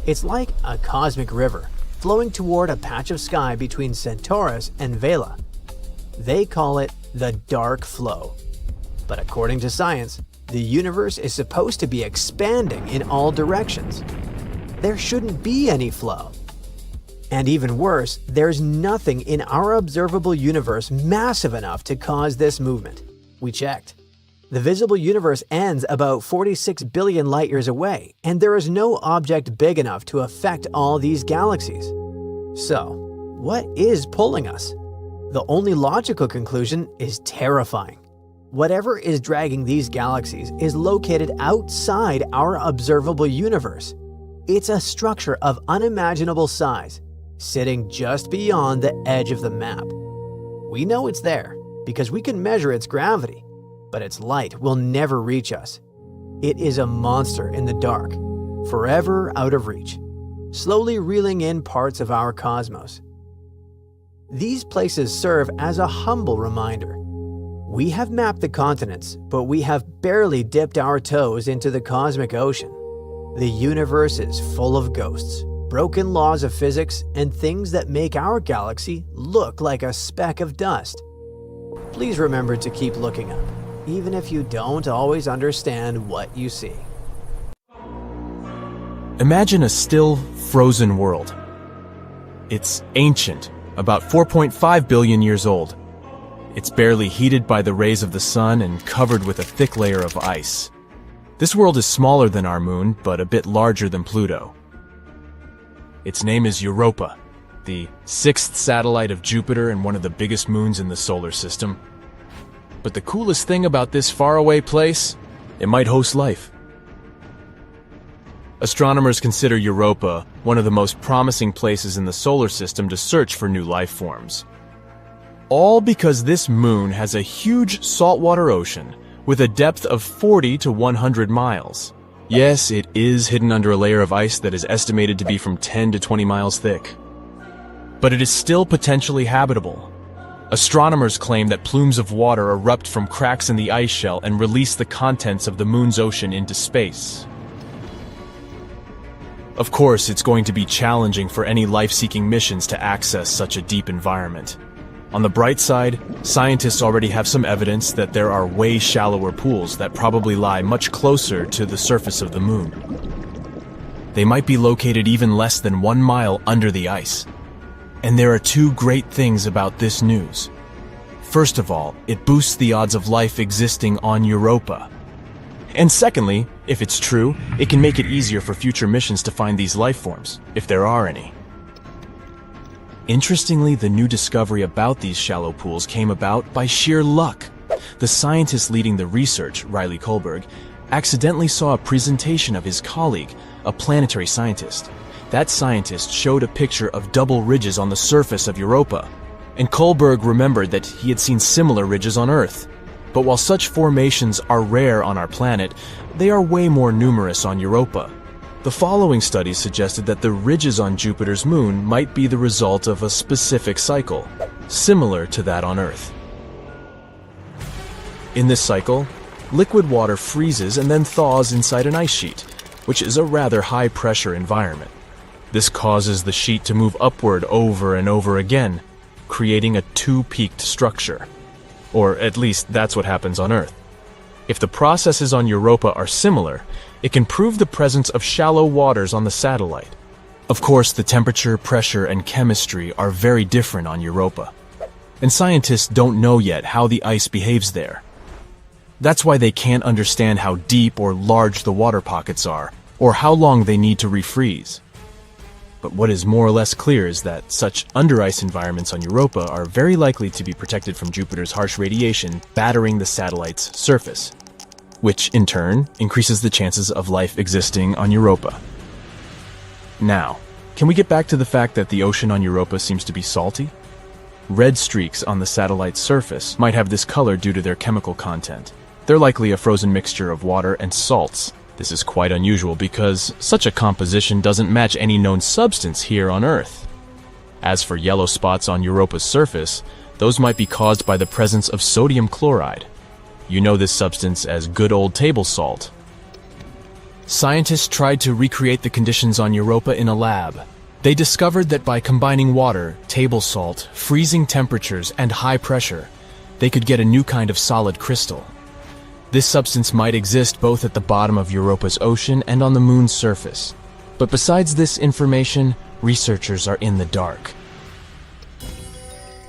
It's like a cosmic river, flowing toward a patch of sky between Centaurus and Vela. They call it the dark flow. But according to science, the universe is supposed to be expanding in all directions. There shouldn't be any flow. And even worse, there's nothing in our observable universe massive enough to cause this movement. We checked. The visible universe ends about 46 billion light years away, and there is no object big enough to affect all these galaxies. So, what is pulling us? The only logical conclusion is terrifying. Whatever is dragging these galaxies is located outside our observable universe. It's a structure of unimaginable size, sitting just beyond the edge of the map. We know it's there because we can measure its gravity, but its light will never reach us. It is a monster in the dark, forever out of reach, slowly reeling in parts of our cosmos. These places serve as a humble reminder. We have mapped the continents, but we have barely dipped our toes into the cosmic ocean. The universe is full of ghosts, broken laws of physics, and things that make our galaxy look like a speck of dust. Please remember to keep looking up, even if you don't always understand what you see. Imagine a still, frozen world. It's ancient, about 4.5 billion years old. It's barely heated by the rays of the sun and covered with a thick layer of ice. This world is smaller than our moon, but a bit larger than Pluto. Its name is Europa, the 6th satellite of Jupiter and one of the biggest moons in the solar system. But the coolest thing about this faraway place, it might host life. Astronomers consider Europa one of the most promising places in the solar system to search for new life forms. All because this moon has a huge saltwater ocean with a depth of 40 to 100 miles. Yes, it is hidden under a layer of ice that is estimated to be from 10 to 20 miles thick. But it is still potentially habitable. Astronomers claim that plumes of water erupt from cracks in the ice shell and release the contents of the moon's ocean into space. Of course, it's going to be challenging for any life-seeking missions to access such a deep environment. On the bright side, scientists already have some evidence that there are way shallower pools that probably lie much closer to the surface of the moon. They might be located even less than 1 mile under the ice. And there are two great things about this news. First of all, it boosts the odds of life existing on Europa. And secondly, if it's true, it can make it easier for future missions to find these life forms, if there are any. Interestingly, the new discovery about these shallow pools came about by sheer luck. The scientist leading the research, Riley Kohlberg, accidentally saw a presentation of his colleague, a planetary scientist. That scientist showed a picture of double ridges on the surface of Europa, and Kohlberg remembered that he had seen similar ridges on Earth. But while such formations are rare on our planet, they are way more numerous on Europa. The following studies suggested that the ridges on Jupiter's moon might be the result of a specific cycle, similar to that on Earth. In this cycle, liquid water freezes and then thaws inside an ice sheet, which is a rather high-pressure environment. This causes the sheet to move upward over and over again, creating a two-peaked structure. Or at least that's what happens on Earth. If the processes on Europa are similar, it can prove the presence of shallow waters on the satellite. Of course, the temperature, pressure, and chemistry are very different on Europa, and scientists don't know yet how the ice behaves there. That's why they can't understand how deep or large the water pockets are, or how long they need to refreeze. But what is more or less clear is that such under-ice environments on Europa are very likely to be protected from Jupiter's harsh radiation battering the satellite's surface, which in turn increases the chances of life existing on Europa. Now, can we get back to the fact that the ocean on Europa seems to be salty? Red streaks on the satellite's surface might have this color due to their chemical content. They're likely a frozen mixture of water and salts. This is quite unusual because such a composition doesn't match any known substance here on Earth. As for yellow spots on Europa's surface, those might be caused by the presence of sodium chloride. You know this substance as good old table salt. Scientists tried to recreate the conditions on Europa in a lab. They discovered that by combining water, table salt, freezing temperatures, and high pressure, they could get a new kind of solid crystal. This substance might exist both at the bottom of Europa's ocean and on the moon's surface. But besides this information, researchers are in the dark.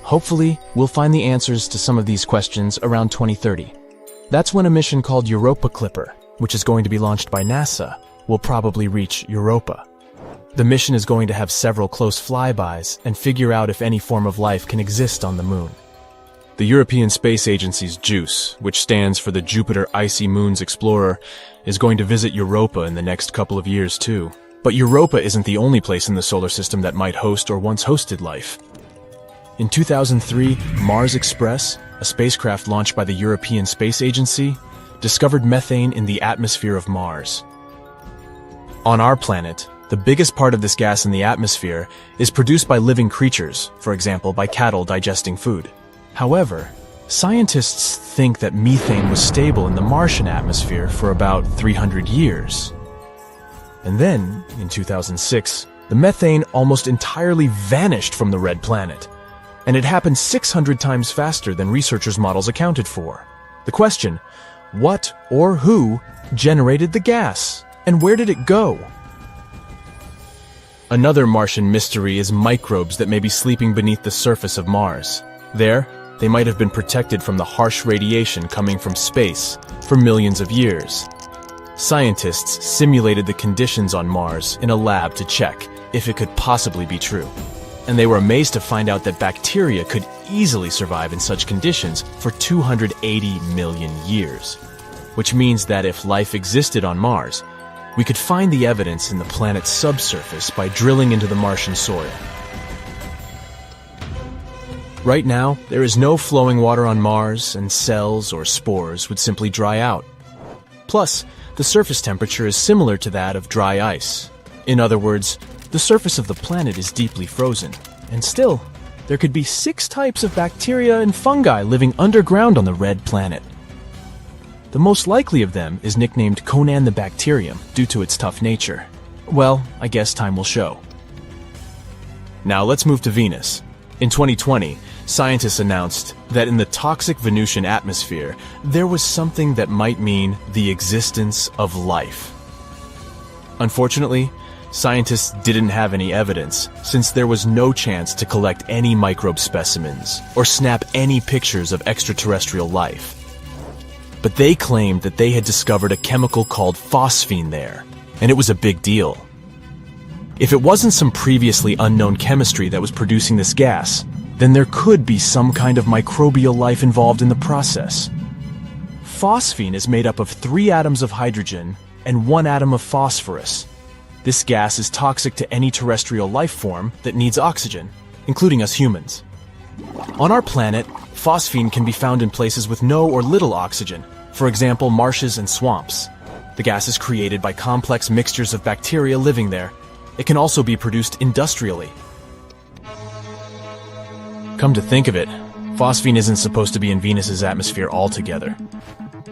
Hopefully, we'll find the answers to some of these questions around 2030. That's when a mission called Europa Clipper, which is going to be launched by NASA, will probably reach Europa. The mission is going to have several close flybys and figure out if any form of life can exist on the moon. The European Space Agency's JUICE, which stands for the Jupiter Icy Moons Explorer, is going to visit Europa in the next couple of years too. But Europa isn't the only place in the solar system that might host or once hosted life. In 2003, Mars Express, a spacecraft launched by the European Space Agency, discovered methane in the atmosphere of Mars. On our planet, the biggest part of this gas in the atmosphere is produced by living creatures, for example by cattle digesting food. However, scientists think that methane was stable in the Martian atmosphere for about 300 years. And then, in 2006, the methane almost entirely vanished from the red planet, and it happened 600 times faster than researchers' models accounted for. The question, what or who generated the gas, and where did it go? Another Martian mystery is microbes that may be sleeping beneath the surface of Mars. There, they might have been protected from the harsh radiation coming from space for millions of years. Scientists simulated the conditions on Mars in a lab to check if it could possibly be true. And they were amazed to find out that bacteria could easily survive in such conditions for 280 million years. Which means that if life existed on Mars, we could find the evidence in the planet's subsurface by drilling into the Martian soil. Right now, there is no flowing water on Mars, and cells or spores would simply dry out. Plus, the surface temperature is similar to that of dry ice. In other words, the surface of the planet is deeply frozen, and still, there could be 6 types of bacteria and fungi living underground on the red planet. The most likely of them is nicknamed Conan the Bacterium due to its tough nature. Well, I guess time will show. Now let's move to Venus. In 2020, scientists announced that in the toxic Venusian atmosphere, there was something that might mean the existence of life. Unfortunately, scientists didn't have any evidence, since there was no chance to collect any microbe specimens or snap any pictures of extraterrestrial life. But they claimed that they had discovered a chemical called phosphine there, and it was a big deal. If it wasn't some previously unknown chemistry that was producing this gas, then there could be some kind of microbial life involved in the process. Phosphine is made up of 3 atoms of hydrogen and 1 atom of phosphorus. This gas is toxic to any terrestrial life form that needs oxygen, including us humans. On our planet, phosphine can be found in places with no or little oxygen, for example, marshes and swamps. The gas is created by complex mixtures of bacteria living there. It can also be produced industrially. Come to think of it, phosphine isn't supposed to be in Venus's atmosphere altogether.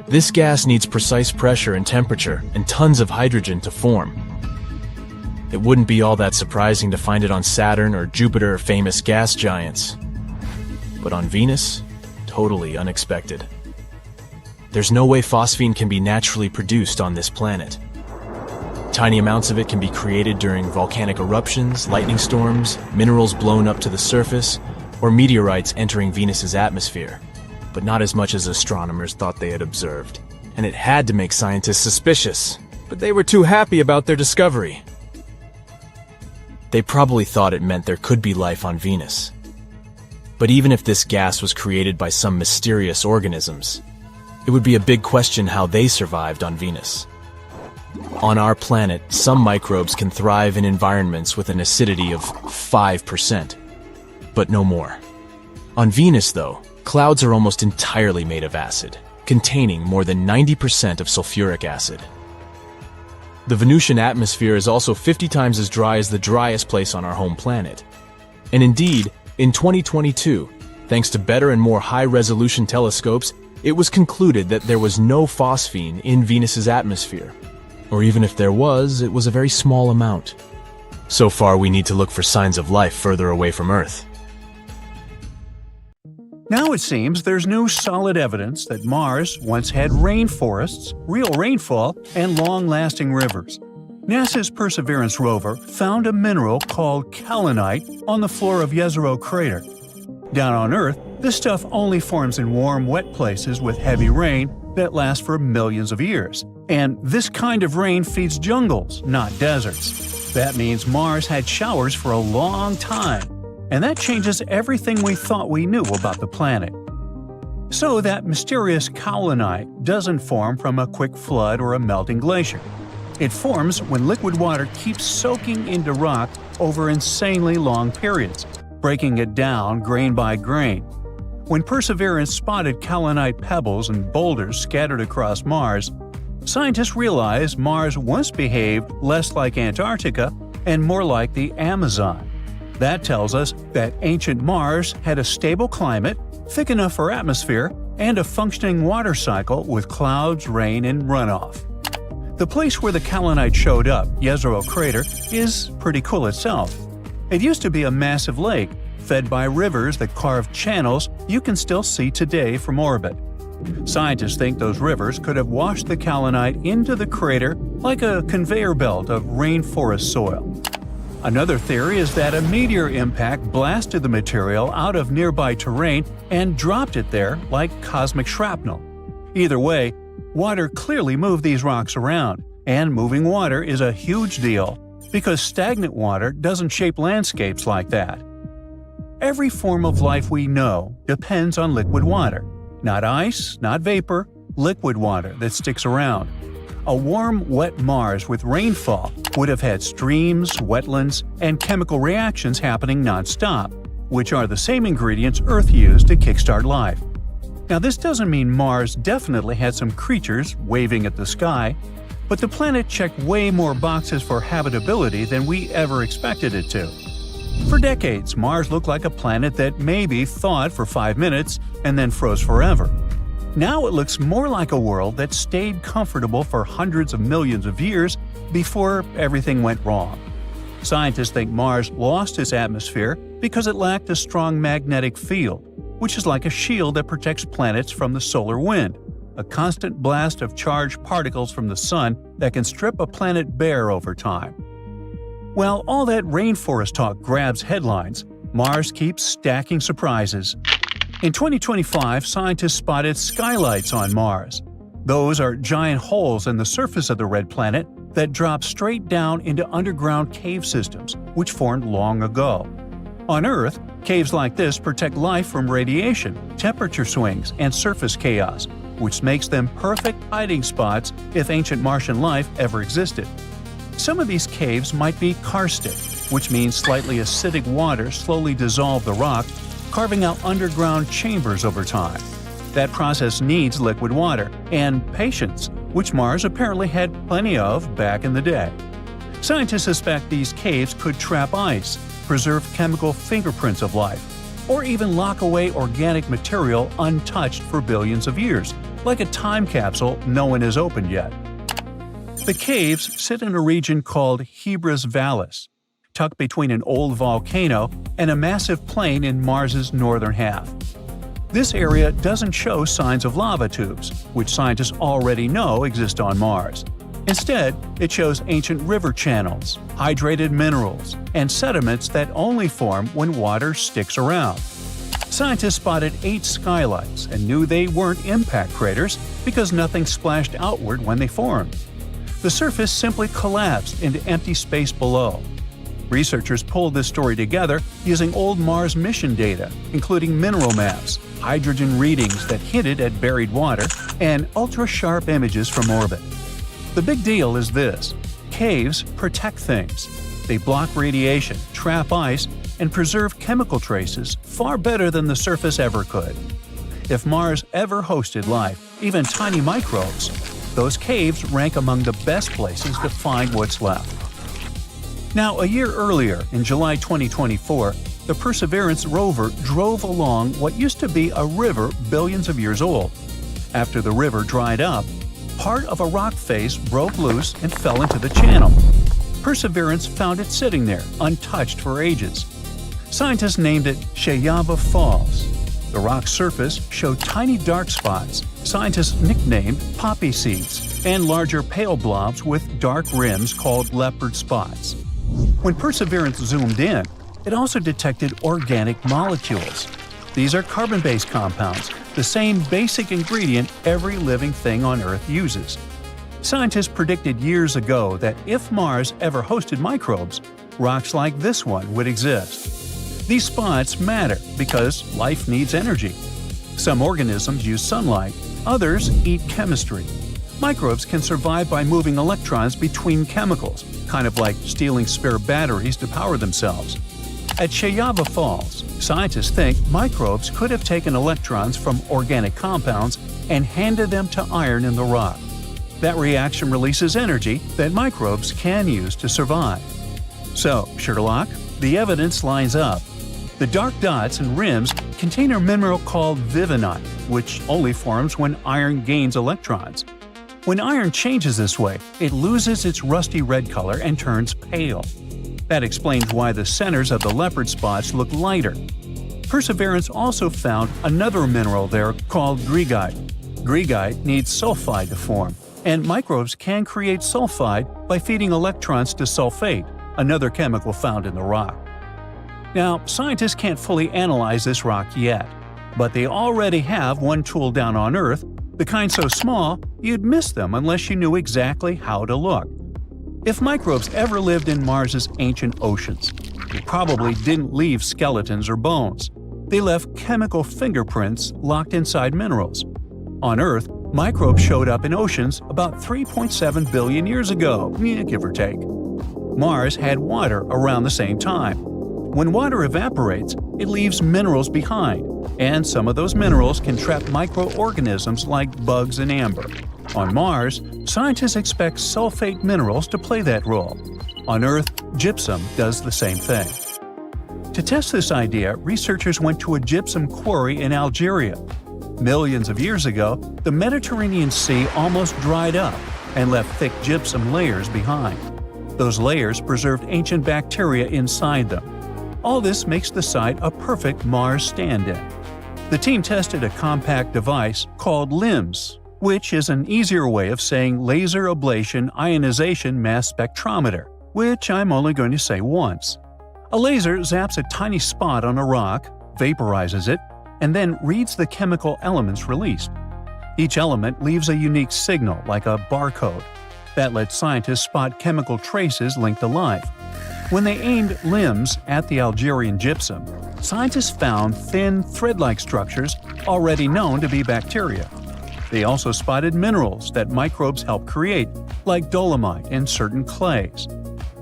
This gas needs precise pressure and temperature and tons of hydrogen to form. It wouldn't be all that surprising to find it on Saturn or Jupiter, famous gas giants. But on Venus, totally unexpected. There's no way phosphine can be naturally produced on this planet. Tiny amounts of it can be created during volcanic eruptions, lightning storms, minerals blown up to the surface, or meteorites entering Venus's atmosphere, but not as much as astronomers thought they had observed. And it had to make scientists suspicious, but they were too happy about their discovery. They probably thought it meant there could be life on Venus. But even if this gas was created by some mysterious organisms, it would be a big question how they survived on Venus. On our planet, some microbes can thrive in environments with an acidity of 5%. But no more. On Venus, though, clouds are almost entirely made of acid, containing more than 90% of sulfuric acid. The Venusian atmosphere is also 50 times as dry as the driest place on our home planet. And indeed, in 2022, thanks to better and more high-resolution telescopes, it was concluded that there was no phosphine in Venus's atmosphere. Or even if there was, it was a very small amount. So far, we need to look for signs of life further away from Earth. Now it seems there's new solid evidence that Mars once had rainforests, real rainfall, and long-lasting rivers. NASA's Perseverance rover found a mineral called kaolinite on the floor of Jezero crater. Down on Earth, this stuff only forms in warm, wet places with heavy rain that lasts for millions of years. And this kind of rain feeds jungles, not deserts. That means Mars had showers for a long time. And that changes everything we thought we knew about the planet. So that mysterious kaolinite doesn't form from a quick flood or a melting glacier. It forms when liquid water keeps soaking into rock over insanely long periods, breaking it down grain by grain. When Perseverance spotted kaolinite pebbles and boulders scattered across Mars, scientists realized Mars once behaved less like Antarctica and more like the Amazon. That tells us that ancient Mars had a stable climate, thick enough for atmosphere, and a functioning water cycle with clouds, rain, and runoff. The place where the kaolinite showed up, Jezero crater, is pretty cool itself. It used to be a massive lake, fed by rivers that carved channels you can still see today from orbit. Scientists think those rivers could have washed the kaolinite into the crater like a conveyor belt of rainforest soil. Another theory is that a meteor impact blasted the material out of nearby terrain and dropped it there like cosmic shrapnel. Either way, water clearly moved these rocks around, and moving water is a huge deal because stagnant water doesn't shape landscapes like that. Every form of life we know depends on liquid water. Not ice, not vapor, liquid water that sticks around. A warm, wet Mars with rainfall would have had streams, wetlands, and chemical reactions happening non-stop, which are the same ingredients Earth used to kickstart life. Now, this doesn't mean Mars definitely had some creatures waving at the sky, but the planet checked way more boxes for habitability than we ever expected it to. For decades, Mars looked like a planet that maybe thawed for 5 minutes and then froze forever. Now it looks more like a world that stayed comfortable for hundreds of millions of years before everything went wrong. Scientists think Mars lost its atmosphere because it lacked a strong magnetic field, which is like a shield that protects planets from the solar wind, a constant blast of charged particles from the sun that can strip a planet bare over time. While all that rainforest talk grabs headlines, Mars keeps stacking surprises. In 2025, scientists spotted skylights on Mars. Those are giant holes in the surface of the red planet that drop straight down into underground cave systems, which formed long ago. On Earth, caves like this protect life from radiation, temperature swings, and surface chaos, which makes them perfect hiding spots if ancient Martian life ever existed. Some of these caves might be karstic, which means slightly acidic water slowly dissolved the rock, carving out underground chambers over time. That process needs liquid water and patience, which Mars apparently had plenty of back in the day. Scientists suspect these caves could trap ice, preserve chemical fingerprints of life, or even lock away organic material untouched for billions of years, like a time capsule no one has opened yet. The caves sit in a region called Hebrus Vallis, tucked between an old volcano and a massive plain in Mars's northern half. This area doesn't show signs of lava tubes, which scientists already know exist on Mars. Instead, it shows ancient river channels, hydrated minerals, and sediments that only form when water sticks around. Scientists spotted 8 skylights and knew they weren't impact craters because nothing splashed outward when they formed. The surface simply collapsed into empty space below. Researchers pulled this story together using old Mars mission data, including mineral maps, hydrogen readings that hinted at buried water, and ultra-sharp images from orbit. The big deal is this: caves protect things. They block radiation, trap ice, and preserve chemical traces far better than the surface ever could. If Mars ever hosted life, even tiny microbes, those caves rank among the best places to find what's left. Now, a year earlier, in July 2024, the Perseverance rover drove along what used to be a river billions of years old. After the river dried up, part of a rock face broke loose and fell into the channel. Perseverance found it sitting there, untouched for ages. Scientists named it Sheyava Falls. The rock's surface showed tiny dark spots scientists nicknamed poppy seeds, and larger pale blobs with dark rims called leopard spots. When Perseverance zoomed in, it also detected organic molecules. These are carbon-based compounds, the same basic ingredient every living thing on Earth uses. Scientists predicted years ago that if Mars ever hosted microbes, rocks like this one would exist. These spots matter because life needs energy. Some organisms use sunlight, others eat chemistry. Microbes can survive by moving electrons between chemicals, kind of like stealing spare batteries to power themselves. At Sheyava Falls, scientists think microbes could have taken electrons from organic compounds and handed them to iron in the rock. That reaction releases energy that microbes can use to survive. So, Sherlock, the evidence lines up. The dark dots and rims contain a mineral called vivinite, which only forms when iron gains electrons. When iron changes this way, it loses its rusty red color and turns pale. That explains why the centers of the leopard spots look lighter. Perseverance also found another mineral there called greigite. Greigite needs sulfide to form, and microbes can create sulfide by feeding electrons to sulfate, another chemical found in the rock. Now, scientists can't fully analyze this rock yet, but they already have one tool down on Earth, the kind so small you'd miss them unless you knew exactly how to look. If microbes ever lived in Mars's ancient oceans, they probably didn't leave skeletons or bones. They left chemical fingerprints locked inside minerals. On Earth, microbes showed up in oceans about 3.7 billion years ago, give or take. Mars had water around the same time. When water evaporates, it leaves minerals behind, and some of those minerals can trap microorganisms like bugs and amber. On Mars, scientists expect sulfate minerals to play that role. On Earth, gypsum does the same thing. To test this idea, researchers went to a gypsum quarry in Algeria. Millions of years ago, the Mediterranean Sea almost dried up and left thick gypsum layers behind. Those layers preserved ancient bacteria inside them. All this makes the site a perfect Mars stand-in. The team tested a compact device called LIMS, which is an easier way of saying laser ablation ionization mass spectrometer, which I'm only going to say once. A laser zaps a tiny spot on a rock, vaporizes it, and then reads the chemical elements released. Each element leaves a unique signal like a barcode. That lets scientists spot chemical traces linked to life. When they aimed limbs at the Algerian gypsum, scientists found thin, thread-like structures already known to be bacteria. They also spotted minerals that microbes help create, like dolomite and certain clays.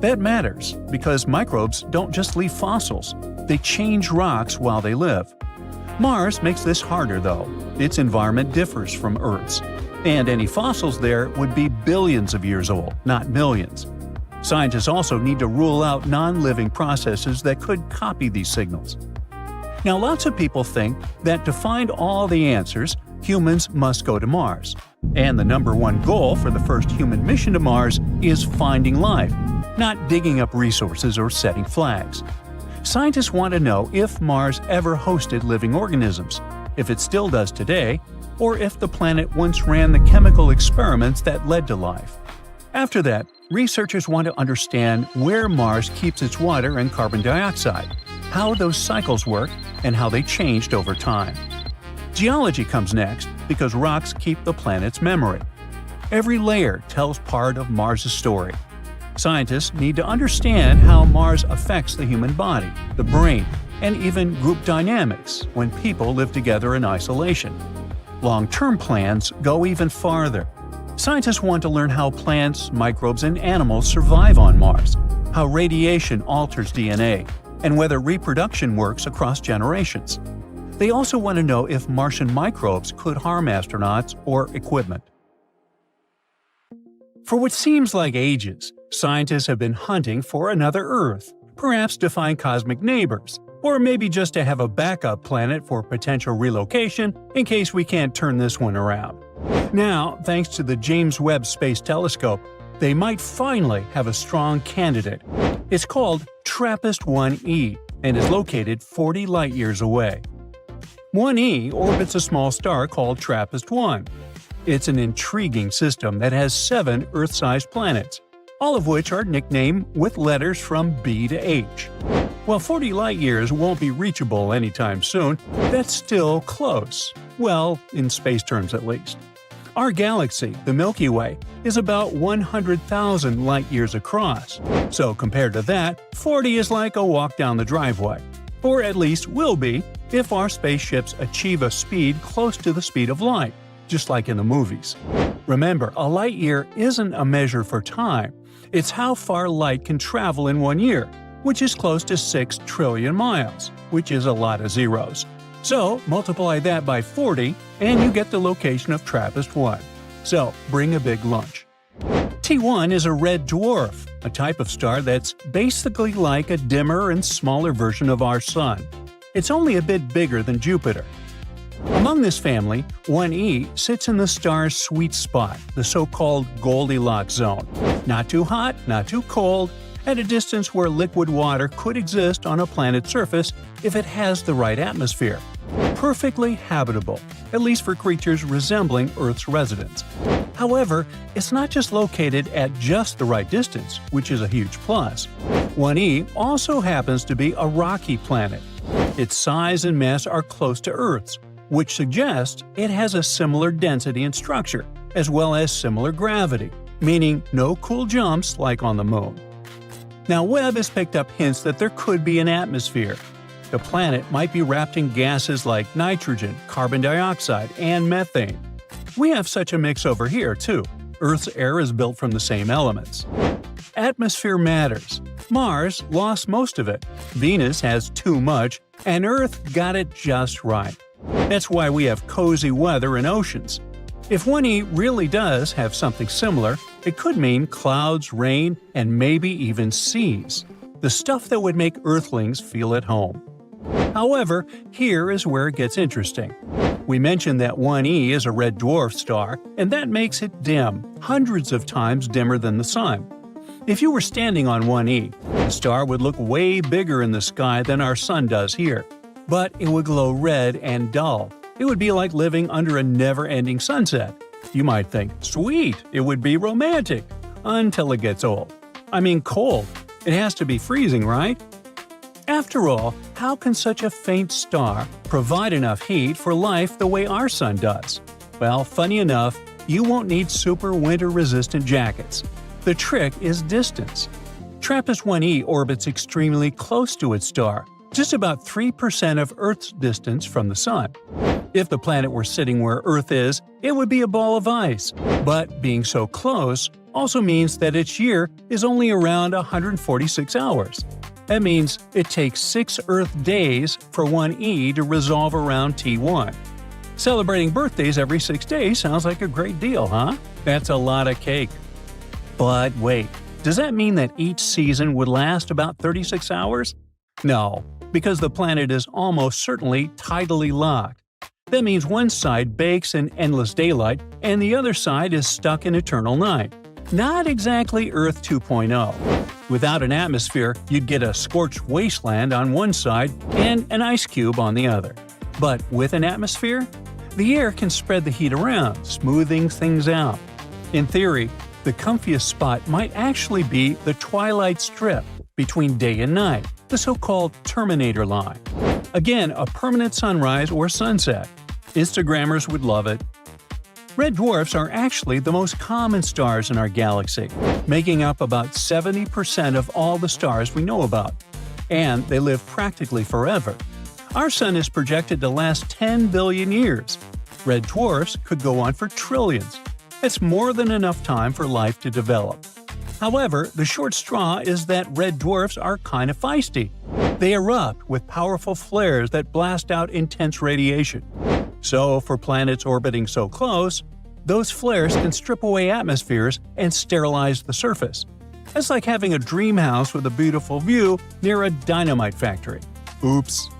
That matters because microbes don't just leave fossils, they change rocks while they live. Mars makes this harder though. Its environment differs from Earth's, and any fossils there would be billions of years old, not millions. Scientists also need to rule out non-living processes that could copy these signals. Now, lots of people think that to find all the answers, humans must go to Mars. And the number one goal for the first human mission to Mars is finding life, not digging up resources or setting flags. Scientists want to know if Mars ever hosted living organisms, if it still does today, or if the planet once ran the chemical experiments that led to life. After that, researchers want to understand where Mars keeps its water and carbon dioxide, how those cycles work, and how they changed over time. Geology comes next because rocks keep the planet's memory. Every layer tells part of Mars' story. Scientists need to understand how Mars affects the human body, the brain, and even group dynamics when people live together in isolation. Long-term plans go even farther. Scientists want to learn how plants, microbes, and animals survive on Mars, how radiation alters DNA, and whether reproduction works across generations. They also want to know if Martian microbes could harm astronauts or equipment. For what seems like ages, scientists have been hunting for another Earth, perhaps to find cosmic neighbors, or maybe just to have a backup planet for potential relocation in case we can't turn this one around. Now, thanks to the James Webb Space Telescope, they might finally have a strong candidate. It's called TRAPPIST-1e and is located 40 light-years away. 1e orbits a small star called TRAPPIST-1. It's an intriguing system that has 7 Earth-sized planets, all of which are nicknamed with letters from B to H. While 40 light-years won't be reachable anytime soon, that's still close. Well, in space terms at least. Our galaxy, the Milky Way, is about 100,000 light-years across. So compared to that, 40 is like a walk down the driveway. Or at least will be if our spaceships achieve a speed close to the speed of light, just like in the movies. Remember, a light-year isn't a measure for time. It's how far light can travel in 1 year, which is close to 6 trillion miles, which is a lot of zeros. So, multiply that by 40, and you get the location of TRAPPIST-1. So, bring a big lunch. T1 is a red dwarf, a type of star that's basically like a dimmer and smaller version of our Sun. It's only a bit bigger than Jupiter. Among this family, 1e sits in the star's sweet spot, the so-called Goldilocks zone. Not too hot, not too cold, at a distance where liquid water could exist on a planet's surface if it has the right atmosphere. Perfectly habitable, at least for creatures resembling Earth's residents. However, it's not just located at just the right distance, which is a huge plus. 1e also happens to be a rocky planet. Its size and mass are close to Earth's, which suggests it has a similar density and structure, as well as similar gravity, meaning no cool jumps like on the Moon. Now, Webb has picked up hints that there could be an atmosphere. The planet might be wrapped in gases like nitrogen, carbon dioxide, and methane. We have such a mix over here, too. Earth's air is built from the same elements. Atmosphere matters. Mars lost most of it, Venus has too much, and Earth got it just right. That's why we have cozy weather and oceans. If 1e really does have something similar, it could mean clouds, rain, and maybe even seas. The stuff that would make Earthlings feel at home. However, here is where it gets interesting. We mentioned that 1e is a red dwarf star, and that makes it dim, hundreds of times dimmer than the Sun. If you were standing on 1e, the star would look way bigger in the sky than our Sun does here. But it would glow red and dull. It would be like living under a never-ending sunset. You might think, sweet, it would be romantic, until it gets old. I mean cold. It has to be freezing, right? After all, how can such a faint star provide enough heat for life the way our Sun does? Well, funny enough, you won't need super winter-resistant jackets. The trick is distance. TRAPPIST-1e orbits extremely close to its star, just about 3% of Earth's distance from the Sun. If the planet were sitting where Earth is, it would be a ball of ice. But being so close also means that its year is only around 146 hours. That means it takes 6 Earth days for 1e to resolve around T1. Celebrating birthdays every 6 days sounds like a great deal, huh? That's a lot of cake. But wait, does that mean that each season would last about 36 hours? No, because the planet is almost certainly tidally locked. That means one side bakes in endless daylight and the other side is stuck in eternal night. Not exactly Earth 2.0. Without an atmosphere, you'd get a scorched wasteland on one side and an ice cube on the other. But with an atmosphere, the air can spread the heat around, smoothing things out. In theory, the comfiest spot might actually be the twilight strip between day and night, the so-called Terminator line. Again, a permanent sunrise or sunset. Instagrammers would love it. Red dwarfs are actually the most common stars in our galaxy, making up about 70% of all the stars we know about. And they live practically forever. Our sun is projected to last 10 billion years. Red dwarfs could go on for trillions. That's more than enough time for life to develop. However, the short straw is that red dwarfs are kind of feisty. They erupt with powerful flares that blast out intense radiation. So, for planets orbiting so close, those flares can strip away atmospheres and sterilize the surface. It's like having a dream house with a beautiful view near a dynamite factory. Oops.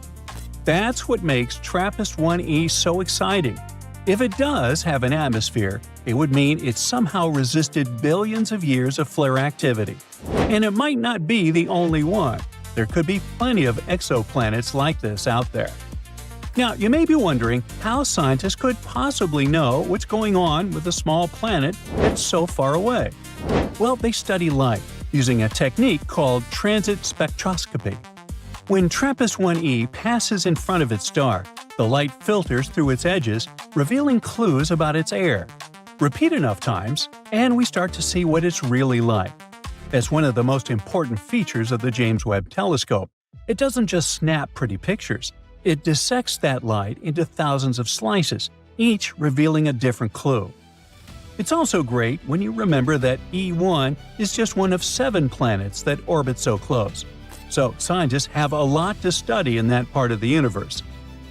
That's what makes TRAPPIST-1e so exciting. If it does have an atmosphere, it would mean it somehow resisted billions of years of flare activity. And it might not be the only one. There could be plenty of exoplanets like this out there. Now, you may be wondering how scientists could possibly know what's going on with a small planet that's so far away. Well, they study light using a technique called transit spectroscopy. When TRAPPIST-1e passes in front of its star, the light filters through its edges, revealing clues about its air. Repeat enough times, and we start to see what it's really like. That's one of the most important features of the James Webb Telescope. It doesn't just snap pretty pictures. It dissects that light into thousands of slices, each revealing a different clue. It's also great when you remember that E1 is just one of 7 planets that orbit so close. So scientists have a lot to study in that part of the universe.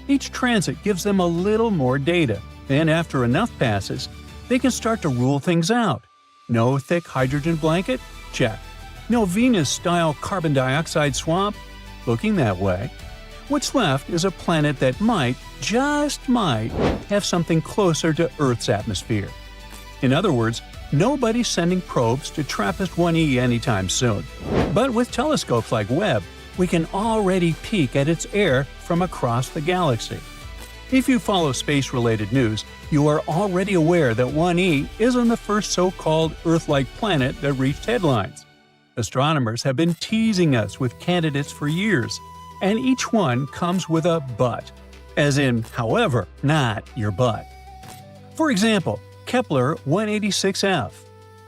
Each transit gives them a little more data, and after enough passes, they can start to rule things out. No thick hydrogen blanket? Check. No Venus-style carbon dioxide swamp? Looking that way. What's left is a planet that might, just might, have something closer to Earth's atmosphere. In other words, nobody's sending probes to TRAPPIST-1e anytime soon. But with telescopes like Webb, we can already peek at its air from across the galaxy. If you follow space-related news, you are already aware that 1e isn't the first so-called Earth-like planet that reached headlines. Astronomers have been teasing us with candidates for years, and each one comes with a but. As in, however, not your butt. For example, Kepler 186f.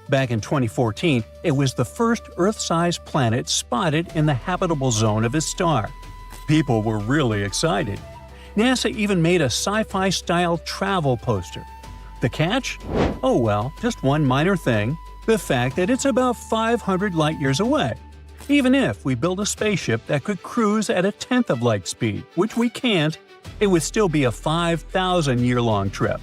Back in 2014, it was the first Earth-sized planet spotted in the habitable zone of its star. People were really excited. NASA even made a sci-fi-style travel poster. The catch? Oh well, just one minor thing, the fact that it's about 500 light-years away. Even if we build a spaceship that could cruise at 1/10 of light speed, which we can't, it would still be a 5,000-year-long trip.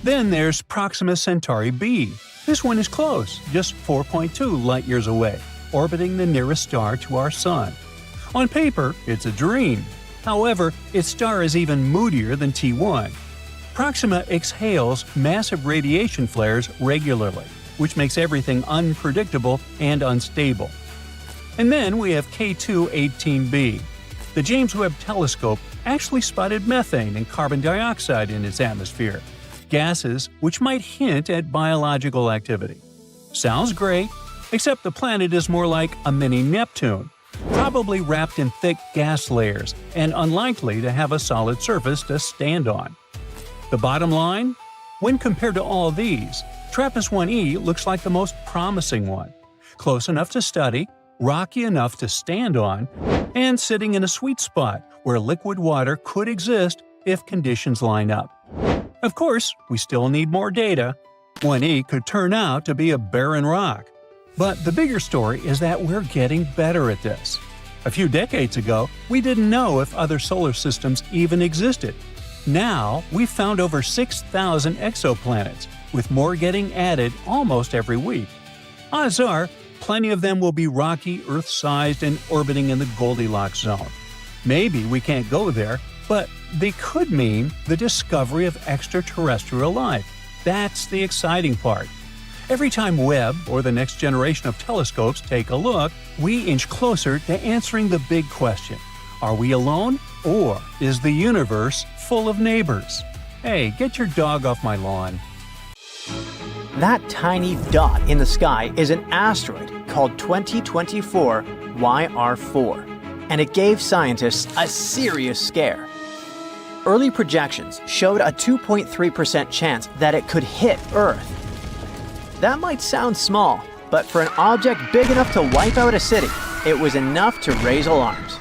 Then there's Proxima Centauri b. This one is close, just 4.2 light-years away, orbiting the nearest star to our Sun. On paper, it's a dream. However, its star is even moodier than T1. Proxima exhales massive radiation flares regularly, which makes everything unpredictable and unstable. And then we have K2-18b. The James Webb Telescope actually spotted methane and carbon dioxide in its atmosphere, gases which might hint at biological activity. Sounds great, except the planet is more like a mini Neptune, probably wrapped in thick gas layers and unlikely to have a solid surface to stand on. The bottom line? When compared to all these, TRAPPIST-1e looks like the most promising one. Close enough to study, rocky enough to stand on, and sitting in a sweet spot where liquid water could exist if conditions line up. Of course, we still need more data. 1e could turn out to be a barren rock. But the bigger story is that we're getting better at this. A few decades ago, we didn't know if other solar systems even existed. Now, we've found over 6,000 exoplanets, with more getting added almost every week. Odds are, plenty of them will be rocky, Earth-sized, and orbiting in the Goldilocks zone. Maybe we can't go there, but they could mean the discovery of extraterrestrial life. That's the exciting part. Every time Webb or the next generation of telescopes take a look, we inch closer to answering the big question: are we alone, or is the universe full of neighbors? Hey, get your dog off my lawn. That tiny dot in the sky is an asteroid called 2024 YR4, and it gave scientists a serious scare. Early projections showed a 2.3% chance that it could hit Earth. That might sound small, but for an object big enough to wipe out a city, it was enough to raise alarms.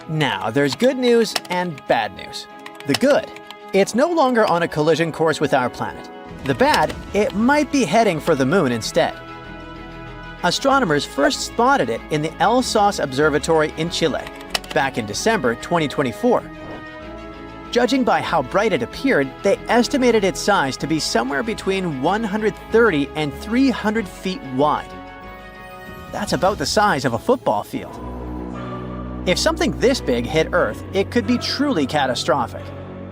Now, there's good news and bad news. The good: it's no longer on a collision course with our planet. The bad: it might be heading for the moon instead. Astronomers first spotted it in the El Sos Observatory in Chile, back in December 2024. Judging by how bright it appeared, they estimated its size to be somewhere between 130 and 300 feet wide. That's about the size of a football field. If something this big hit Earth, it could be truly catastrophic.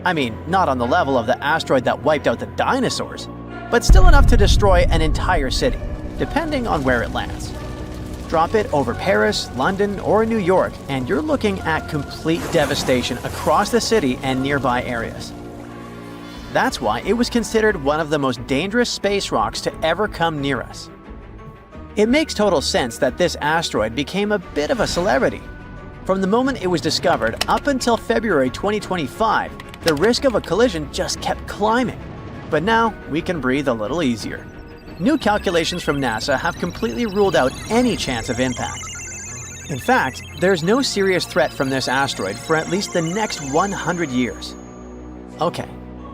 I mean, not on the level of the asteroid that wiped out the dinosaurs, but still enough to destroy an entire city, depending on where it lands. Drop it over Paris, London, or New York, and you're looking at complete devastation across the city and nearby areas. That's why it was considered one of the most dangerous space rocks to ever come near us. It makes total sense that this asteroid became a bit of a celebrity. From the moment it was discovered up until February 2025, the risk of a collision just kept climbing. But now we can breathe a little easier. New calculations from NASA have completely ruled out any chance of impact. In fact, there's no serious threat from this asteroid for at least the next 100 years. Okay,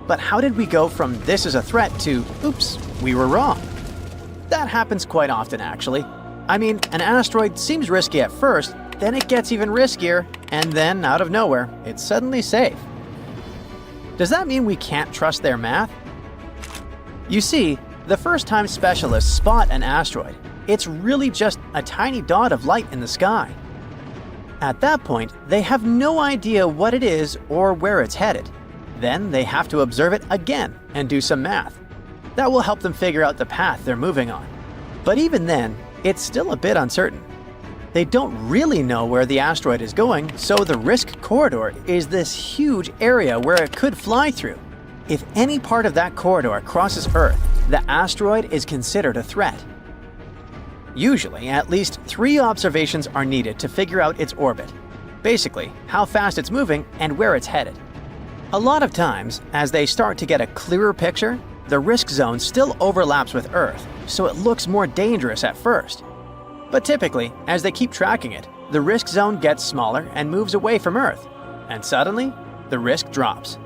but how did we go from this is a threat to, oops, we were wrong? That happens quite often, actually. I mean, an asteroid seems risky at first, then it gets even riskier, and then, out of nowhere, it's suddenly safe. Does that mean we can't trust their math? You see, the first time specialists spot an asteroid, it's really just a tiny dot of light in the sky. At that point, they have no idea what it is or where it's headed. Then they have to observe it again and do some math. That will help them figure out the path they're moving on. But even then, it's still a bit uncertain. They don't really know where the asteroid is going, so the risk corridor is this huge area where it could fly through. If any part of that corridor crosses Earth, the asteroid is considered a threat. Usually, at least 3 observations are needed to figure out its orbit. Basically, how fast it's moving and where it's headed. A lot of times, as they start to get a clearer picture, the risk zone still overlaps with Earth, so it looks more dangerous at first. But typically, as they keep tracking it, the risk zone gets smaller and moves away from Earth, and suddenly, the risk drops.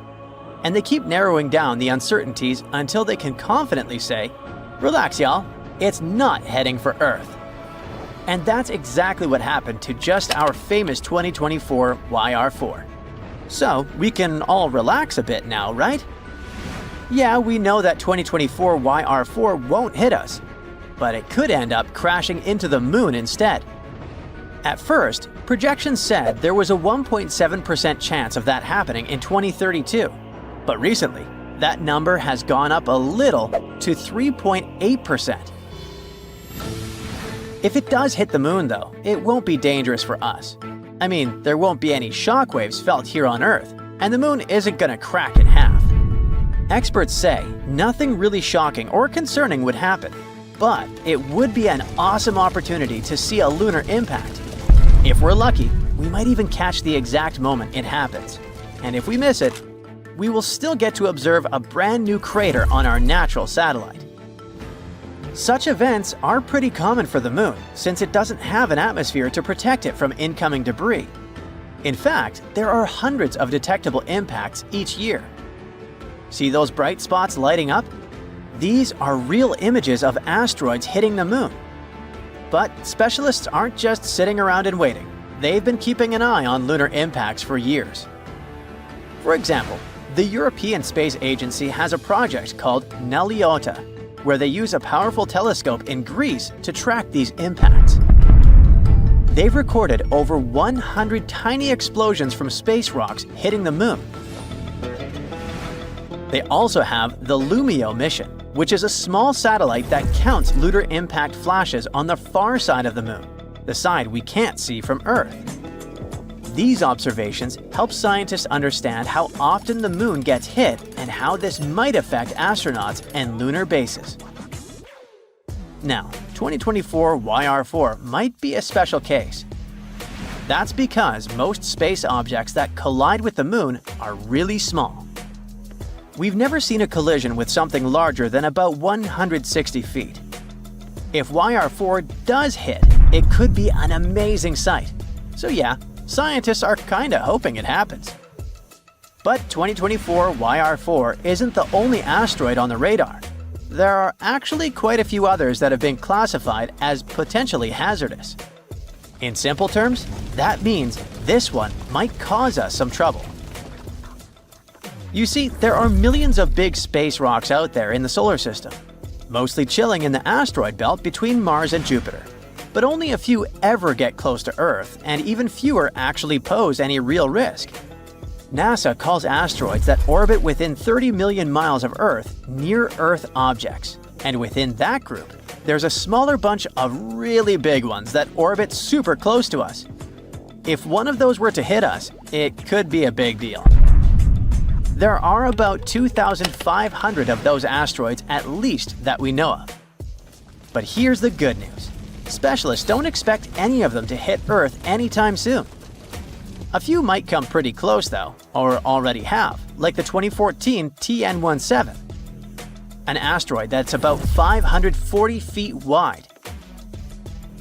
And they keep narrowing down the uncertainties until they can confidently say, "Relax, y'all, it's not heading for Earth." And that's exactly what happened to just our famous 2024 YR4. So, we can all relax a bit now, right? Yeah, we know that 2024 YR4 won't hit us, but it could end up crashing into the moon instead. At first, projections said there was a 1.7% chance of that happening in 2032. But recently, that number has gone up a little to 3.8%. If it does hit the moon, though, it won't be dangerous for us. I mean, there won't be any shockwaves felt here on Earth, and the moon isn't gonna crack in half. Experts say nothing really shocking or concerning would happen, but it would be an awesome opportunity to see a lunar impact. If we're lucky, we might even catch the exact moment it happens. And if we miss it, we will still get to observe a brand new crater on our natural satellite. Such events are pretty common for the Moon, since it doesn't have an atmosphere to protect it from incoming debris. In fact, there are hundreds of detectable impacts each year. See those bright spots lighting up? These are real images of asteroids hitting the Moon. But specialists aren't just sitting around and waiting. They've been keeping an eye on lunar impacts for years. For example, the European Space Agency has a project called Neliota, where they use a powerful telescope in Greece to track these impacts. They've recorded over 100 tiny explosions from space rocks hitting the Moon. They also have the Lumio mission, which is a small satellite that counts lunar impact flashes on the far side of the Moon, the side we can't see from Earth. These observations help scientists understand how often the Moon gets hit and how this might affect astronauts and lunar bases. Now, 2024 YR4 might be a special case. That's because most space objects that collide with the Moon are really small. We've never seen a collision with something larger than about 160 feet. If YR4 does hit, it could be an amazing sight. So yeah, scientists are kinda hoping it happens. But 2024 YR4 isn't the only asteroid on the radar. There are actually quite a few others that have been classified as potentially hazardous. In simple terms, that means this one might cause us some trouble. You see, there are millions of big space rocks out there in the solar system, mostly chilling in the asteroid belt between Mars and Jupiter. But only a few ever get close to Earth, and even fewer actually pose any real risk. NASA calls asteroids that orbit within 30 million miles of Earth near-Earth objects. And within that group, there's a smaller bunch of really big ones that orbit super close to us. If one of those were to hit us, it could be a big deal. There are about 2,500 of those asteroids at least that we know of. But here's the good news. Specialists don't expect any of them to hit Earth anytime soon. A few might come pretty close though, or already have, like the 2014 TN17, an asteroid that's about 540 feet wide.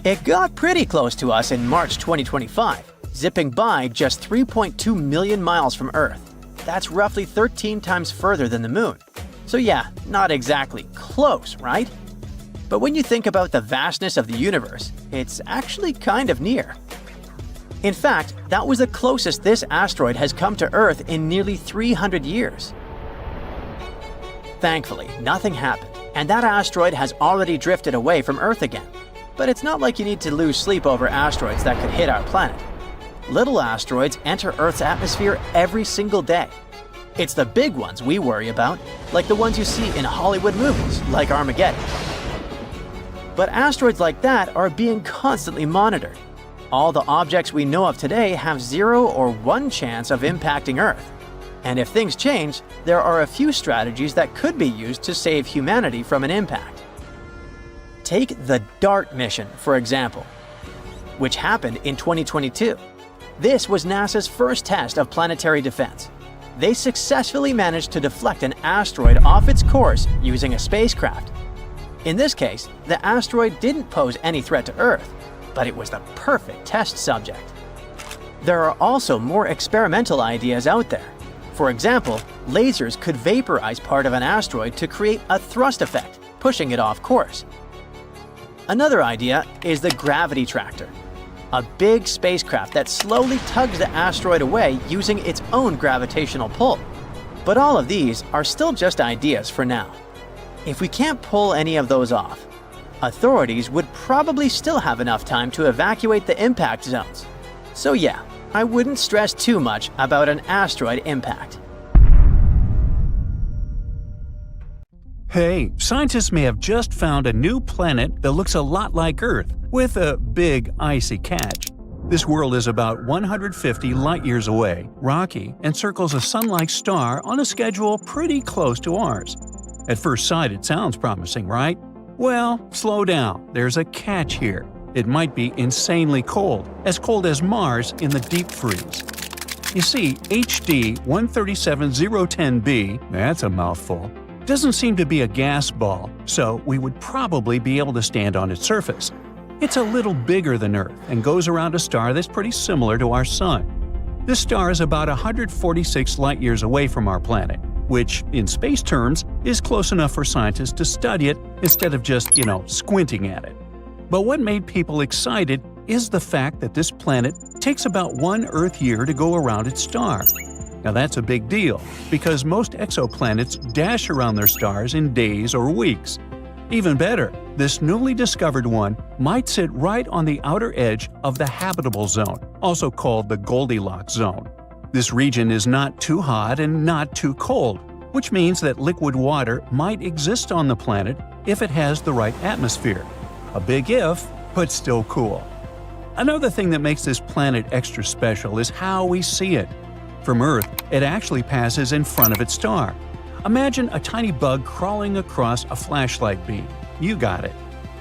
It got pretty close to us in March 2025, zipping by just 3.2 million miles from Earth. That's roughly 13 times further than the Moon. So yeah, not exactly close, right? But when you think about the vastness of the universe, it's actually kind of near. In fact, that was the closest this asteroid has come to Earth in nearly 300 years. Thankfully, nothing happened, and that asteroid has already drifted away from Earth again. But it's not like you need to lose sleep over asteroids that could hit our planet. Little asteroids enter Earth's atmosphere every single day. It's the big ones we worry about, like the ones you see in Hollywood movies, like Armageddon. But asteroids like that are being constantly monitored. All the objects we know of today have 0 or 1 chance of impacting Earth. And if things change, there are a few strategies that could be used to save humanity from an impact. Take the DART mission, for example, which happened in 2022. This was NASA's first test of planetary defense. They successfully managed to deflect an asteroid off its course using a spacecraft. In this case, the asteroid didn't pose any threat to Earth, but it was the perfect test subject. There are also more experimental ideas out there. For example, lasers could vaporize part of an asteroid to create a thrust effect, pushing it off course. Another idea is the gravity tractor, a big spacecraft that slowly tugs the asteroid away using its own gravitational pull. But all of these are still just ideas for now. If we can't pull any of those off, authorities would probably still have enough time to evacuate the impact zones. So yeah, I wouldn't stress too much about an asteroid impact. Hey, scientists may have just found a new planet that looks a lot like Earth, with a big icy catch. This world is about 150 light-years away, rocky, and circles a sun-like star on a schedule pretty close to ours. At first sight, it sounds promising, right? Well, slow down. There's a catch here. It might be insanely cold as Mars in the deep freeze. You see, HD 137010b, that's a mouthful, doesn't seem to be a gas ball, so we would probably be able to stand on its surface. It's a little bigger than Earth and goes around a star that's pretty similar to our Sun. This star is about 146 light-years away from our planet, which, in space terms, is close enough for scientists to study it instead of just, squinting at it. But what made people excited is the fact that this planet takes about 1 Earth year to go around its star. Now that's a big deal, because most exoplanets dash around their stars in days or weeks. Even better, this newly discovered one might sit right on the outer edge of the habitable zone, also called the Goldilocks zone. This region is not too hot and not too cold, which means that liquid water might exist on the planet if it has the right atmosphere. A big if, but still cool. Another thing that makes this planet extra special is how we see it. From Earth, it actually passes in front of its star. Imagine a tiny bug crawling across a flashlight beam. You got it.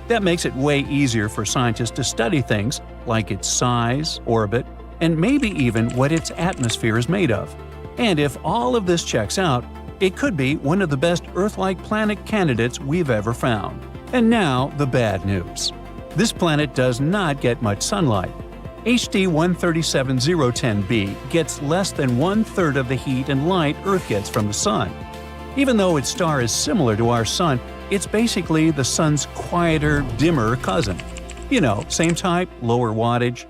That makes it way easier for scientists to study things like its size, orbit, and maybe even what its atmosphere is made of. And if all of this checks out, it could be one of the best Earth-like planet candidates we've ever found. And now, the bad news. This planet does not get much sunlight. HD 137010b gets less than 1/3 of the heat and light Earth gets from the Sun. Even though its star is similar to our Sun, it's basically the Sun's quieter, dimmer cousin. Same type, lower wattage.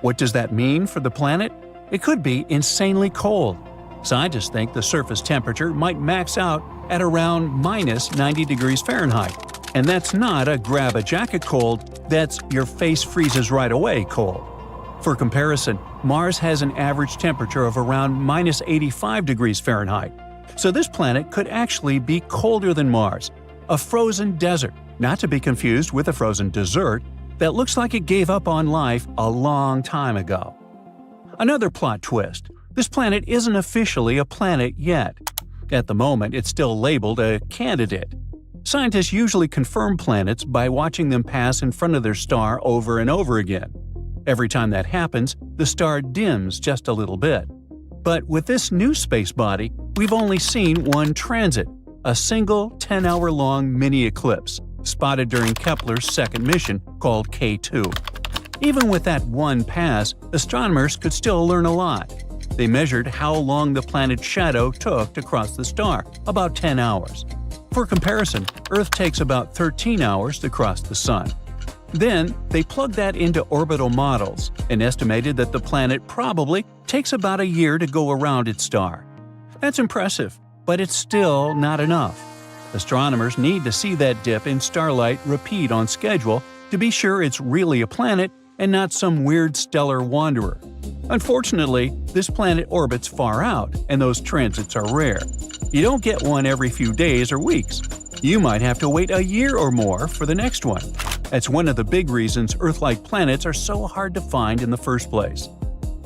What does that mean for the planet? It could be insanely cold. Scientists think the surface temperature might max out at around minus 90 degrees Fahrenheit. And that's not a grab-a-jacket cold, that's your face freezes right away cold. For comparison, Mars has an average temperature of around minus 85 degrees Fahrenheit. So this planet could actually be colder than Mars, a frozen desert, not to be confused with a frozen dessert, that looks like it gave up on life a long time ago. Another plot twist: this planet isn't officially a planet yet. At the moment, it's still labeled a candidate. Scientists usually confirm planets by watching them pass in front of their star over and over again. Every time that happens, the star dims just a little bit. But with this new space body, we've only seen one transit, a single 10-hour-long mini-eclipse, spotted during Kepler's second mission, called K2. Even with that one pass, astronomers could still learn a lot. They measured how long the planet's shadow took to cross the star, about 10 hours. For comparison, Earth takes about 13 hours to cross the Sun. Then, they plugged that into orbital models and estimated that the planet probably takes about a year to go around its star. That's impressive, but it's still not enough. Astronomers need to see that dip in starlight repeat on schedule to be sure it's really a planet and not some weird stellar wanderer. Unfortunately, this planet orbits far out, and those transits are rare. You don't get one every few days or weeks. You might have to wait a year or more for the next one. That's one of the big reasons Earth-like planets are so hard to find in the first place.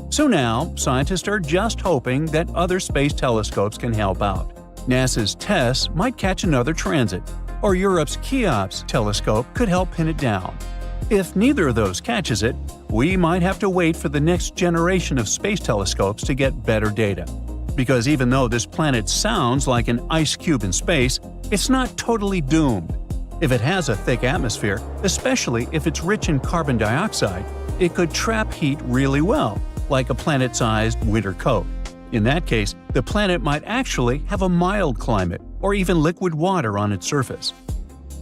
So now, scientists are just hoping that other space telescopes can help out. NASA's TESS might catch another transit, or Europe's Cheops telescope could help pin it down. If neither of those catches it, we might have to wait for the next generation of space telescopes to get better data. Because even though this planet sounds like an ice cube in space, it's not totally doomed. If it has a thick atmosphere, especially if it's rich in carbon dioxide, it could trap heat really well, like a planet-sized winter coat. In that case, the planet might actually have a mild climate, or even liquid water on its surface.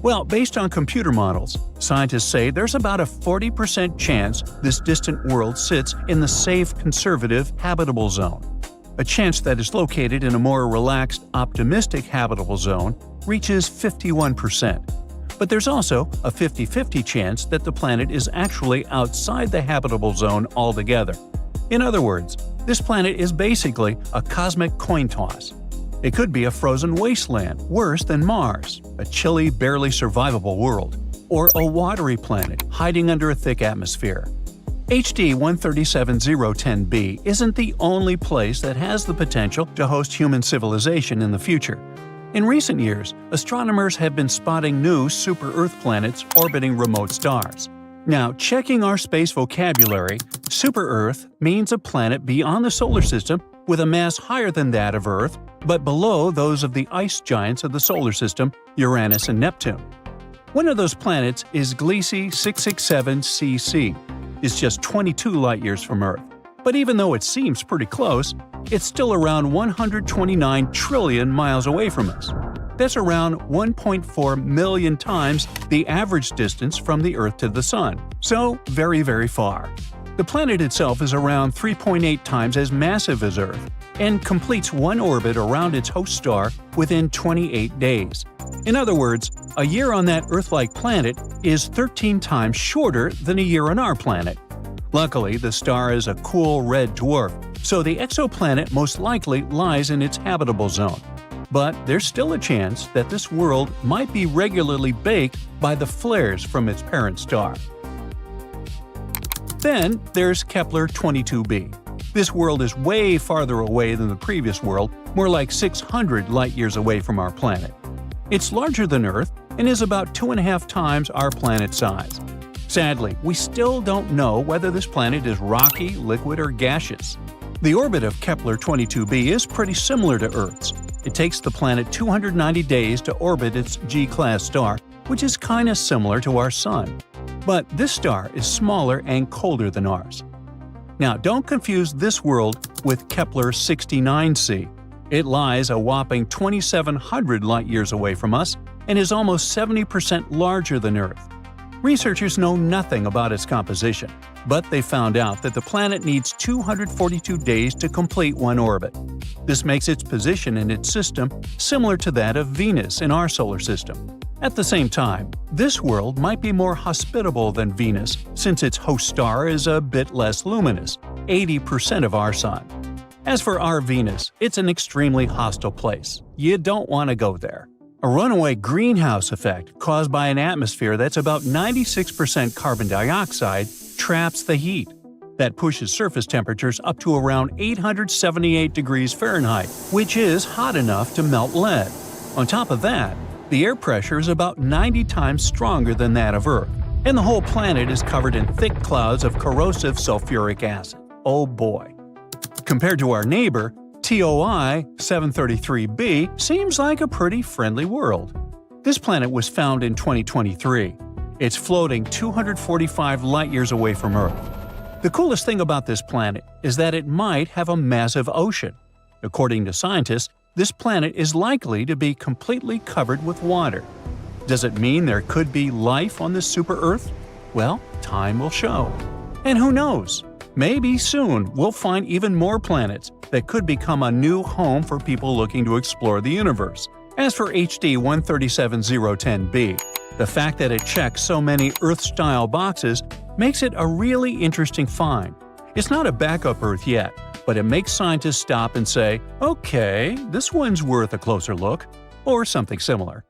Well, based on computer models, scientists say there's about a 40% chance this distant world sits in the safe, conservative, habitable zone. A chance that is located in a more relaxed, optimistic habitable zone reaches 51%. But there's also a 50-50 chance that the planet is actually outside the habitable zone altogether. In other words, this planet is basically a cosmic coin toss. It could be a frozen wasteland, worse than Mars, a chilly, barely survivable world, or a watery planet hiding under a thick atmosphere. HD 137010b isn't the only place that has the potential to host human civilization in the future. In recent years, astronomers have been spotting new super-Earth planets orbiting remote stars. Now, checking our space vocabulary, super-Earth means a planet beyond the solar system with a mass higher than that of Earth, but below those of the ice giants of the solar system, Uranus and Neptune. One of those planets is Gliese 667cc. It's just 22 light-years from Earth. But even though it seems pretty close, it's still around 129 trillion miles away from us. That's around 1.4 million times the average distance from the Earth to the Sun, so very, very far. The planet itself is around 3.8 times as massive as Earth, and completes one orbit around its host star within 28 days. In other words, a year on that Earth-like planet is 13 times shorter than a year on our planet. Luckily, the star is a cool red dwarf, so the exoplanet most likely lies in its habitable zone. But there's still a chance that this world might be regularly baked by the flares from its parent star. Then there's Kepler 22b. This world is way farther away than the previous world, more like 600 light-years away from our planet. It's larger than Earth and is about 2.5 times our planet's size. Sadly, we still don't know whether this planet is rocky, liquid, or gaseous. The orbit of Kepler 22b is pretty similar to Earth's. It takes the planet 290 days to orbit its G-class star, which is kinda similar to our Sun. But this star is smaller and colder than ours. Now, don't confuse this world with Kepler 69c. It lies a whopping 2,700 light-years away from us and is almost 70% larger than Earth. Researchers know nothing about its composition, but they found out that the planet needs 242 days to complete one orbit. This makes its position in its system similar to that of Venus in our solar system. At the same time, this world might be more hospitable than Venus since its host star is a bit less luminous, 80% of our Sun. As for our Venus, it's an extremely hostile place. You don't want to go there. A runaway greenhouse effect caused by an atmosphere that's about 96% carbon dioxide traps the heat. That pushes surface temperatures up to around 878 degrees Fahrenheit, which is hot enough to melt lead. On top of that, the air pressure is about 90 times stronger than that of Earth, and the whole planet is covered in thick clouds of corrosive sulfuric acid. Oh boy. Compared to our neighbor, TOI 733b seems like a pretty friendly world. This planet was found in 2023. It's floating 245 light-years away from Earth. The coolest thing about this planet is that it might have a massive ocean. According to scientists, this planet is likely to be completely covered with water. Does it mean there could be life on this super-Earth? Well, time will show. And who knows? Maybe soon we'll find even more planets that could become a new home for people looking to explore the universe. As for HD 137010b, the fact that it checks so many Earth-style boxes makes it a really interesting find. It's not a backup Earth yet, but it makes scientists stop and say, okay, this one's worth a closer look, or something similar.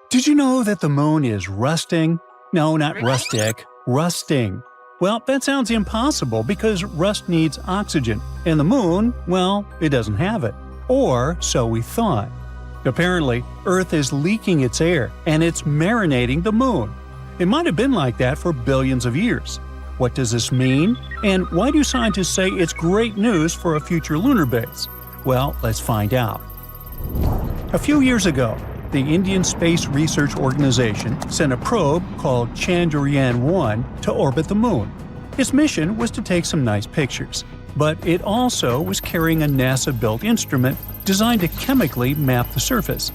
Did you know that the moon is rusting? No, not rustic, rusting. Well, that sounds impossible because rust needs oxygen, and the moon, well, it doesn't have it. Or so we thought. Apparently, Earth is leaking its air, and it's marinating the moon. It might have been like that for billions of years. What does this mean? And why do scientists say it's great news for a future lunar base? Well, let's find out. A few years ago, the Indian Space Research Organization sent a probe called Chandrayaan-1 to orbit the moon. Its mission was to take some nice pictures, but it also was carrying a NASA-built instrument designed to chemically map the surface.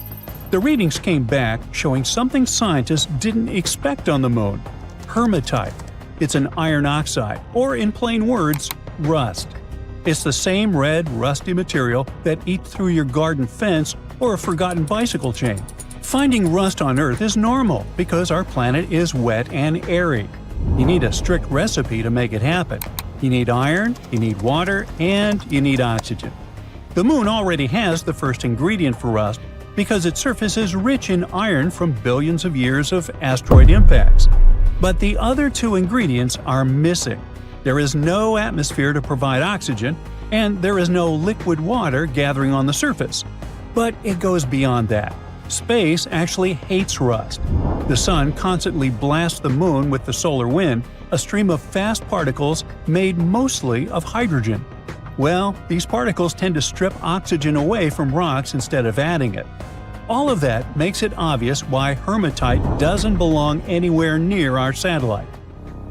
The readings came back showing something scientists didn't expect on the moon: hematite. It's an iron oxide, or in plain words, rust. It's the same red, rusty material that eats through your garden fence or a forgotten bicycle chain. Finding rust on Earth is normal because our planet is wet and airy. You need a strict recipe to make it happen. You need iron, you need water, and you need oxygen. The moon already has the first ingredient for rust because its surface is rich in iron from billions of years of asteroid impacts. But the other two ingredients are missing. There is no atmosphere to provide oxygen, and there is no liquid water gathering on the surface. But it goes beyond that. Space actually hates rust. The sun constantly blasts the moon with the solar wind, a stream of fast particles made mostly of hydrogen. Well, these particles tend to strip oxygen away from rocks instead of adding it. All of that makes it obvious why hematite doesn't belong anywhere near our satellite.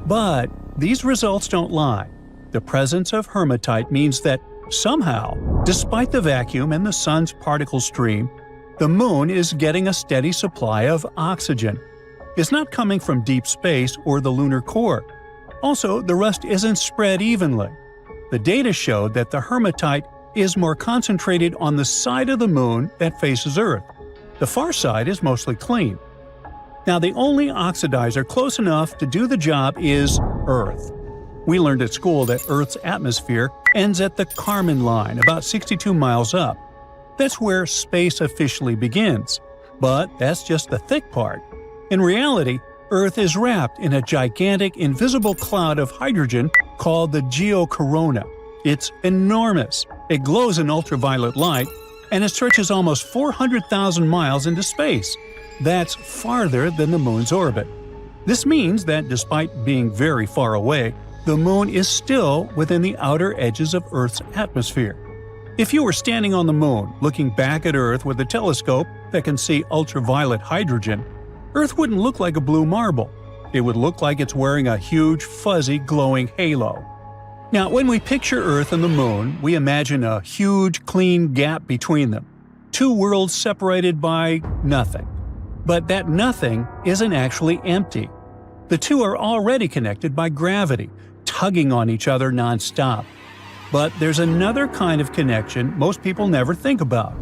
But these results don't lie. The presence of hematite means that somehow, despite the vacuum and the sun's particle stream, the moon is getting a steady supply of oxygen. It's not coming from deep space or the lunar core. Also, the rust isn't spread evenly. The data showed that the hematite is more concentrated on the side of the moon that faces Earth. The far side is mostly clean. Now, the only oxidizer close enough to do the job is Earth. We learned at school that Earth's atmosphere ends at the Kármán line, about 62 miles up. That's where space officially begins. But that's just the thick part. In reality, Earth is wrapped in a gigantic invisible cloud of hydrogen called the geocorona. It's enormous. It glows in ultraviolet light, and it stretches almost 400,000 miles into space. That's farther than the moon's orbit. This means that despite being very far away, the moon is still within the outer edges of Earth's atmosphere. If you were standing on the moon, looking back at Earth with a telescope that can see ultraviolet hydrogen, Earth wouldn't look like a blue marble. It would look like it's wearing a huge, fuzzy, glowing halo. Now, when we picture Earth and the moon, we imagine a huge, clean gap between them. Two worlds separated by nothing. But that nothing isn't actually empty. The two are already connected by gravity, tugging on each other nonstop. But there's another kind of connection most people never think about.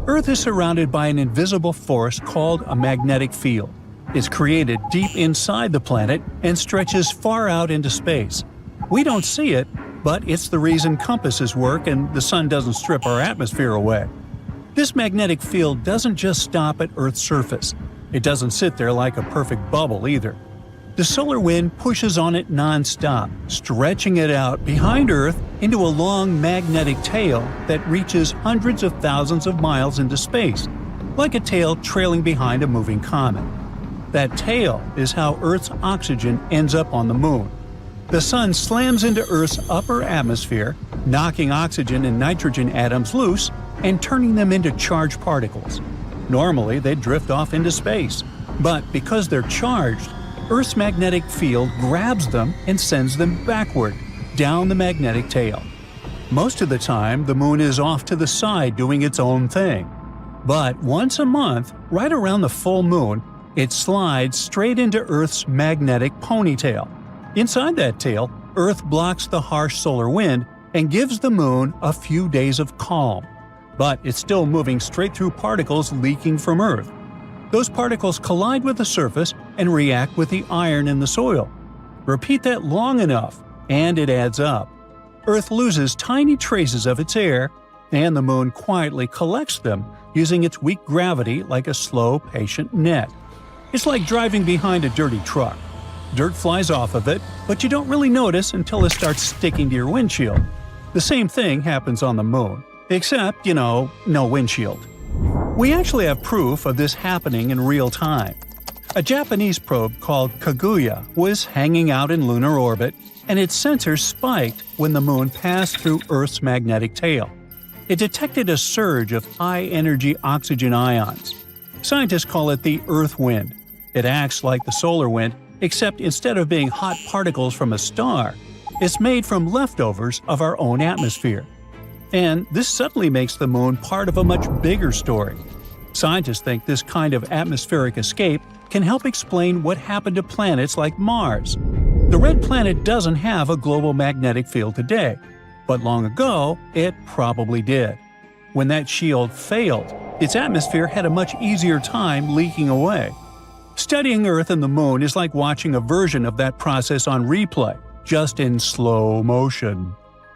Earth is surrounded by an invisible force called a magnetic field. It's created deep inside the planet and stretches far out into space. We don't see it, but it's the reason compasses work and the sun doesn't strip our atmosphere away. This magnetic field doesn't just stop at Earth's surface. It doesn't sit there like a perfect bubble either. The solar wind pushes on it non-stop, stretching it out behind Earth into a long magnetic tail that reaches hundreds of thousands of miles into space, like a tail trailing behind a moving comet. That tail is how Earth's oxygen ends up on the moon. The sun slams into Earth's upper atmosphere, knocking oxygen and nitrogen atoms loose and turning them into charged particles. Normally, they'd drift off into space, but because they're charged, Earth's magnetic field grabs them and sends them backward, down the magnetic tail. Most of the time, the moon is off to the side doing its own thing. But once a month, right around the full moon, it slides straight into Earth's magnetic ponytail. Inside that tail, Earth blocks the harsh solar wind and gives the moon a few days of calm. But it's still moving straight through particles leaking from Earth. Those particles collide with the surface and react with the iron in the soil. Repeat that long enough, and it adds up. Earth loses tiny traces of its air, and the moon quietly collects them using its weak gravity like a slow, patient net. It's like driving behind a dirty truck. Dirt flies off of it, but you don't really notice until it starts sticking to your windshield. The same thing happens on the moon, except, no windshield. We actually have proof of this happening in real time. A Japanese probe called Kaguya was hanging out in lunar orbit, and its sensors spiked when the moon passed through Earth's magnetic tail. It detected a surge of high-energy oxygen ions. Scientists call it the Earth wind. It acts like the solar wind, except instead of being hot particles from a star, it's made from leftovers of our own atmosphere. And this suddenly makes the moon part of a much bigger story. Scientists think this kind of atmospheric escape can help explain what happened to planets like Mars. The red planet doesn't have a global magnetic field today, but long ago it probably did. When that shield failed, its atmosphere had a much easier time leaking away. Studying Earth and the Moon is like watching a version of that process on replay, just in slow motion.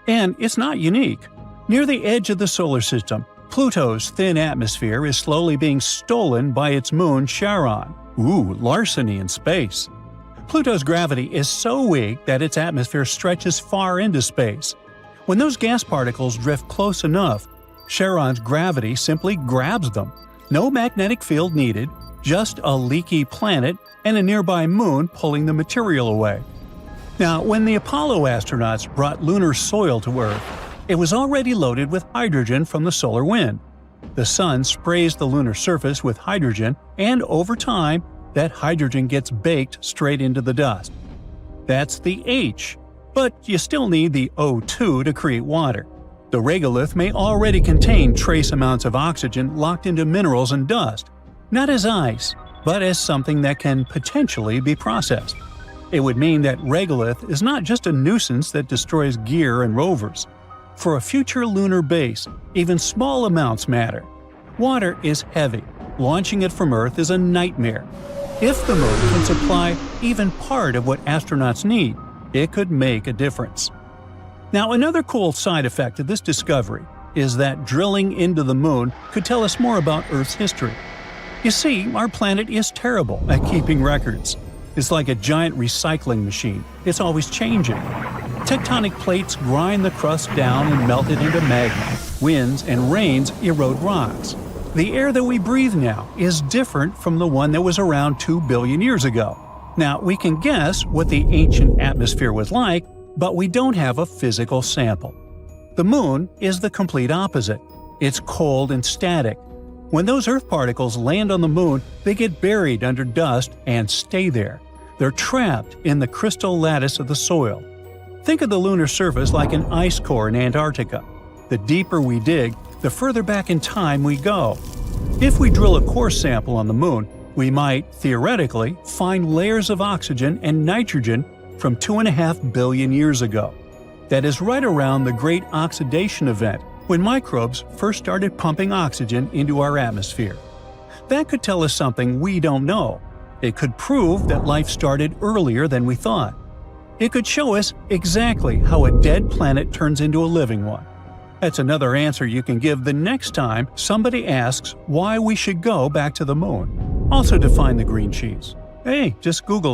And it's not unique. Near the edge of the solar system, Pluto's thin atmosphere is slowly being stolen by its moon Charon. Ooh, larceny in space. Pluto's gravity is so weak that its atmosphere stretches far into space. When those gas particles drift close enough, Charon's gravity simply grabs them. No magnetic field needed, just a leaky planet and a nearby moon pulling the material away. Now, when the Apollo astronauts brought lunar soil to Earth, it was already loaded with hydrogen from the solar wind. The sun sprays the lunar surface with hydrogen, and over time, that hydrogen gets baked straight into the dust. That's the H, but you still need the O2 to create water. The regolith may already contain trace amounts of oxygen locked into minerals and dust, not as ice, but as something that can potentially be processed. It would mean that regolith is not just a nuisance that destroys gear and rovers. For a future lunar base, even small amounts matter. Water is heavy. Launching it from Earth is a nightmare. If the moon can supply even part of what astronauts need, it could make a difference. Now, another cool side effect of this discovery is that drilling into the moon could tell us more about Earth's history. You see, our planet is terrible at keeping records. It's like a giant recycling machine. It's always changing. Tectonic plates grind the crust down and melt it into magma. Winds and rains erode rocks. The air that we breathe now is different from the one that was around 2 billion years ago. Now, we can guess what the ancient atmosphere was like, but we don't have a physical sample. The moon is the complete opposite. It's cold and static. When those Earth particles land on the moon, they get buried under dust and stay there. They're trapped in the crystal lattice of the soil. Think of the lunar surface like an ice core in Antarctica. The deeper we dig, the further back in time we go. If we drill a core sample on the moon, we might, theoretically, find layers of oxygen and nitrogen from 2.5 billion years ago. That is right around the Great Oxidation Event, when microbes first started pumping oxygen into our atmosphere. That could tell us something we don't know. It could prove that life started earlier than we thought. It could show us exactly how a dead planet turns into a living one. That's another answer you can give the next time somebody asks why we should go back to the moon. Also define the green cheese. Hey, just Google it.